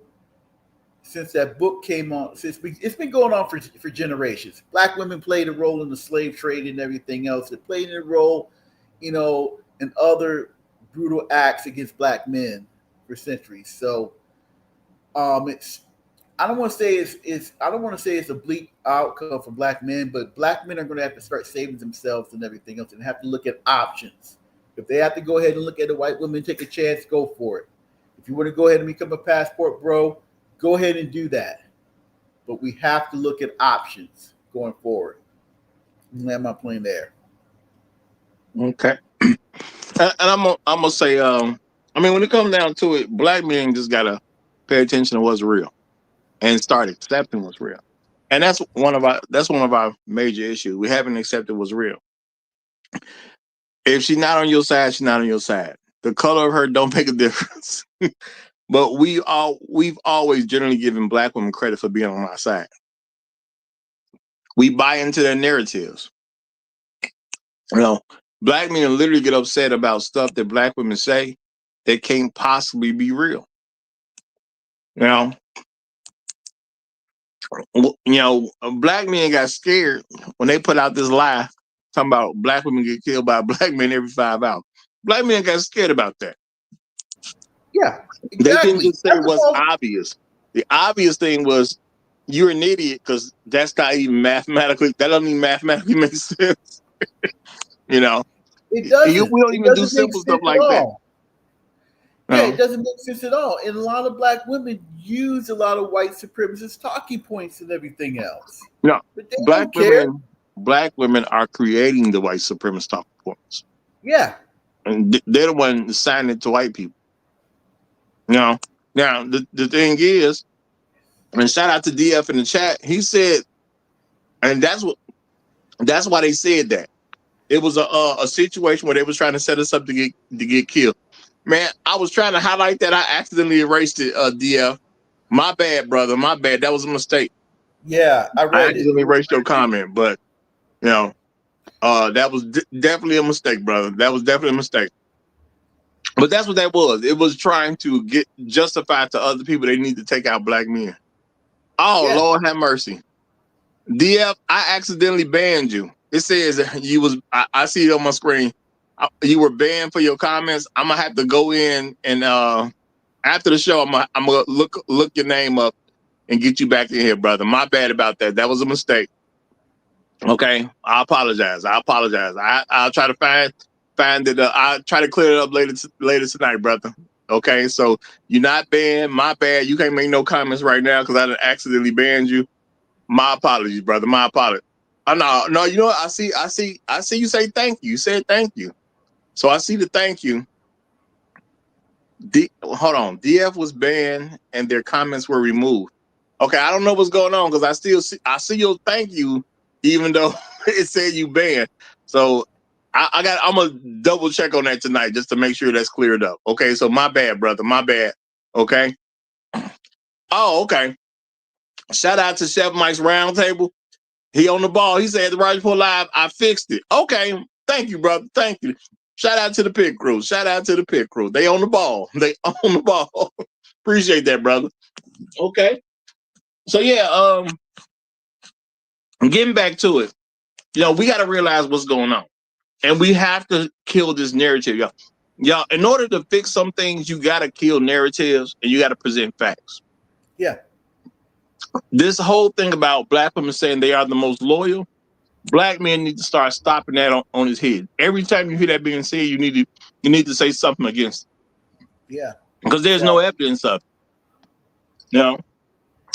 book came on. It's been going on for generations. Black women played a role in the slave trade and everything else. They played a role, in other brutal acts against black men for centuries. So, I don't want to say it's a bleak outcome for black men, but black men are going to have to start saving themselves and everything else, and have to look at options. If they have to go ahead and look at a white woman, take a chance, go for it. If you want to go ahead and become a passport bro, go ahead and do that. But we have to look at options going forward. Land my plane there. Okay. And I'm gonna say, when it comes down to it, black men just gotta pay attention to what's real and start accepting what's real. And that's one of our major issues. We haven't accepted what's real. If she's not on your side, she's not on your side. The color of her don't make a difference. But we've always generally given black women credit for being on our side. We buy into their narratives. Black men literally get upset about stuff that black women say that can't possibly be real. Black men got scared when they put out this lie talking about black women get killed by black men every 5 hours. Black men got scared about that. Yeah, They didn't exactly. just say what's obvious. The obvious thing was you're an idiot because that's not even mathematically. That doesn't even mathematically make sense. It doesn't. We don't It even do doesn't make simple stuff sense like at that. all. Yeah, it doesn't make sense at all. And a lot of black women use a lot of white supremacist talking points and everything else. No, But they don't care. black women are creating the white supremacist talking points. Yeah. And they're the one signing it to white people. Now the thing is, and shout out to DF in the chat, he said, and that's why they said that. It was a situation where they was trying to set us up to get killed. Man, I was trying to highlight that. I accidentally erased it, DF. My bad, brother. My bad. That was a mistake. Yeah, I read accidentally erased your comment, but that was definitely a mistake, brother. That was definitely a mistake. But that's what that was. It was trying to get justified to other people they need to take out black men. Oh, yeah. Lord have mercy. DF, I accidentally banned you. It says you was, I see it on my screen. You were banned for your comments. I'm going to have to go in and after the show, I'm going to look your name up and get you back in here, brother. My bad about that. That was a mistake. Okay, I apologize. I'll try to find it. I'll try to clear it up later tonight, brother. Okay, so you're not banned. My bad. You can't make no comments right now because I accidentally banned you. My apologies, brother. My apologies. No. You know what? I see. You say thank you. You said thank you. So I see the thank you. Hold on. DF was banned and their comments were removed. Okay, I don't know what's going on because I see your thank you, even though it said you banned. So I'm gonna double check on that tonight just to make sure that's cleared up. Okay, so my bad, brother. My bad. Okay. Oh, okay. Shout out to Chef Mike's Roundtable. He on the ball. He said the Roger Report Live, I fixed it. Okay. Thank you, brother. Thank you. Shout out to the pit crew. They on the ball. Appreciate that, brother. Okay. So yeah, getting back to it, we got to realize what's going on, and we have to kill this narrative, y'all. In order to fix some things, you got to kill narratives and you got to present facts. Yeah. This whole thing about black women saying they are the most loyal, black men need to start stopping that on his head. Every time you hear that being said, you need to say something against it. Yeah. Because there's no evidence of it.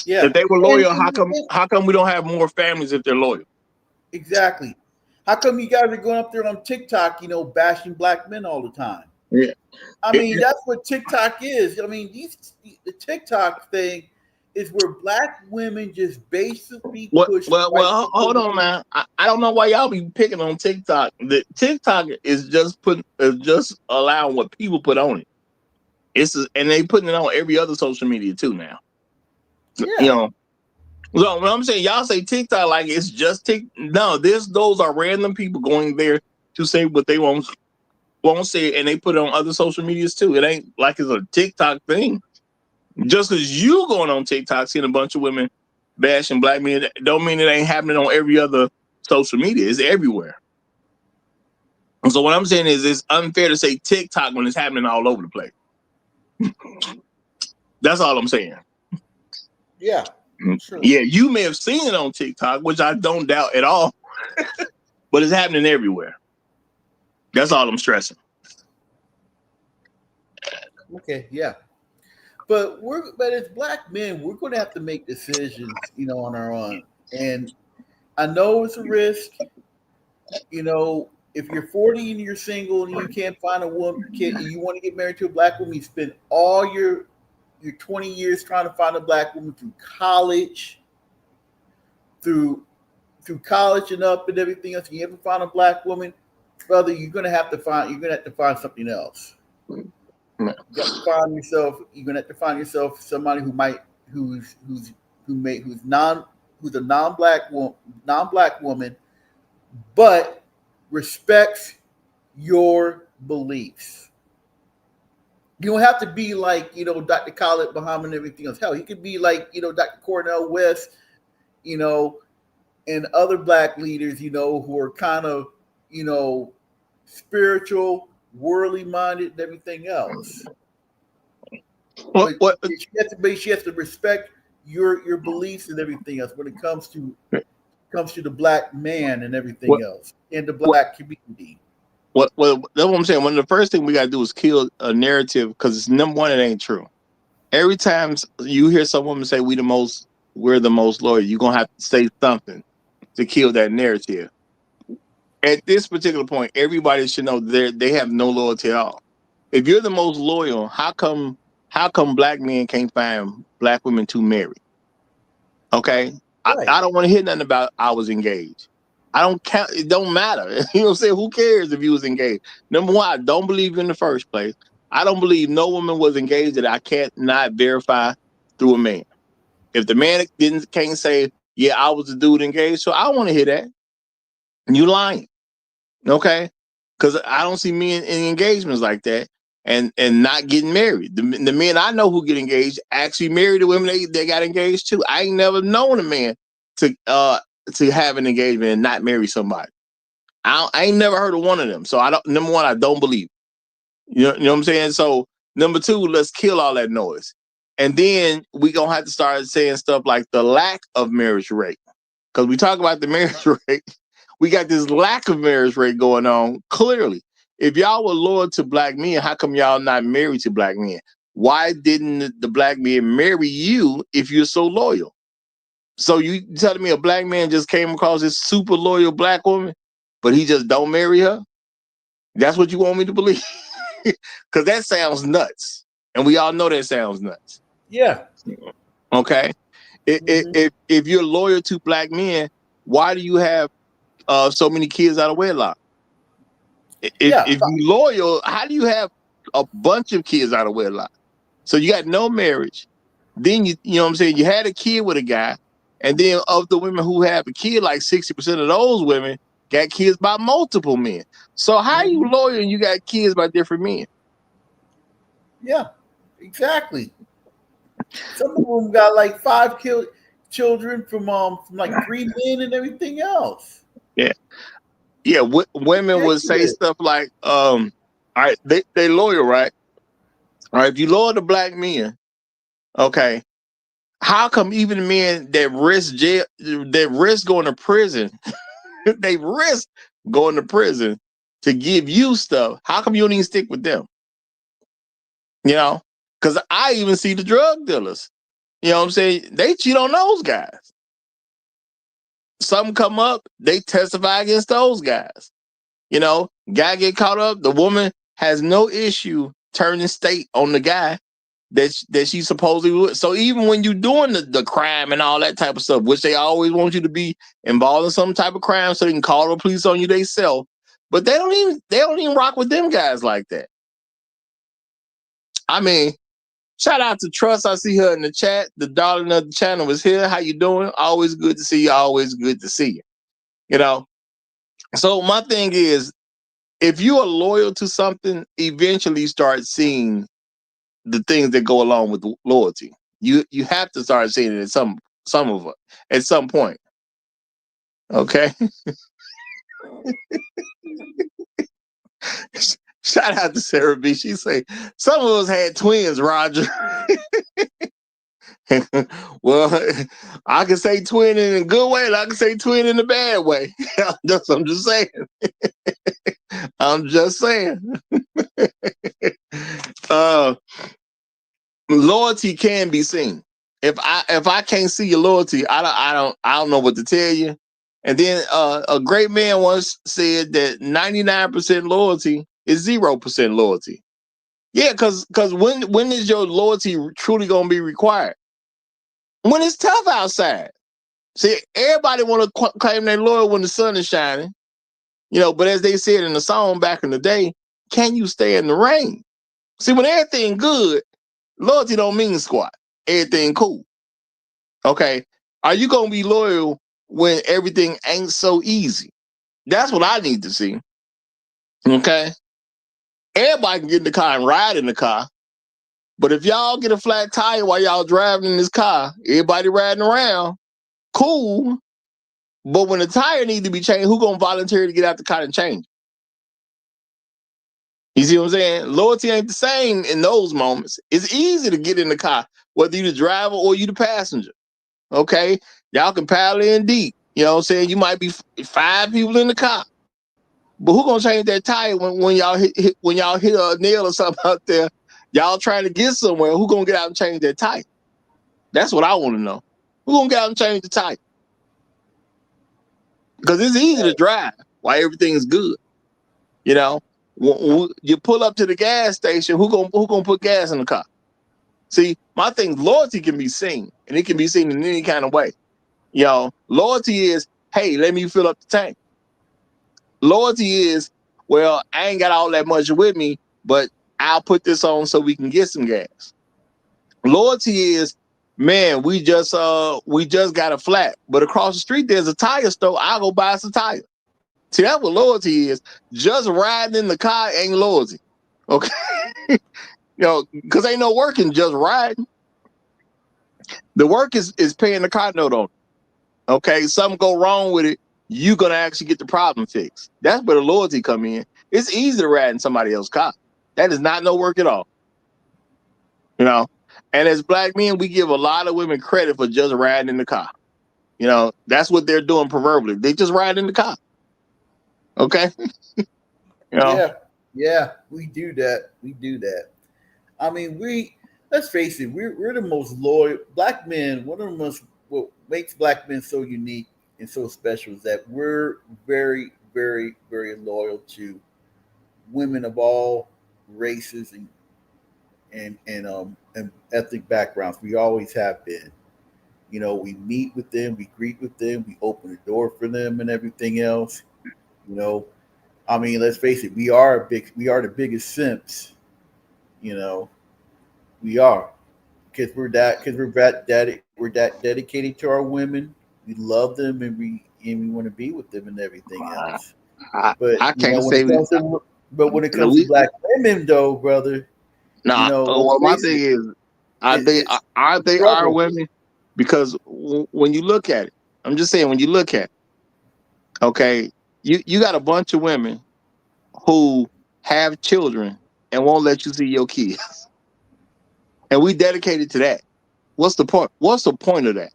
Yeah. If they were loyal, how come we don't have more families if they're loyal? Exactly. How come you guys are going up there on TikTok, bashing black men all the time? Yeah. I mean, that's what TikTok is. I mean, the TikTok thing is where black women just basically push. Well, hold on, man. I don't know why y'all be picking on TikTok. The TikTok is just allowing what people put on it. And they putting it on every other social media too now. Yeah. So when I'm saying y'all say TikTok like it's just no, those are random people going there to say what they won't say, and they put it on other social medias too. It ain't like it's a TikTok thing. Just because you going on TikTok seeing a bunch of women bashing black men, don't mean it ain't happening on every other social media. It's everywhere. And so what I'm saying is it's unfair to say TikTok when it's happening all over the place. That's all I'm saying. Yeah. Sure. Yeah, you may have seen it on TikTok, which I don't doubt at all, but it's happening everywhere. That's all I'm stressing. Okay, yeah. But as black men, we're going to have to make decisions, on our own. And I know it's a risk. If you're 40 and you're single and you can't find a woman, you want to get married to a black woman, you spend all your 20 years trying to find a black woman through college, through college and up and everything else. You ever find a black woman, brother, you're gonna have to find something else. You're gonna have to find yourself somebody who's a non-black woman, but respects your beliefs. You don't have to be like, Dr. Khalid Muhammad and everything else. Hell, he could be like, Dr. Cornel West you know, and other black leaders, you know, who are kind of, you know, spiritual, worldly minded, and everything else. But she has to respect your beliefs and everything else when it comes to the black man and everything else in the black community. Well, that's what I'm saying. One of the first things we got to do is kill a narrative, because it's number one, it ain't true. Every time you hear some woman say we're the most loyal, you're gonna have to say something to kill that narrative. At this particular point, everybody should know they have no loyalty at all. If you're the most loyal, how come black men can't find black women to marry? Okay, right. I don't want to hear nothing about I was engaged. I don't count. It don't matter. You know what I'm saying? Who cares if you was engaged? Number one, I don't believe in the first place. I don't believe no woman was engaged that I can't not verify through a man. If the man can't say, yeah, I was the dude engaged, so I don't want to hear that. You lying. Okay? Because I don't see men in engagements like that and not getting married. The men I know who get engaged actually marry the women they got engaged to. I ain't never known a man to have an engagement and not marry somebody. I ain't never heard of one of them. So number one, I don't believe. You know what I'm saying? So number two, let's kill all that noise. And then we gonna have to start saying stuff like the lack of marriage rate. Because we talk about the marriage rate. We got this lack of marriage rate going on. Clearly, if y'all were loyal to black men, how come y'all not married to black men? Why didn't the black men marry you if you're so loyal? So you telling me a black man just came across this super loyal black woman, but he just don't marry her? That's what you want me to believe? Because that sounds nuts. And we all know that sounds nuts. Yeah. Okay. If you're loyal to black men, why do you have so many kids out of wedlock? If you're loyal, how do you have a bunch of kids out of wedlock? So you got no marriage. Then you know what I'm saying? You had a kid with a guy. And then of the women who have a kid, like 60% of those women got kids by multiple men. So how are you loyal and you got kids by different men? Yeah, exactly. Some of them got like 5 children from like 3 men and everything else. Yeah. Yeah, women would say stuff like, all right, they loyal, right? All right, if you loyal to black men, okay, how come even men that risk going to prison, they risk going to prison to give you stuff? How come you don't even stick with them? You know, because I even see the drug dealers. You know what I'm saying? They cheat on those guys. Some come up, they testify against those guys. You know, guy get caught up, the woman has no issue turning state on the guy that she supposedly would. So even when you're doing the crime and all that type of stuff, which they always want you to be involved in some type of crime so they can call the police on you themselves, but they don't even rock with them guys like that. I mean, shout out to Trust. I see her in the chat. The darling of the channel is here. How you doing? Always good to see you. Always good to see you. You know? So my thing is, if you are loyal to something, eventually start seeing the things that go along with loyalty. You have to start seeing it at some of it at some point. Okay. Shout out to Sarah B. She say some of us had twins, Roger. Well, I can say twin in a good way, and I can say twin in a bad way. I'm just saying. I'm just saying. Loyalty can be seen. If I can't see your loyalty, I don't know what to tell you. And then a great man once said that 99% loyalty is 0% loyalty. Yeah, because when is your loyalty truly gonna be required? When it's tough outside. See, everybody want to claim they're loyal when the sun is shining, you know. But as they said in the song back in the day, can you stay in the rain? See, when everything good, loyalty don't mean squat. Everything cool. Okay, are you gonna be loyal when everything ain't so easy? That's what I need to see. Okay, everybody can get in the car and ride in the car, but if y'all get a flat tire while y'all driving in this car, everybody riding around, cool. But when the tire needs to be changed, who gonna volunteer to get out the car and change? You see what I'm saying? Loyalty ain't the same in those moments. It's easy to get in the car, whether you the driver or you the passenger. Okay, y'all can paddle in deep. You know what I'm saying? You might be 5 people in the car, but who gonna change that tire when y'all hit a nail or something out there? Y'all trying to get somewhere. Who gonna get out and change that tire? That's what I want to know. Who gonna get out and change the tire? Because it's easy to drive while everything's good. You know, when you pull up to the gas station, who gonna put gas in the car? See, my thing, loyalty can be seen, and it can be seen in any kind of way. You know, loyalty is, hey, let me fill up the tank. Loyalty is, well, I ain't got all that much with me, but I'll put this on so we can get some gas. Loyalty is, man, we just got a flat, but across the street there's a tire store. I'll go buy us a tire. See, that's what loyalty is. Just riding in the car ain't loyalty. Okay. You know, because ain't no working just riding. The work is paying the car note on it. Okay, something go wrong with it, you're gonna actually get the problem fixed. That's where the loyalty come in. It's easy to ride in somebody else's car. That is not no work at all. You know, and as black men, we give a lot of women credit for just riding in the car. You know, that's what they're doing proverbially. They just ride in the car. Okay. You know? Yeah, we do that. We do that. I mean, let's face it, we're the most loyal black men. One of the most, what makes black men so unique and so special is that we're very, very, very loyal to women of all races and ethnic backgrounds. We always have been. You know, we meet with them, we greet with them, we open the door for them and everything else. You know, I mean, let's face it, we are the biggest simps. You know, we are, because we're that dedicated to our women. We love them and we want to be with them and everything else. But I can't say. When it comes to black women, though, brother, nah. you know, Well, my thing is, are they our women? Because when you look at it, I'm just saying, when you look at it, okay, you got a bunch of women who have children and won't let you see your kids, and we dedicated to that. What's the point? What's the point of that?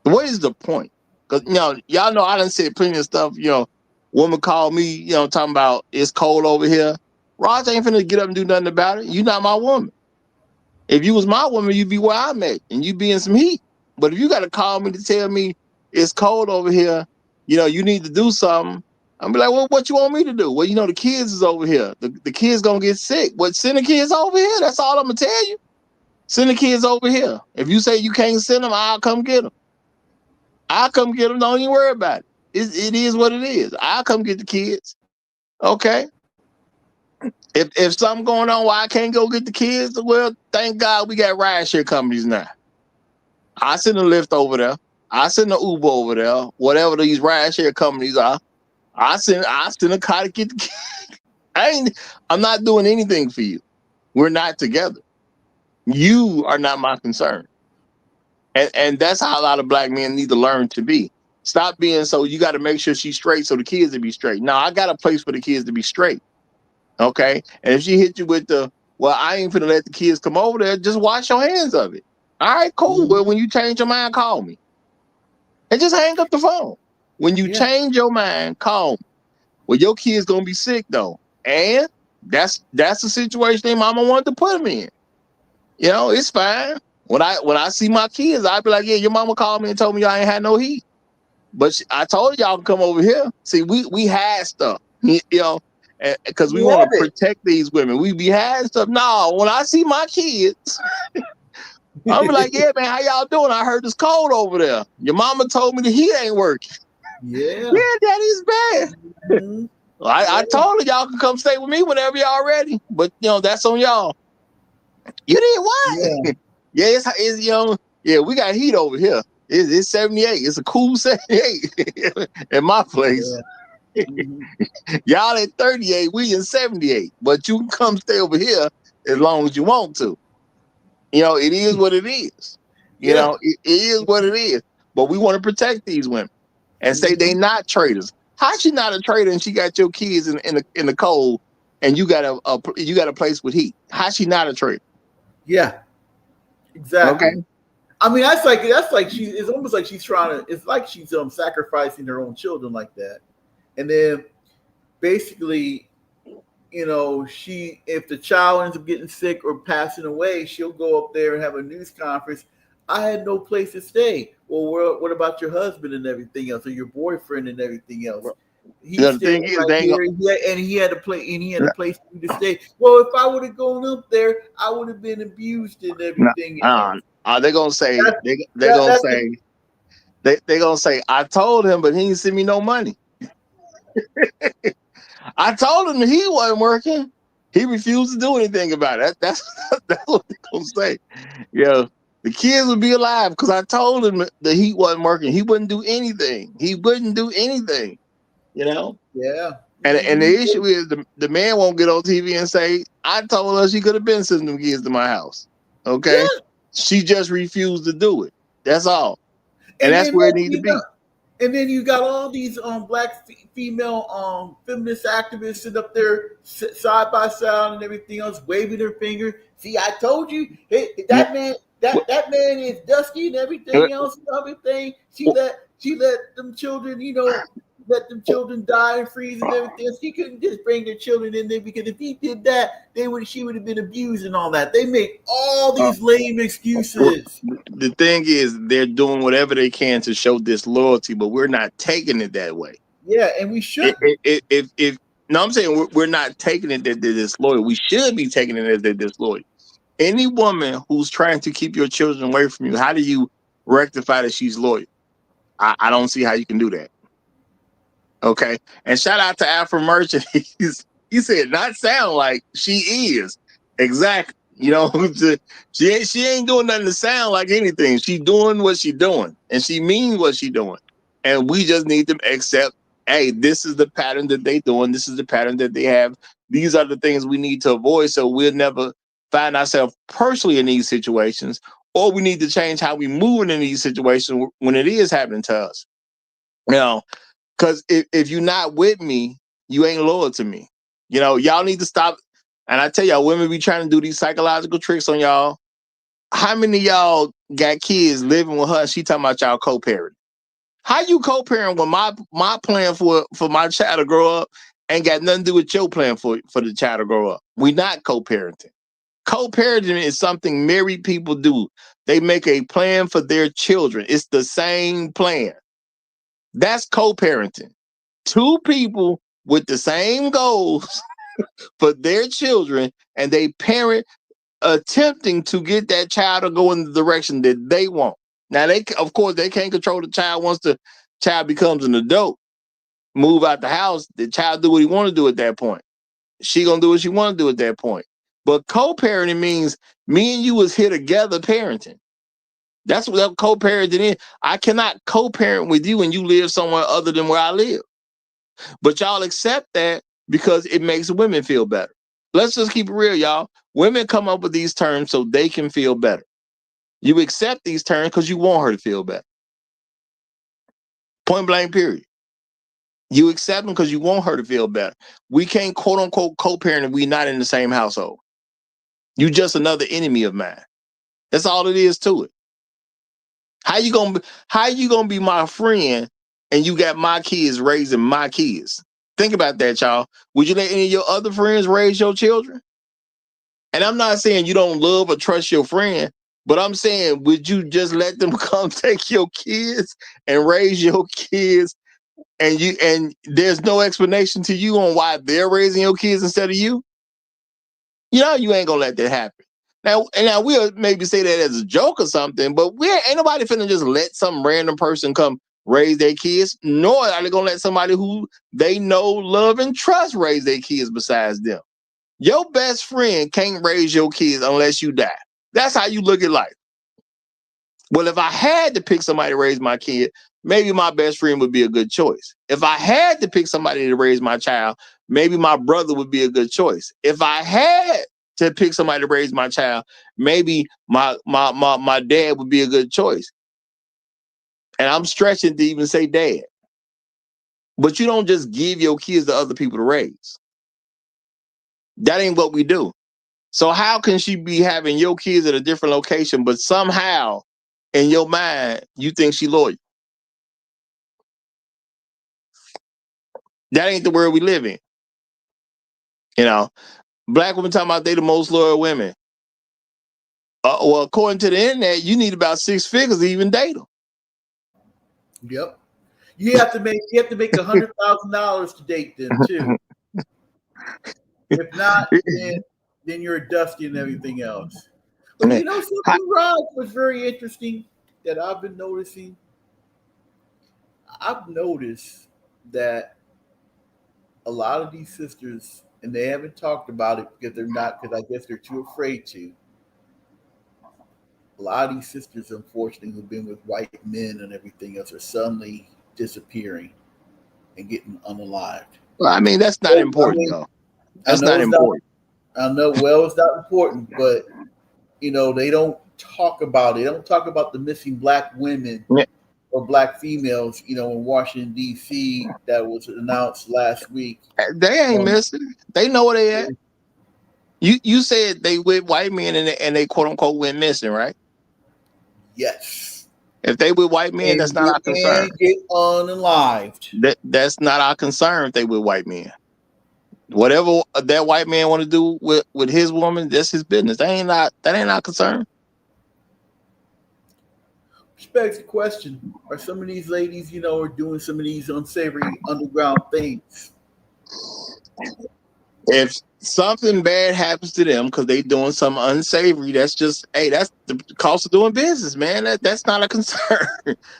What is the point? Because, you know, y'all know I done said plenty of stuff. You know, woman called me, you know, talking about it's cold over here. Raj ain't finna get up and do nothing about it. You not my woman. If you was my woman, you'd be where I'm at and you'd be in some heat. But if you got to call me to tell me it's cold over here, you know, you need to do something, I'm be like, well, what you want me to do? Well, you know, the kids is over here. The kids gonna get sick. But send the kids over here. That's all I'm gonna tell you. Send the kids over here. If you say you can't send them, I'll come get them. I'll come get them. Don't even worry about it. It is what it is. I'll come get the kids. Okay. If something going on why I can't go get the kids, well, thank God we got rideshare companies now. I send a Lyft over there. I send an Uber over there. Whatever these rideshare companies are, I send a car to get the kids. I'm not doing anything for you. We're not together. You are not my concern. And that's how a lot of black men need to learn to be. Stop being so you got to make sure she's straight so the kids will be straight. Now, I got a place for the kids to be straight. Okay? And if she hit you with well, I ain't finna let the kids come over there, just wash your hands of it. All right, cool. Mm-hmm. Well, when you change your mind, call me. And just hang up the phone. When you change your mind, call me. Well, your kid's going to be sick, though. And that's the situation their mama wanted to put them in. You know, it's fine. When I see my kids, I'd be like, yeah, your mama called me and told me y'all ain't had no heat. But I told y'all to come over here. See, we had stuff, you know, because we want to protect these women. We be had stuff. No, when I see my kids, I'm like, yeah, man, how y'all doing? I heard it's cold over there. Your mama told me the heat ain't working. Yeah, Daddy's bad. Mm-hmm. I told her y'all can come stay with me whenever y'all ready. But, you know, that's on y'all. You did what? Yeah, it's you know, yeah, we got heat over here. It's 78. It's a cool 78 in my place. Yeah. Mm-hmm. Y'all at 38, we in 78. But you can come stay over here as long as you want to. You know, it is what it is. You know, it is what it is. but we want to protect these women and say they not traitors. How's she not a traitor and she got your kids in the cold and you got a place with heat? How's she not a traitor? Yeah, exactly. Okay. I mean, that's like it's almost like she's trying to. It's like she's sacrificing her own children like that, and then basically, if the child ends up getting sick or passing away, she'll go up there and have a news conference. I had no place to stay. Well, what about your husband and everything else, or your boyfriend and everything else? He stayed right here, and he had a place, and he had a place for me to stay. Well, if I would have gone up there, I would have been abused and everything else. They're gonna say they're gonna say I told him, but he didn't send me no money. I told him that he wasn't working. He refused to do anything about it. That's what they're gonna say. Yeah, the kids would be alive because I told him that the heat wasn't working. He wouldn't do anything. Yeah. And the issue is the man won't get on TV and say, I told her she could have been sending them kids to my house. Okay? Yeah. She just refused to do it. That's all. And that's where it needs to be. And then you got all these black female feminist activists sitting up there side by side and everything else, waving their finger. See, I told you, that man is dusky and everything else and everything. She let them children, let them children die and freeze and everything. She couldn't just bring their children in there because if he did that, she would have been abused and all that. They make all these lame excuses. The thing is, they're doing whatever they can to show disloyalty, but we're not taking it that way. Yeah, and we should. I'm saying we're not taking it that they're disloyal. We should be taking it as they're disloyal. Any woman who's trying to keep your children away from you, how do you rectify that she's loyal? I don't see how you can do that. Okay, and shout out to Afro Merchant. He said not sound like she is exactly. She ain't doing nothing to sound like anything. She doing what she doing, and she means what she doing. And we just need to accept, hey, this is the pattern that they doing. This is the pattern that they have. These are the things we need to avoid, so we'll never find ourselves personally in these situations. Or we need to change how we move in these situations when it is happening to us. Because if you're not with me, you ain't loyal to me. Y'all need to stop. And I tell y'all, women be trying to do these psychological tricks on y'all. How many of y'all got kids living with her and she talking about y'all co-parent? How you co-parent when my plan for my child to grow up ain't got nothing to do with your plan for the child to grow up? We not co-parenting. Co-parenting is something married people do. They make a plan for their children. It's the same plan. That's co-parenting. Two people with the same goals for their children, and they parent attempting to get that child to go in the direction that they want. Now, of course, they can't control the child once the child becomes an adult. Move out the house, the child do what he want to do at that point. She gonna do what she want to do at that point. But co-parenting means me and you was here together parenting. That's what co-parenting is. I cannot co-parent with you and you live somewhere other than where I live. But y'all accept that because it makes women feel better. Let's just keep it real, y'all. Women come up with these terms so they can feel better. You accept these terms because you want her to feel better. Point blank, period. You accept them because you want her to feel better. We can't quote unquote co-parent if we're not in the same household. You just another enemy of mine. That's all it is to it. How you gonna be my friend and you got my kids raising my kids? Think about that, y'all. Would you let any of your other friends raise your children? And I'm not saying you don't love or trust your friend, but I'm saying, would you just let them come take your kids and raise your kids and there's no explanation to you on why they're raising your kids instead of you? You ain't gonna let that happen. Now we'll maybe say that as a joke or something, but ain't nobody finna just let some random person come raise their kids, nor are they gonna let somebody who they know, love, and trust raise their kids besides them. Your best friend can't raise your kids unless you die. That's how you look at life. Well, if I had to pick somebody to raise my kid, maybe my best friend would be a good choice. If I had to pick somebody to raise my child, maybe my brother would be a good choice. If I had to pick somebody to raise my child, maybe my dad would be a good choice. And I'm stretching to even say dad. But you don't just give your kids to other people to raise. That ain't what we do. So how can she be having your kids at a different location, but somehow in your mind, you think she loyal? That ain't the world we live in. You know, black women talking about they the most loyal women. Well, according to the internet, you need about 6 figures to even date them. Yep. You have to make $100,000 to date them too. If not, then you're a dusty and everything else. But you know something, Rod, was very interesting that I've been noticing. I've noticed that a lot of these sisters, and they haven't talked about it because I guess they're too afraid to. A lot of these sisters, unfortunately, who've been with white men and everything else, are suddenly disappearing and getting unalived. Well, I mean, that's not important, though. That's not important. I know, well, it's not important, but, you know, they don't talk about it. They don't talk about the missing black women or black females, you know, in Washington, D.C. that was announced last week. They ain't missing. They know where they at. You said they with white men and they quote unquote went missing, right? Yes. If they with white men, that's not our concern. Get unalived. That's not our concern if they with white men. Whatever that white man want to do with his woman, that's his business. That ain't our concern. Which begs the question: are some of these ladies, you know, are doing some of these unsavory underground things? If something bad happens to them because they doing something unsavory, that's just that's the cost of doing business, man. That's not a concern.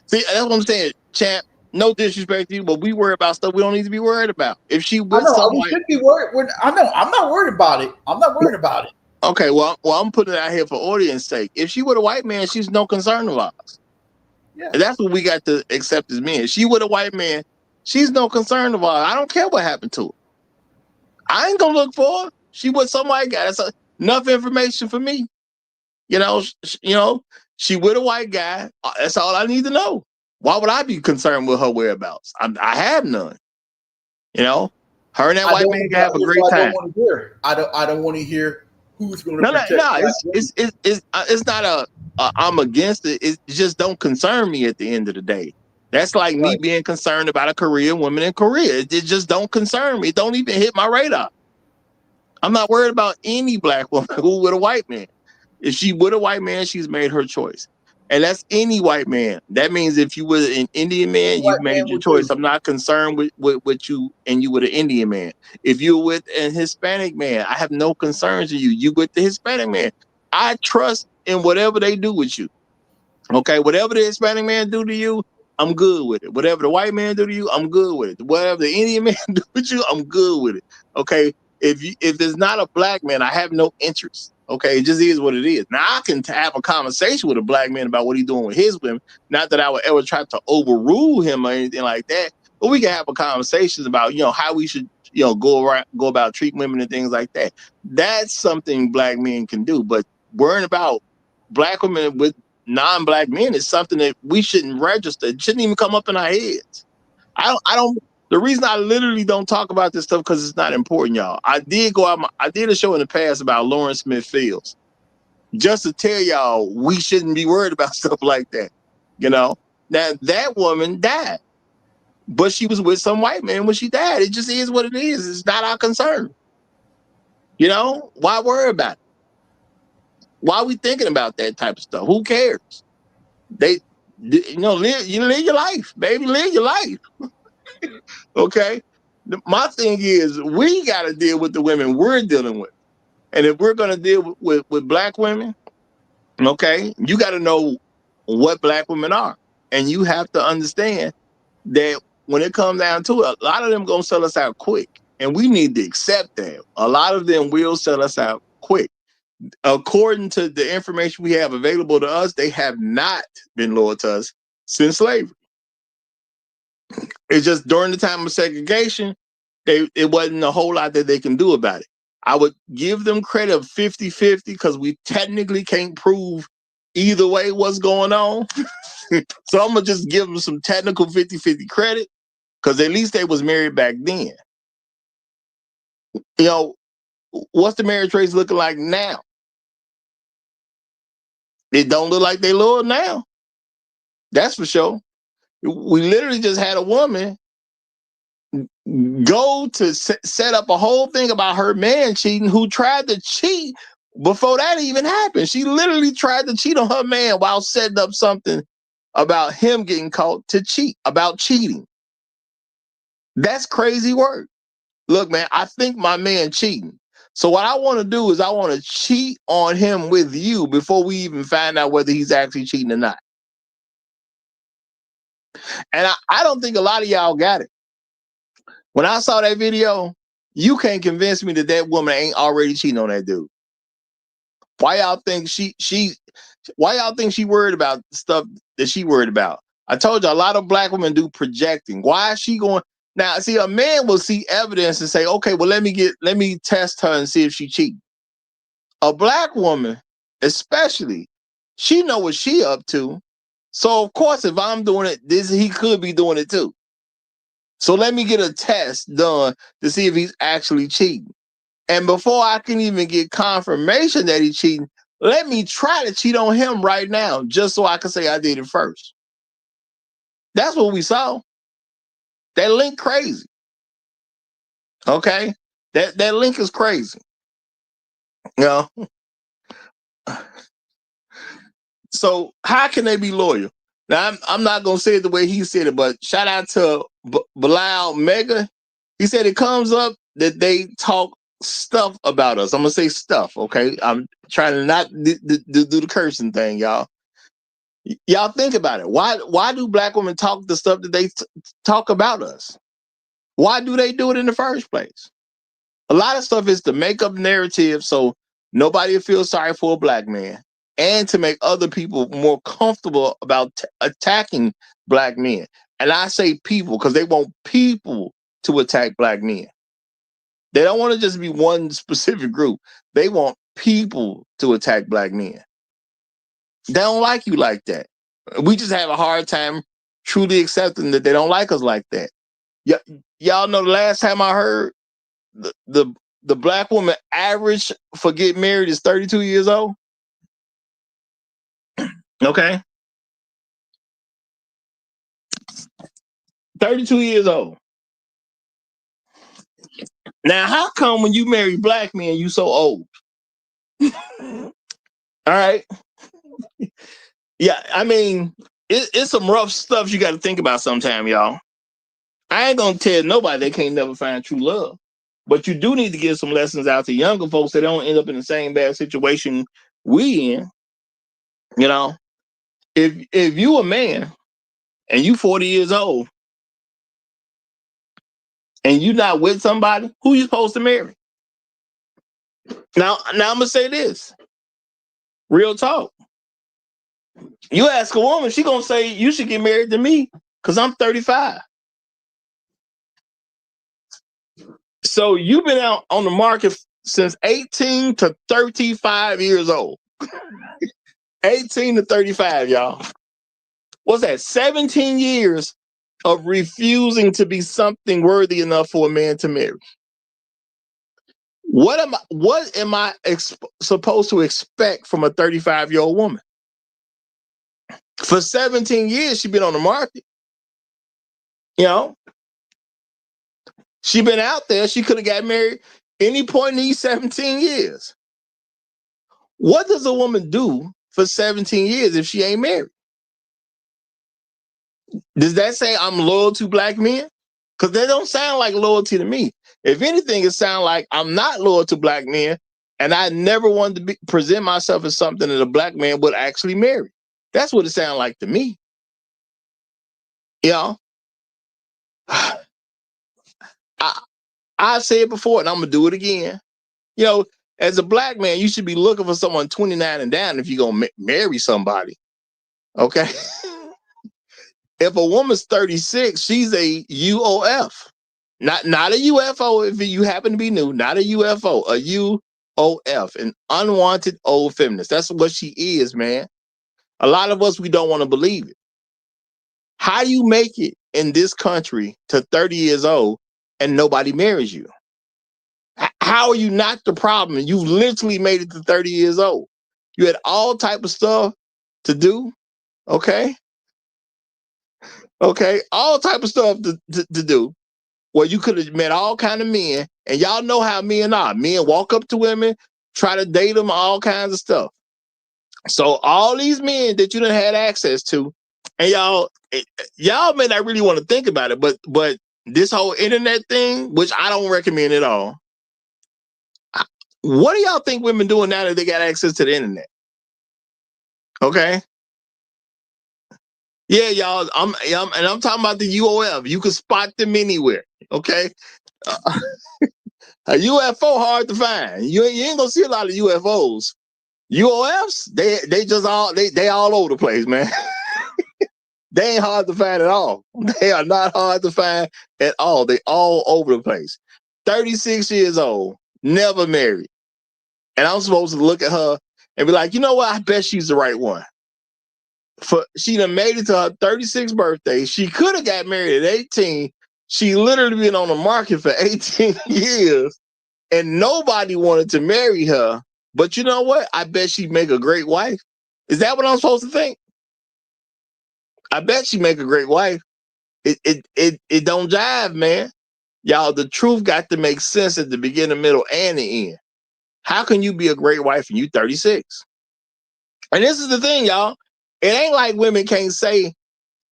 See, that's what I'm saying, champ. No disrespect to you, but we worry about stuff we don't need to be worried about. If she with someone, we should be worried. I know. I'm not worried about it. Okay, well, I'm putting it out here for audience sake. If she with a white man, she's no concern of ours. Yeah, and that's what we got to accept as men. If she with a white man, she's no concern of ours. I don't care what happened to her. I ain't gonna look for her. She with somebody got that's enough information for me. You know, she with a white guy. That's all I need to know. Why would I be concerned with her whereabouts? I have none. You know, her and that white man can have a great time. I don't want to hear who's going to protect. It's not I'm against it. It just don't concern me at the end of the day. That's like me being concerned about a Korean woman in Korea. It just don't concern me. It don't even hit my radar. I'm not worried about any black woman who with a white man. If she with a white man, she's made her choice. And that's any white man. That means if you were an Indian man, you made your choice. I'm not concerned with you and you with an Indian man. If you're with an Hispanic man, I have no concerns with you. You with the Hispanic man. I trust in whatever they do with you. Okay, whatever the Hispanic man do to you, I'm good with it. Whatever the white man do to you, I'm good with it. Whatever the Indian man do with you, I'm good with it. Okay, if there's not a black man, I have no interest. Okay, it just is what it is. Now I can have a conversation with a black man about what he's doing with his women. Not that I would ever try to overrule him or anything like that, but we can have a conversation about how we should go about treating women and things like that. That's something black men can do. But worrying about black women with non-black men is something that we shouldn't register. It shouldn't even come up in our heads. I don't. The reason I literally don't talk about this stuff because it's not important, y'all. I did a show in the past about Lawrence Smith Fields, just to tell y'all we shouldn't be worried about stuff like that. Now that woman died, but she was with some white man when she died. It just is what it is. It's not our concern. Why worry about it? Why are we thinking about that type of stuff? Who cares? Live your life, baby. Live your life. Okay. My thing is we got to deal with the women we're dealing with. And if we're going to deal with black women, okay, you got to know what black women are. And you have to understand that when it comes down to it, a lot of them going to sell us out quick. And we need to accept that. A lot of them will sell us out quick. According to the information we have available to us, they have not been loyal to us since slavery. It's just during the time of segregation, it wasn't a whole lot that they can do about it. I would give them credit of 50-50 because we technically can't prove either way what's going on. So I'm gonna just give them some technical 50-50 credit, because at least they was married back then. You know, what's the marriage rates looking like now? It don't look like they loyal now. That's for sure. We literally just had a woman go to set up a whole thing about her man cheating, who tried to cheat before that even happened. She literally tried to cheat on her man while setting up something about him getting caught to cheat, about cheating. That's crazy work. Look, man, I think my man cheating. So what I want to do is I want to cheat on him with you before we even find out whether he's actually cheating or not. And I don't think a lot of y'all got it. When I saw that video, you can't convince me that that woman ain't already cheating on that dude. Why y'all think why y'all think she worried about stuff that she worried about? I told you a lot of black women do projecting. Why is she going? Now, see, a man will see evidence and say, okay, well, let me test her and see if she cheating. A black woman, especially, she know what she up to. So of course, if I'm doing it, he could be doing it too. So let me get a test done to see if he's actually cheating. And before I can even get confirmation that he's cheating, let me try to cheat on him right now, just so I can say I did it first. That's what we saw. That link crazy. Okay? That link is crazy. You know? So how can they be loyal? Now, I'm not going to say it the way he said it, but shout out to Bilal Mega. He said it comes up that they talk stuff about us. I'm going to say stuff, okay? I'm trying to not do the cursing thing, y'all. Y'all think about it. Why do black women talk the stuff that they talk about us? Why do they do it in the first place? A lot of stuff is to make up narrative so nobody will feel sorry for a black man, and to make other people more comfortable about attacking black men. And I say people because they want people to attack black men. They don't want to just be one specific group. They want people to attack black men. They don't like you like that. We just have a hard time truly accepting that they don't like us like that. Y'all know the last time I heard the black woman average for getting married is 32 years old. Okay. 32 years old. Now, how come when you marry black men, you so old? All right. Yeah, I mean, it's some rough stuff you got to think about sometime, y'all. I ain't gonna tell nobody they can't never find true love. But you do need to give some lessons out to younger folks that don't end up in the same bad situation we in. You know, if you a man and you 40 years old and you not with somebody, who you supposed to marry? Now I'm gonna say this. Real talk. You ask a woman, she gonna say you should get married to me because I'm 35. So you've been out on the market since 18 to 35 years old. 18 to 35, y'all. What's that? 17 years of refusing to be something worthy enough for a man to marry. What am I supposed to expect from a 35-year-old woman? For 17 years, she's been on the market. You know, she been out there. She could have got married any point in these 17 years. What does a woman do for 17 years if she ain't married? Does that say I'm loyal to black men? Because they don't sound like loyalty to me. If anything, it sounds like I'm not loyal to black men, and I never wanted to present myself as something that a black man would actually marry. That's what it sounds like to me. You know, I said it before, and I'm gonna do it again. You know, as a black man, you should be looking for someone 29 and down if you're gonna marry somebody. Okay. If a woman's 36, she's a UOF. Not a UFO if you happen to be new, not a UFO, a UOF, an unwanted old feminist. That's what she is, man. A lot of us, we don't want to believe it. How do you make it in this country to 30 years old and nobody marries you? How are you not the problem? You literally made it to 30 years old. You had all type of stuff to do. Okay. All type of stuff to do. Well, you could have met all kind of men, and y'all know how men are. Men walk up to women, try to date them, all kinds of stuff. So all these men that you done had access to, and y'all may not really want to think about it, but this whole internet thing, which I don't recommend at all. What do y'all think women doing now that they got access to the internet? Okay. Yeah, y'all. I'm talking about the UOF. You can spot them anywhere. Okay. A UFO hard to find. You ain't gonna see a lot of UFOs. UOFs, they all over the place, man. They ain't hard to find at all. They are not hard to find at all. They all over the place. 36 years old, never married. And I'm supposed to look at her and be like, you know what? I bet she's the right one. She done made it to her 36th birthday. She could have got married at 18. She literally been on the market for 18 years and nobody wanted to marry her. But you know what? I bet she'd make a great wife. Is that what I'm supposed to think? I bet she'd make a great wife. It don't jive, man. Y'all, the truth got to make sense at the beginning, middle, and the end. How can you be a great wife and you 36? And this is the thing, y'all. It ain't like women can't say,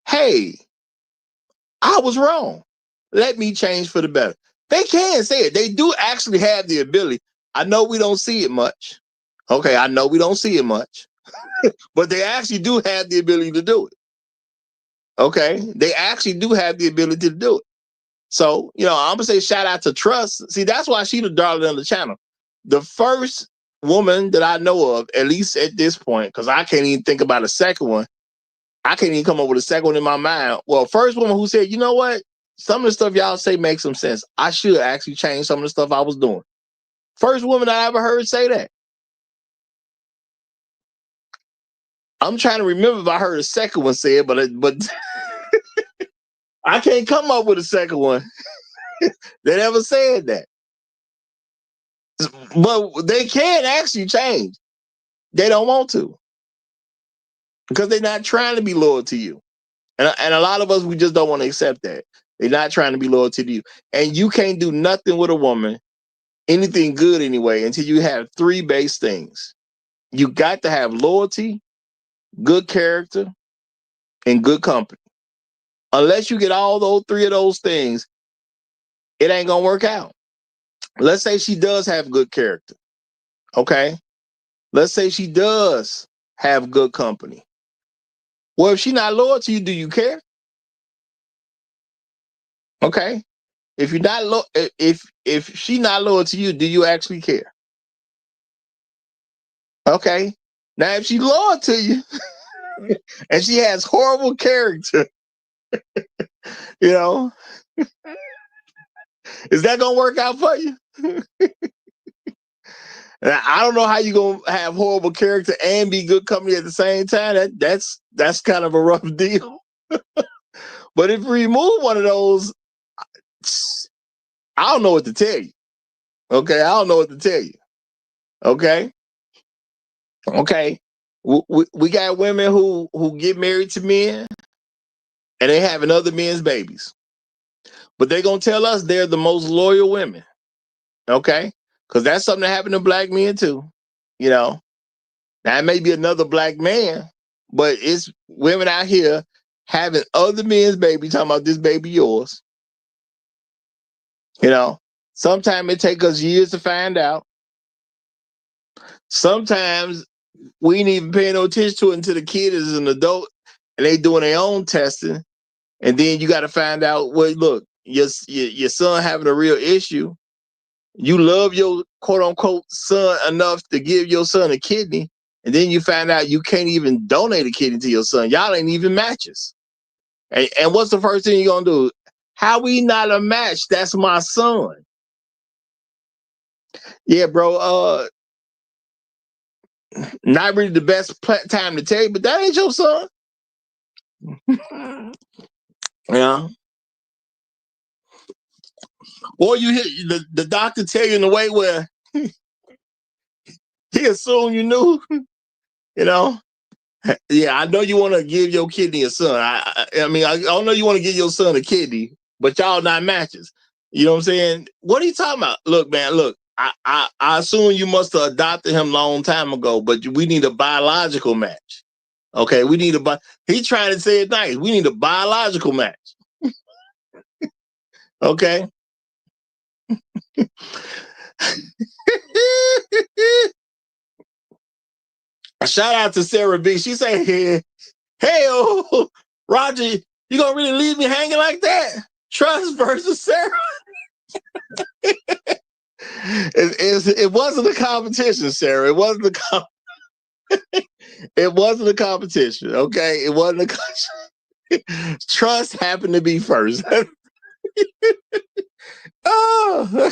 hey, I was wrong. Let me change for the better. They can say it. They do actually have the ability. I know we don't see it much. Okay, I know we don't see it much. But they actually do have the ability to do it. Okay, they actually do have the ability to do it. So, I'm going to say shout out to Trust. See, that's why she's the darling of the channel. The first woman that I know of, at least at this point, because I can't even think about a second one. I can't even come up with a second one in my mind. Well, first woman who said, you know what? Some of the stuff y'all say makes some sense. I should actually change some of the stuff I was doing. First woman I ever heard say that. I'm trying to remember if I heard a second one say it, but I can't come up with a second one that ever said that. But they can actually change. They don't want to because they're not trying to be loyal to you. And a lot of us, we just don't want to accept that. They're not trying to be loyal to you. And you can't do nothing with a woman, anything good anyway, until you have three base things. You got to have loyalty, good character, and good company. Unless you get all those three of those things, it ain't going to work out. Let's say she does have good character. Okay. Let's say she does have good company. Well, if she's not loyal to you, do you care? Okay. If you're not if she's not loyal to you, do you actually care? Okay. Now, if she's loyal to you and she has horrible character, is that gonna work out for you? I don't know how you gonna have horrible character and be good company at the same time. That's kind of a rough deal. But if you remove one of those, I don't know what to tell you. Okay, I don't know what to tell you. Okay. We got women who get married to men and they having other men's babies, but they're gonna tell us they're the most loyal women. Okay, because that's something that happened to black men too. Now it may be another black man, but it's women out here having other men's babies, talking about this baby yours. Sometimes it takes us years to find out. Sometimes we ain't even paying no attention to it until the kid is an adult and they doing their own testing. And then you got to find out, well, look, your son having a real issue. You love your quote unquote son enough to give your son a kidney. And then you find out you can't even donate a kidney to your son. Y'all ain't even matches. And what's the first thing you're going to do? How we not a match? That's my son. Yeah, bro. not really the best time to tell you, but that ain't your son. Yeah. Or you hit the doctor tell you in a way where he assumed you knew, you know. Yeah, I know you want to give your kidney a son. I mean, I don't know you want to give your son a kidney, but y'all not matches. You know what I'm saying? What are you talking about? Look, man, look, I assume you must have adopted him long time ago, but we need a biological match. Okay, we need he's trying to say it nice. We need a biological match. Okay. Shout out to Sarah B. She said, hey, oh, Roger, you gonna really leave me hanging like that? Trust versus Sarah. It wasn't a competition, Sarah. It wasn't it wasn't a competition. Okay, it wasn't a trust happened to be first. Oh.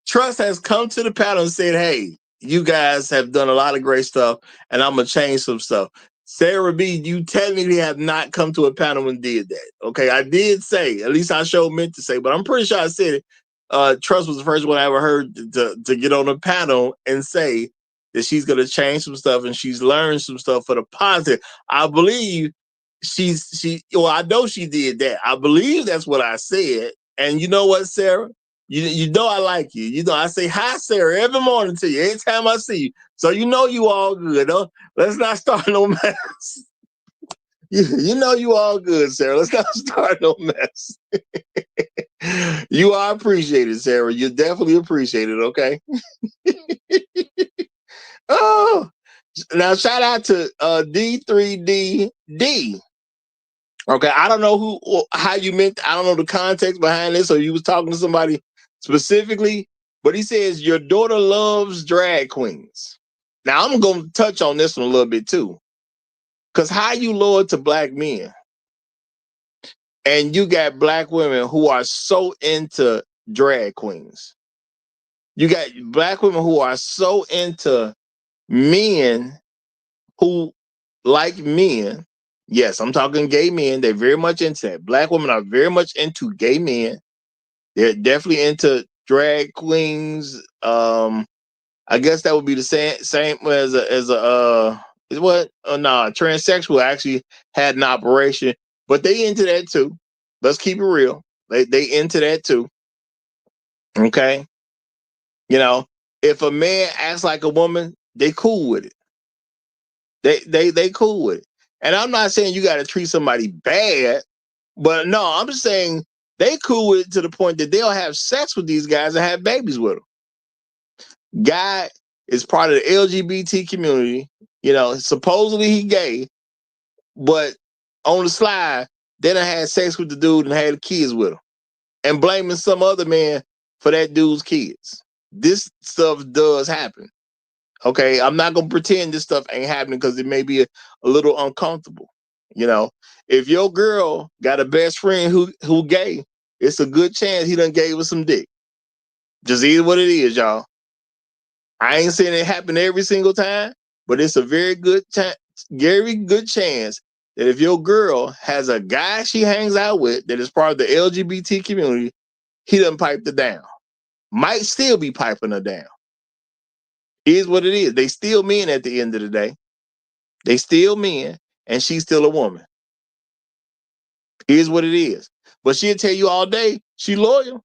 Trust has come to the panel and said, hey, you guys have done a lot of great stuff, and I'm going to change some stuff. Sarah B., you technically have not come to a panel and did that. Okay, I did say, at least I meant to say, but I'm pretty sure I said it. Trust was the first one I ever heard to get on a panel and say that she's going to change some stuff and she's learned some stuff for the positive. I believe I know she did that. I believe that's what I said. And you know what, Sarah? You know I like you. You know I say hi, Sarah, every morning to you, every time I see you. So you know you all good. Huh? Let's not start no mess. You know you all good, Sarah. Let's not start no mess. You are appreciated, Sarah. You're definitely appreciated, okay? Oh, now shout out to D3DD. Okay, I don't know how you meant. I don't know the context behind this. So you was talking to somebody specifically, but he says your daughter loves drag queens. Now I'm going to touch on this one a little bit too, because how you loyal to black men, and you got black women who are so into drag queens. You got black women who are so into men who like men. Yes, I'm talking gay men. They're very much into that. Black women are very much into gay men. They're definitely into drag queens. I guess that would be the same as is what? Oh no, transsexual actually had an operation, but they into that too. Let's keep it real. They into that too. Okay, you know, if a man acts like a woman, they cool with it. They cool with it. And I'm not saying you got to treat somebody bad, but no, I'm just saying they cool with it to the point that they'll have sex with these guys and have babies with them. Guy is part of the LGBT community. You know, supposedly he gay, but on the slide, they done had sex with the dude and had kids with him, and blaming some other man for that dude's kids. This stuff does happen. Okay, I'm not gonna pretend this stuff ain't happening because it may be a little uncomfortable. You know, if your girl got a best friend who gay, it's a good chance he done gave her some dick. Just is what it is, y'all. I ain't saying it happen every single time, but it's a very good chance that if your girl has a guy she hangs out with that is part of the LGBT community, he done piped her down. Might still be piping her down. Is what it is. They still men at the end of the day. They still men, and she's still a woman. Is what it is. But she'll tell you all day she loyal.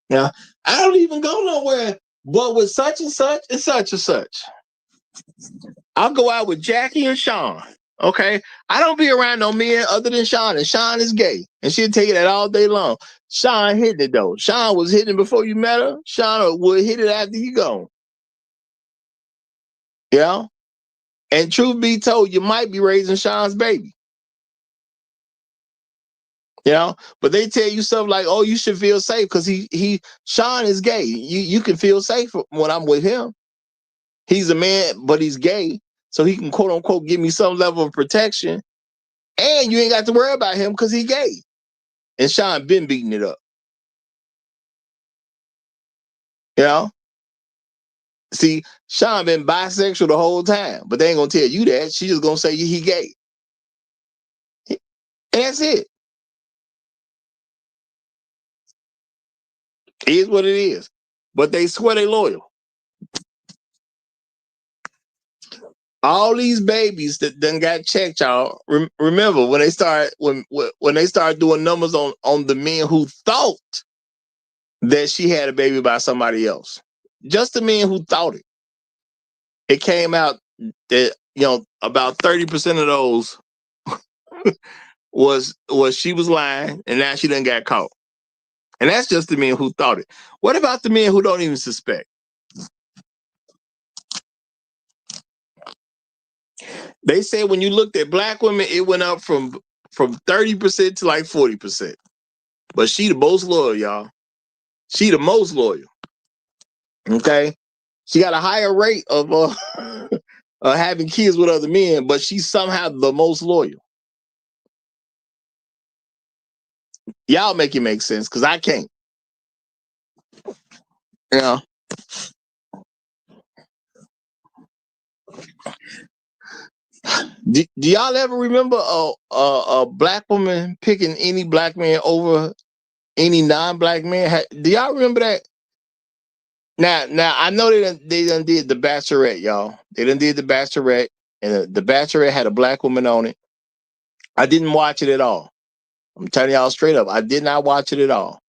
Yeah, I don't even go nowhere but with such and such and such and such. I'll go out with Jackie and Sean. Okay, I don't be around no men other than Sean, and Sean is gay, and she'll tell you that all day long. Sean hitting it though. Sean was hitting it before you met her. Sean would hit it after you go. Yeah, and truth be told, you might be raising Sean's baby. You know, but they tell you stuff like, "Oh, you should feel safe because Sean is gay. You can feel safe when I'm with him. He's a man, but he's gay, so he can quote unquote give me some level of protection, and you ain't got to worry about him because he's gay." And Sean been beating it up. You know, See, Sean been bisexual the whole time, but they ain't gonna tell you that. She just gonna say he gay. And that's it. It is what it is. But they swear they loyal. All these babies that done got checked, y'all. Remember when they start doing numbers on the men who thought that she had a baby by somebody else. Just the men who thought it. It came out that about 30% of those was she was lying, and now she done got caught. And that's just the men who thought it. What about the men who don't even suspect? They say when you looked at black women, it went up from 30% to like 40%. But she the most loyal, y'all. She the most loyal. Okay? She got a higher rate of having kids with other men, but she's somehow the most loyal. Y'all make it make sense, because I can't. Yeah. Do y'all ever remember a black woman picking any black man over any non-black man? Do y'all remember that? Now I know they done did the Bachelorette, y'all. They done did the Bachelorette, and the Bachelorette had a black woman on it. I didn't watch it at all. I'm telling y'all straight up, I did not watch it at all.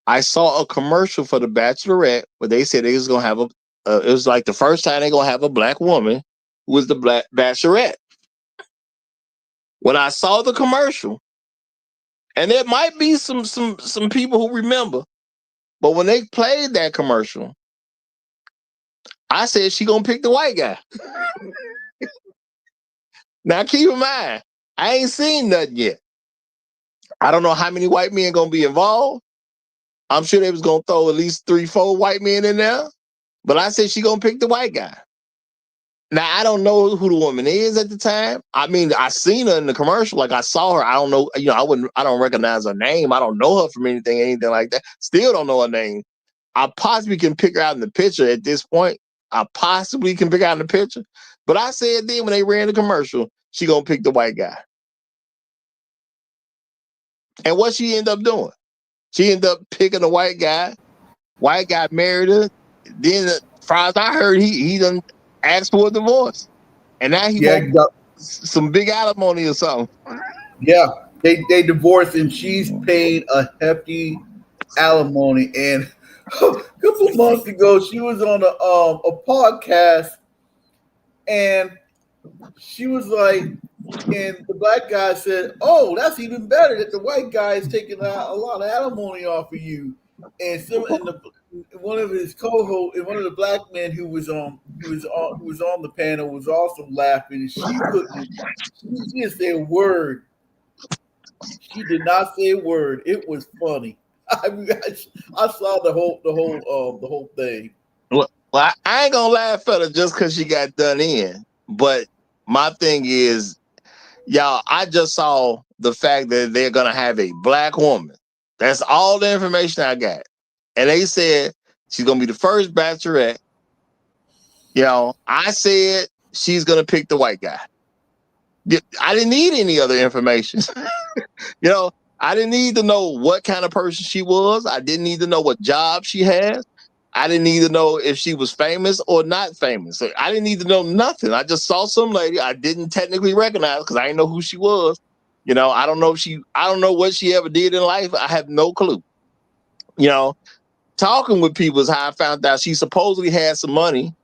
I saw a commercial for the Bachelorette where they said they was gonna have it was like the first time they gonna have a black woman who was the black Bachelorette. When I saw the commercial, and there might be some people who remember, but when they played that commercial, I said she gonna pick the white guy. Now keep in mind, I ain't seen nothing yet. I don't know how many white men gonna be involved. I'm sure they was gonna throw at least 3-4 white men in there, but I said she gonna pick the white guy. Now I don't know who the woman is at the time. I mean, I seen her in the commercial, like I saw her. I don't know, I don't recognize her name. I don't know her from anything like that. Still don't know her name. I possibly can pick her out in the picture at this point. I possibly can pick out in the picture. But I said then when they ran the commercial, she gonna pick the white guy. And what she end up doing? She ended up picking the white guy. White guy married her. Then, as far as I heard, he done asked for a divorce. And now he wants some big alimony or something. Yeah, they divorced, and she's paid a hefty alimony. And a couple months ago, she was on a podcast, and she was like, and the black guy said, "Oh, that's even better that the white guy is taking a lot of alimony off of you." And one of his co-hosts, and one of the black men who was on the panel was also laughing, and she didn't say a word. She did not say a word. It was funny. I saw the whole thing. Well, I ain't gonna laugh at her just because she got done in. But my thing is, y'all, I just saw the fact that they're gonna have a black woman. That's all the information I got. And they said she's gonna be the first Bachelorette. I said she's gonna pick the white guy. I didn't need any other information. I didn't need to know what kind of person she was. I didn't need to know what job she has. I didn't need to know if she was famous or not famous. I didn't need to know nothing. I just saw some lady I didn't technically recognize because I didn't know who she was. I don't know what she ever did in life. I have no clue. Talking with people is how I found out she supposedly had some money,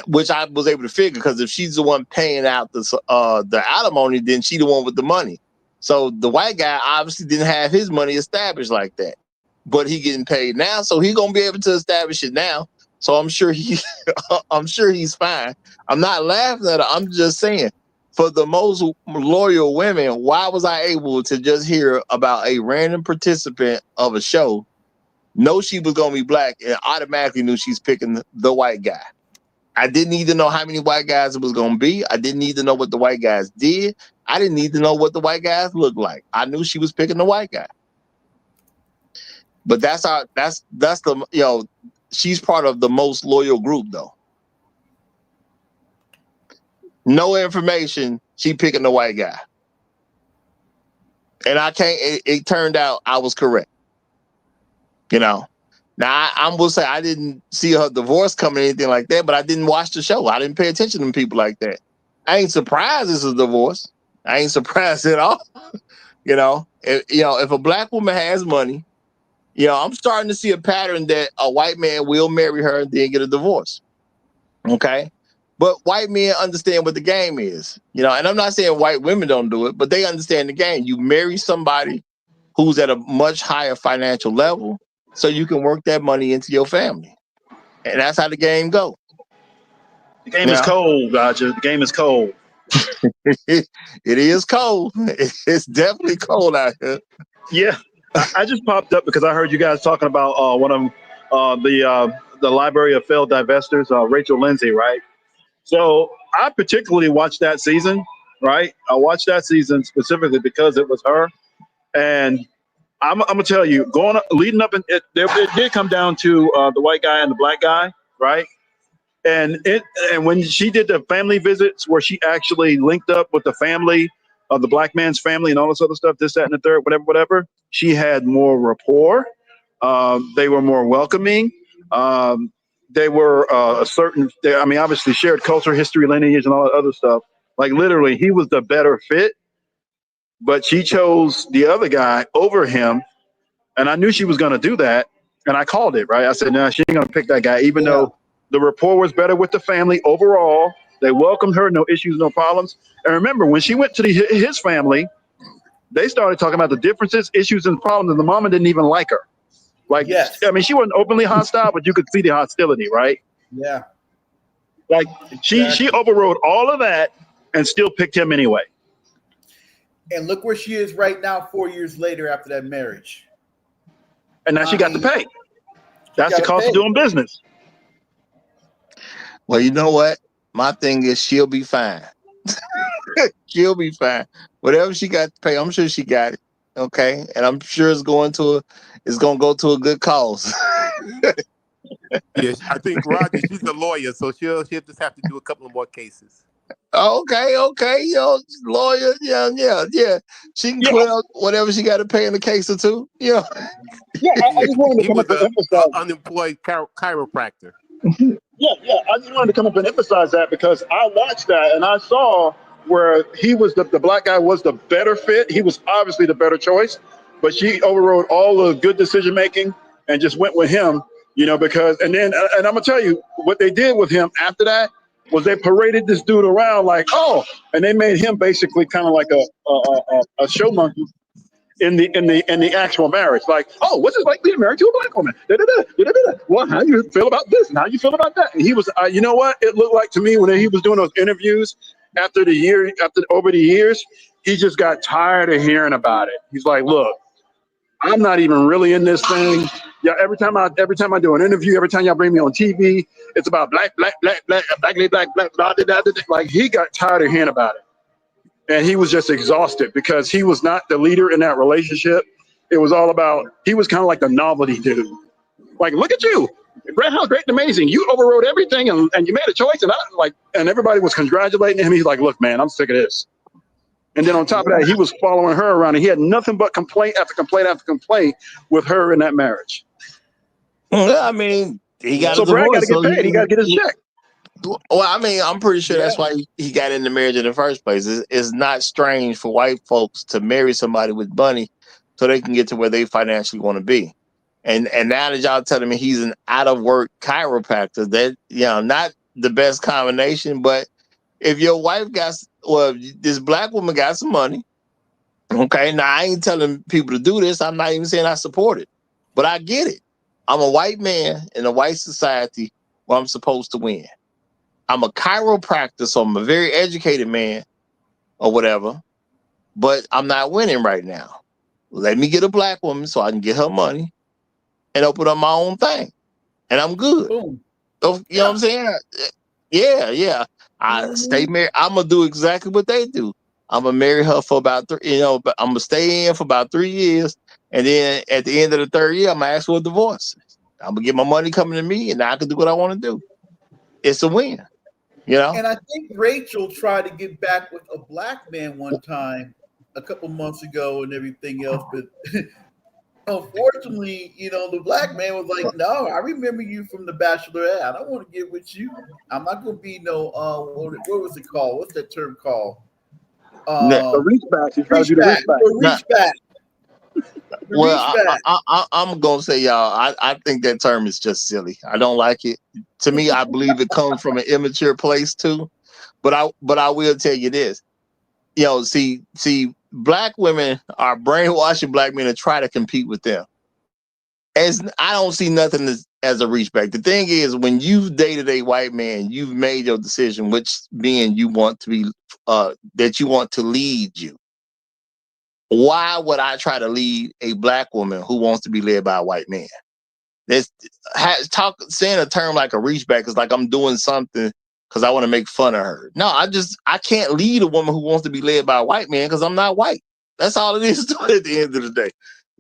which I was able to figure, because if she's the one paying out the alimony, then she the one with the money. So the white guy obviously didn't have his money established like that, but he getting paid now, so he gonna be able to establish it now. So I'm sure he's fine. I'm not laughing at her. I'm just saying, for the most loyal women, why was I able to just hear about a random participant of a show, know she was gonna be black, and automatically knew she's picking the white guy? I didn't need to know how many white guys it was going to be. I didn't need to know what the white guys did. I didn't need to know what the white guys looked like. I knew she was picking the white guy. But that's the she's part of the most loyal group, though. No information. She picking the white guy. And I can't, it turned out I was correct. You know. Now I'm gonna say I didn't see her divorce coming or anything like that, but I didn't watch the show. I didn't pay attention to people like that. I ain't surprised it's a divorce. I ain't surprised at all. If a black woman has money, I'm starting to see a pattern that a white man will marry her and then get a divorce. Okay. But white men understand what the game is, and I'm not saying white women don't do it, but they understand the game. You marry somebody who's at a much higher financial level so you can work that money into your family. And that's how the game goes. The game is cold, Roger. The game is cold. It is cold. It's definitely cold out here. Yeah. I just popped up because I heard you guys talking about one of the Library of Failed Divestors, Rachel Lindsay, right? So I particularly watched that season, right? I watched that season specifically because it was her. And I'm gonna tell you, leading up, it did come down to the white guy and the black guy, right? And when she did the family visits where she actually linked up with the family of the black man's family and all this other stuff, this, that, and the third, whatever, she had more rapport. They were more welcoming. They were obviously shared culture, history, lineage, and all that other stuff. Like literally, he was the better fit, but she chose the other guy over him. And I knew she was going to do that. And I called it, right? I said, no, she ain't going to pick that guy, even though the rapport was better with the family overall. They welcomed her, no issues, no problems. And remember, when she went to his family, they started talking about the differences, issues, and problems. And the mama didn't even like her. Like, yes. I mean, she wasn't openly hostile, but you could see the hostility, right? Yeah. Like she overrode all of that and still picked him anyway. And look where she is right now, 4 years later after that marriage. And now she got to pay. That's the cost of doing business. Well, you know what? My thing is she'll be fine. She'll be fine. Whatever she got to pay, I'm sure she got it. Okay. And I'm sure it's going to go to a good cause. Yes, I think Roger, she's a lawyer, so she'll just have to do a couple of more cases. Okay, lawyer, yeah. She can clear up whatever she got to pay in a case or two. Yeah. Yeah, I just wanted to come up and emphasize unemployed chiropractor. Yeah. I just wanted to come up and emphasize that because I watched that and I saw where he was the black guy was the better fit. He was obviously the better choice, but she overrode all the good decision making and just went with him. Because and I'm gonna tell you what they did with him after that was they paraded this dude around like, and they made him basically kind of like a show monkey in the actual marriage. Like, what's it like being married to a black woman? Well, how you feel about this and how you feel about that? And he was, you know what? It looked like to me when he was doing those interviews over the years, he just got tired of hearing about it. He's like, look, I'm not even really in this thing. Yeah, every time I do an interview, every time y'all bring me on TV, it's about black. Like he got tired of hearing about it, and he was just exhausted because he was not the leader in that relationship. It was all about he was kind of like the novelty dude. Like, look at you, Brett, how great and amazing! You overrode everything, and you made a choice, and everybody was congratulating him. He's like, look, man, I'm sick of this. And then on top of that, he was following her around, and he had nothing but complaint after complaint after complaint with her in that marriage. Well, I mean, he got so Brad got to get paid. He got to get his check. Well, I mean, I'm pretty sure that's why he got in the marriage in the first place. It's not strange for white folks to marry somebody with money so they can get to where they financially want to be. And now that y'all telling me he's an out of work chiropractor, that not the best combination, but if your wife this black woman got some money, okay, now I ain't telling people to do this. I'm not even saying I support it, but I get it. I'm a white man in a white society where I'm supposed to win. I'm a chiropractor, so I'm a very educated man or whatever, but I'm not winning right now. Let me get a black woman so I can get her money and open up my own thing, and I'm good. Boom. So, you know what I'm saying? Yeah. I stay married. I'm gonna do exactly what they do. I'm gonna marry her for about but I'm gonna stay in for about 3 years, and then at the end of the third year, I'm gonna ask for a divorce. I'm gonna get my money coming to me, and I can do what I want to do. It's a win. You know? And I think Rachel tried to get back with a black man one time a couple months ago and everything else, but unfortunately, the black man was like, "No, I remember you from the Bachelorette. I don't want to get with you. I'm not going to be no what was it called? What's that term called? The reach back. You try to do the reach back. Reach back. Well, I'm gonna say, y'all, I think that term is just silly. I don't like it. To me, I believe it comes from an immature place too. But I will tell you this. See, black women are brainwashing black men to try to compete with them. As I don't see nothing as a reach back. The thing is, when you've dated a white man, you've made your decision which being you want to be, that you want to lead you. Why would I try to lead a black woman who wants to be led by a white man? Saying a term like a reach back is like I'm doing something because I want to make fun of her. No, I can't lead a woman who wants to be led by a white man because I'm not white. That's all it is at the end of the day.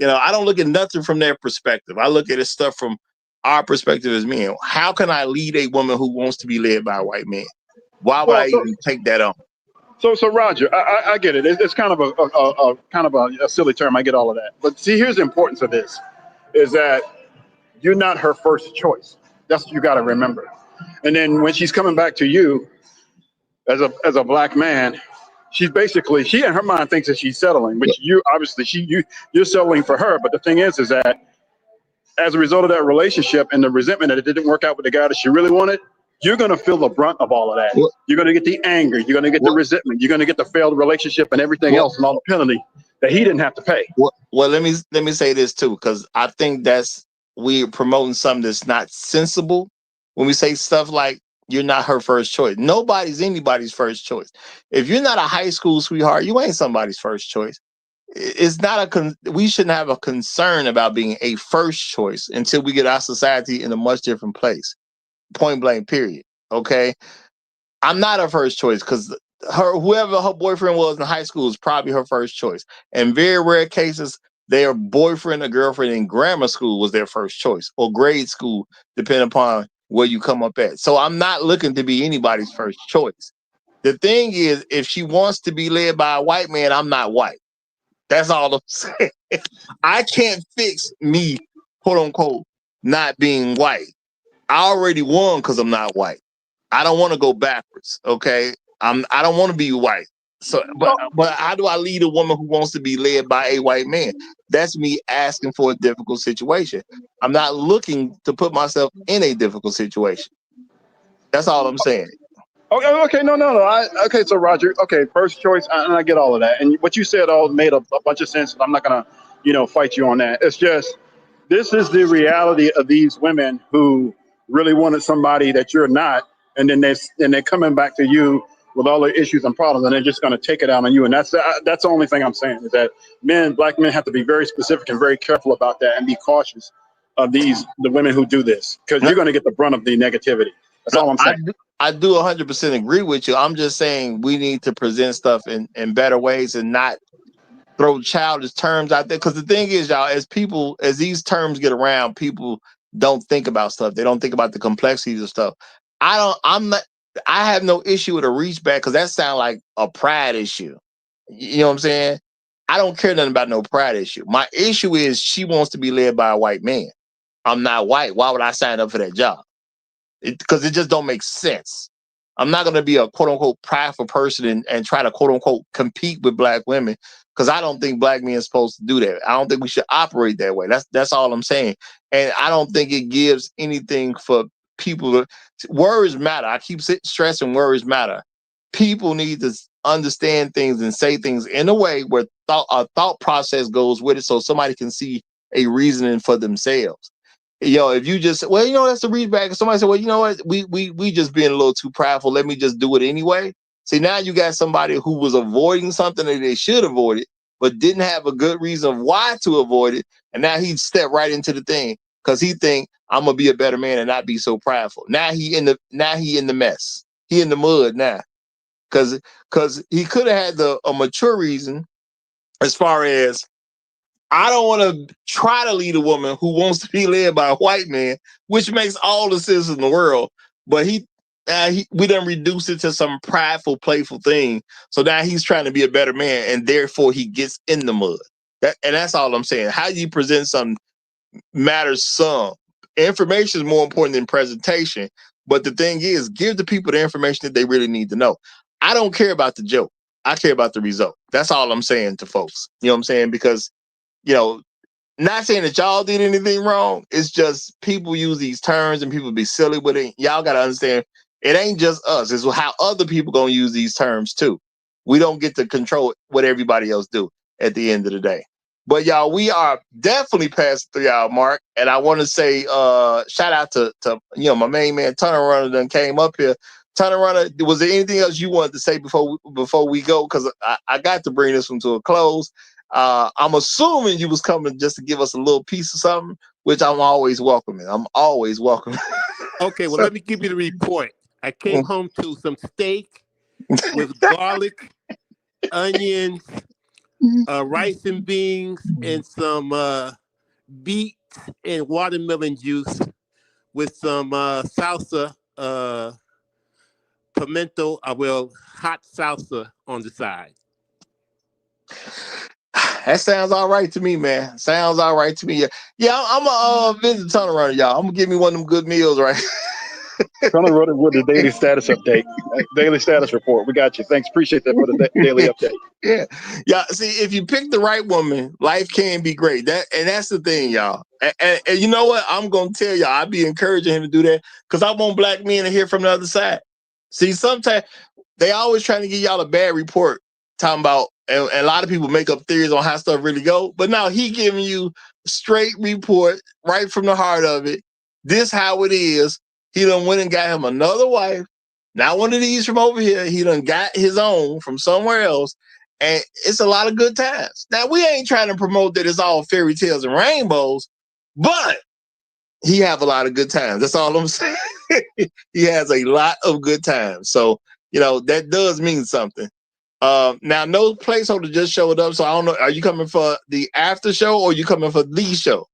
I don't look at nothing from their perspective. I look at it stuff from our perspective as men. How can I lead a woman who wants to be led by a white man? Why would I even take that on? So Roger, I get it. It's kind of a silly term. I get all of that. But see, here's the importance of this: is that you're not her first choice. That's what you got to remember. And then when she's coming back to you as a black man, she in her mind thinks that she's settling, which you obviously you're settling for her. But the thing is that as a result of that relationship and the resentment that it didn't work out with the guy that she really wanted, you're going to feel the brunt of all of that. You're going to get the anger. You're going to get the resentment. You're going to get the failed relationship and everything else and all the penalty that he didn't have to pay. Well, let me say this too, because I think we're promoting something that's not sensible when we say stuff like you're not her first choice. Nobody's anybody's first choice. If you're not a high school sweetheart, you ain't somebody's first choice. It's not we shouldn't have a concern about being a first choice until we get our society in a much different place. Point blank, period. Okay. I'm not her first choice because whoever her boyfriend was in high school is probably her first choice. In very rare cases, their boyfriend or girlfriend in grammar school was their first choice, or grade school, depending upon where you come up at. So I'm not looking to be anybody's first choice. The thing is, if she wants to be led by a white man, I'm not white. That's all I'm saying. I can't fix me, quote unquote, not being white. I already won because I'm not white. I don't want to go backwards. Okay. I don't want to be white. So, but how do I lead a woman who wants to be led by a white man? That's me asking for a difficult situation. I'm not looking to put myself in a difficult situation. That's all I'm saying. Okay, no. Okay, so Roger, first choice, and I get all of that. And what you said all made a bunch of sense. I'm not gonna, fight you on that. It's just this is the reality of these women who really wanted somebody that you're not, and then they're coming back to you with all the issues and problems, and they're just gonna take it out on you. And that's the only thing I'm saying is that black men have to be very specific and very careful about that and be cautious of the women who do this, because you're gonna get the brunt of the negativity. That's all I'm saying. I do 100% agree with you. I'm just saying we need to present stuff in better ways and not throw childish terms out there. Because the thing is, y'all, as these terms get around, people don't think about stuff. They don't think about the complexities of stuff. I have no issue with a reach back because that sounds like a pride issue. You know what I'm saying? I don't care nothing about no pride issue. My issue is she wants to be led by a white man. I'm not white. Why would I sign up for that job? Because it just don't make sense. I'm not going to be a quote unquote prideful person and try to quote unquote compete with black women, because I don't think black men are supposed to do that. I don't think we should operate that way. That's all I'm saying. And I don't think it gives anything for people words matter. I keep stressing words matter. People need to understand things and say things in a way where a thought process goes with it, so somebody can see a reasoning for themselves. If you just, that's the read back. Somebody said, well, you know what? We just being a little too prideful. Let me just do it anyway. See, now you got somebody who was avoiding something that they should avoid it, but didn't have a good reason why to avoid it. And now he stepped right into the thing because he think I'm gonna be a better man and not be so prideful. Now he in the mess. He in the mud now. Because he could have had a mature reason as far as, I don't want to try to lead a woman who wants to be led by a white man, which makes all the sense in the world. But we done reduced it to some prideful, playful thing. So now he's trying to be a better man, and therefore he gets in the mud. And that's all I'm saying. How you present something matters some. Information is more important than presentation. But the thing is, give the people the information that they really need to know. I don't care about the joke. I care about the result. That's all I'm saying to folks. You know what I'm saying? Because, not saying that y'all did anything wrong. It's just people use these terms and people be silly with it. Y'all got to understand, it ain't just us. It's how other people going to use these terms too. We don't get to control what everybody else do at the end of the day. But y'all, we are definitely past the 3 hour mark. And I want to say shout out to my main man, Tunnel Runner, done came up here. Tunnel Runner, was there anything else you wanted to say before we go? Because I got to bring this one to a close. I'm assuming you was coming just to give us a little piece of something, which I'm always welcoming. I'm always welcoming. Okay, well, let me give you the report. I came home to some steak with garlic, onions, rice and beans, and some beets and watermelon juice with some salsa, pimento, hot salsa on the side. That sounds all right to me, man. Sounds all right to me. Yeah, I'm a visit Tunnel Runner, y'all. I'm gonna give me one of them good meals, right? Tunnel Runner with the daily status update, daily status report. We got you. Thanks. Appreciate that for the daily update. Yeah. See, if you pick the right woman, life can be great. That's the thing, y'all. And you know what? I'm gonna tell y'all. I be encouraging him to do that because I want black men to hear from the other side. See, sometimes they always trying to give y'all a bad report, talking about, and a lot of people make up theories on how stuff really go. But now he giving you a straight report right from the heart of it. This how it is. He done went and got him another wife. Not one of these from over here. He done got his own from somewhere else. And it's a lot of good times. Now, we ain't trying to promote that it's all fairy tales and rainbows, but he have a lot of good times. That's all I'm saying. He has a lot of good times. So, that does mean something. Now, no placeholder just showed up. So I don't know. Are you coming for the after show or are you coming for the show?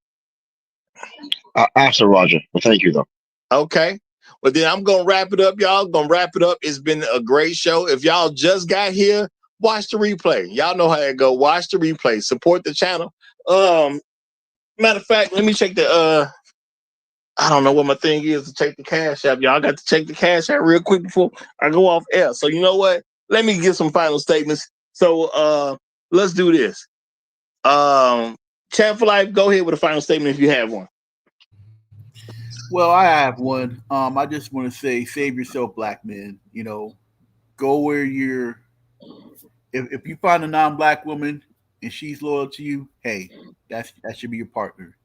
After Roger. Well, thank you, though. Okay. Well, then I'm going to wrap it up, y'all. Going to wrap it up. It's been a great show. If y'all just got here, watch the replay. Y'all know how it go. Watch the replay. Support the channel. Matter of fact, let me check the I don't know what my thing is to check the cash app. Y'all got to check the cash app real quick before I go off air. So you know what? Let me give some final statements. So let's do this. Chat for Life, go ahead with a final statement if you have one. Well, I have one. I just want to say, save yourself, black men. Go where you're. If you find a non-black woman and she's loyal to you, hey, that should be your partner.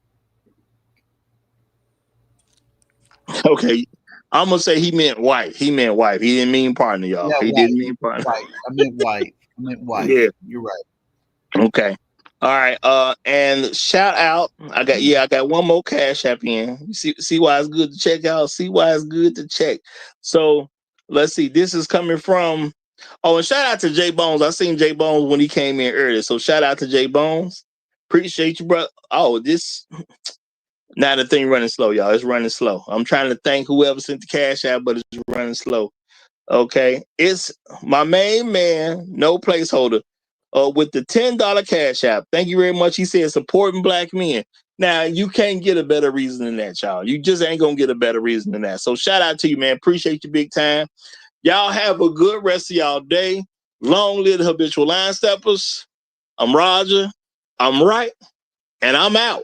Okay, I'm gonna say he meant white. He meant wife. He didn't mean partner, y'all. Yeah, he didn't mean partner. White. I meant white. Yeah, you're right. Okay. All right. And shout out. I got one more cash app in. You see why it's good to check out. See why it's good to check. So let's see. This is coming from. Oh, and shout out to Jay Bones. I seen Jay Bones when he came in earlier. So shout out to Jay Bones. Appreciate you, bro. Oh, this. Now the thing running slow, y'all. It's running slow. I'm trying to thank whoever sent the cash out, but it's running slow. Okay. It's my main man, no placeholder. With the $10 cash app. Thank you very much. He said supporting black men. Now, you can't get a better reason than that, y'all. You just ain't going to get a better reason than that. So shout out to you, man. Appreciate you big time. Y'all have a good rest of y'all day. Long live the habitual line steppers. I'm Roger. I'm right. And I'm out.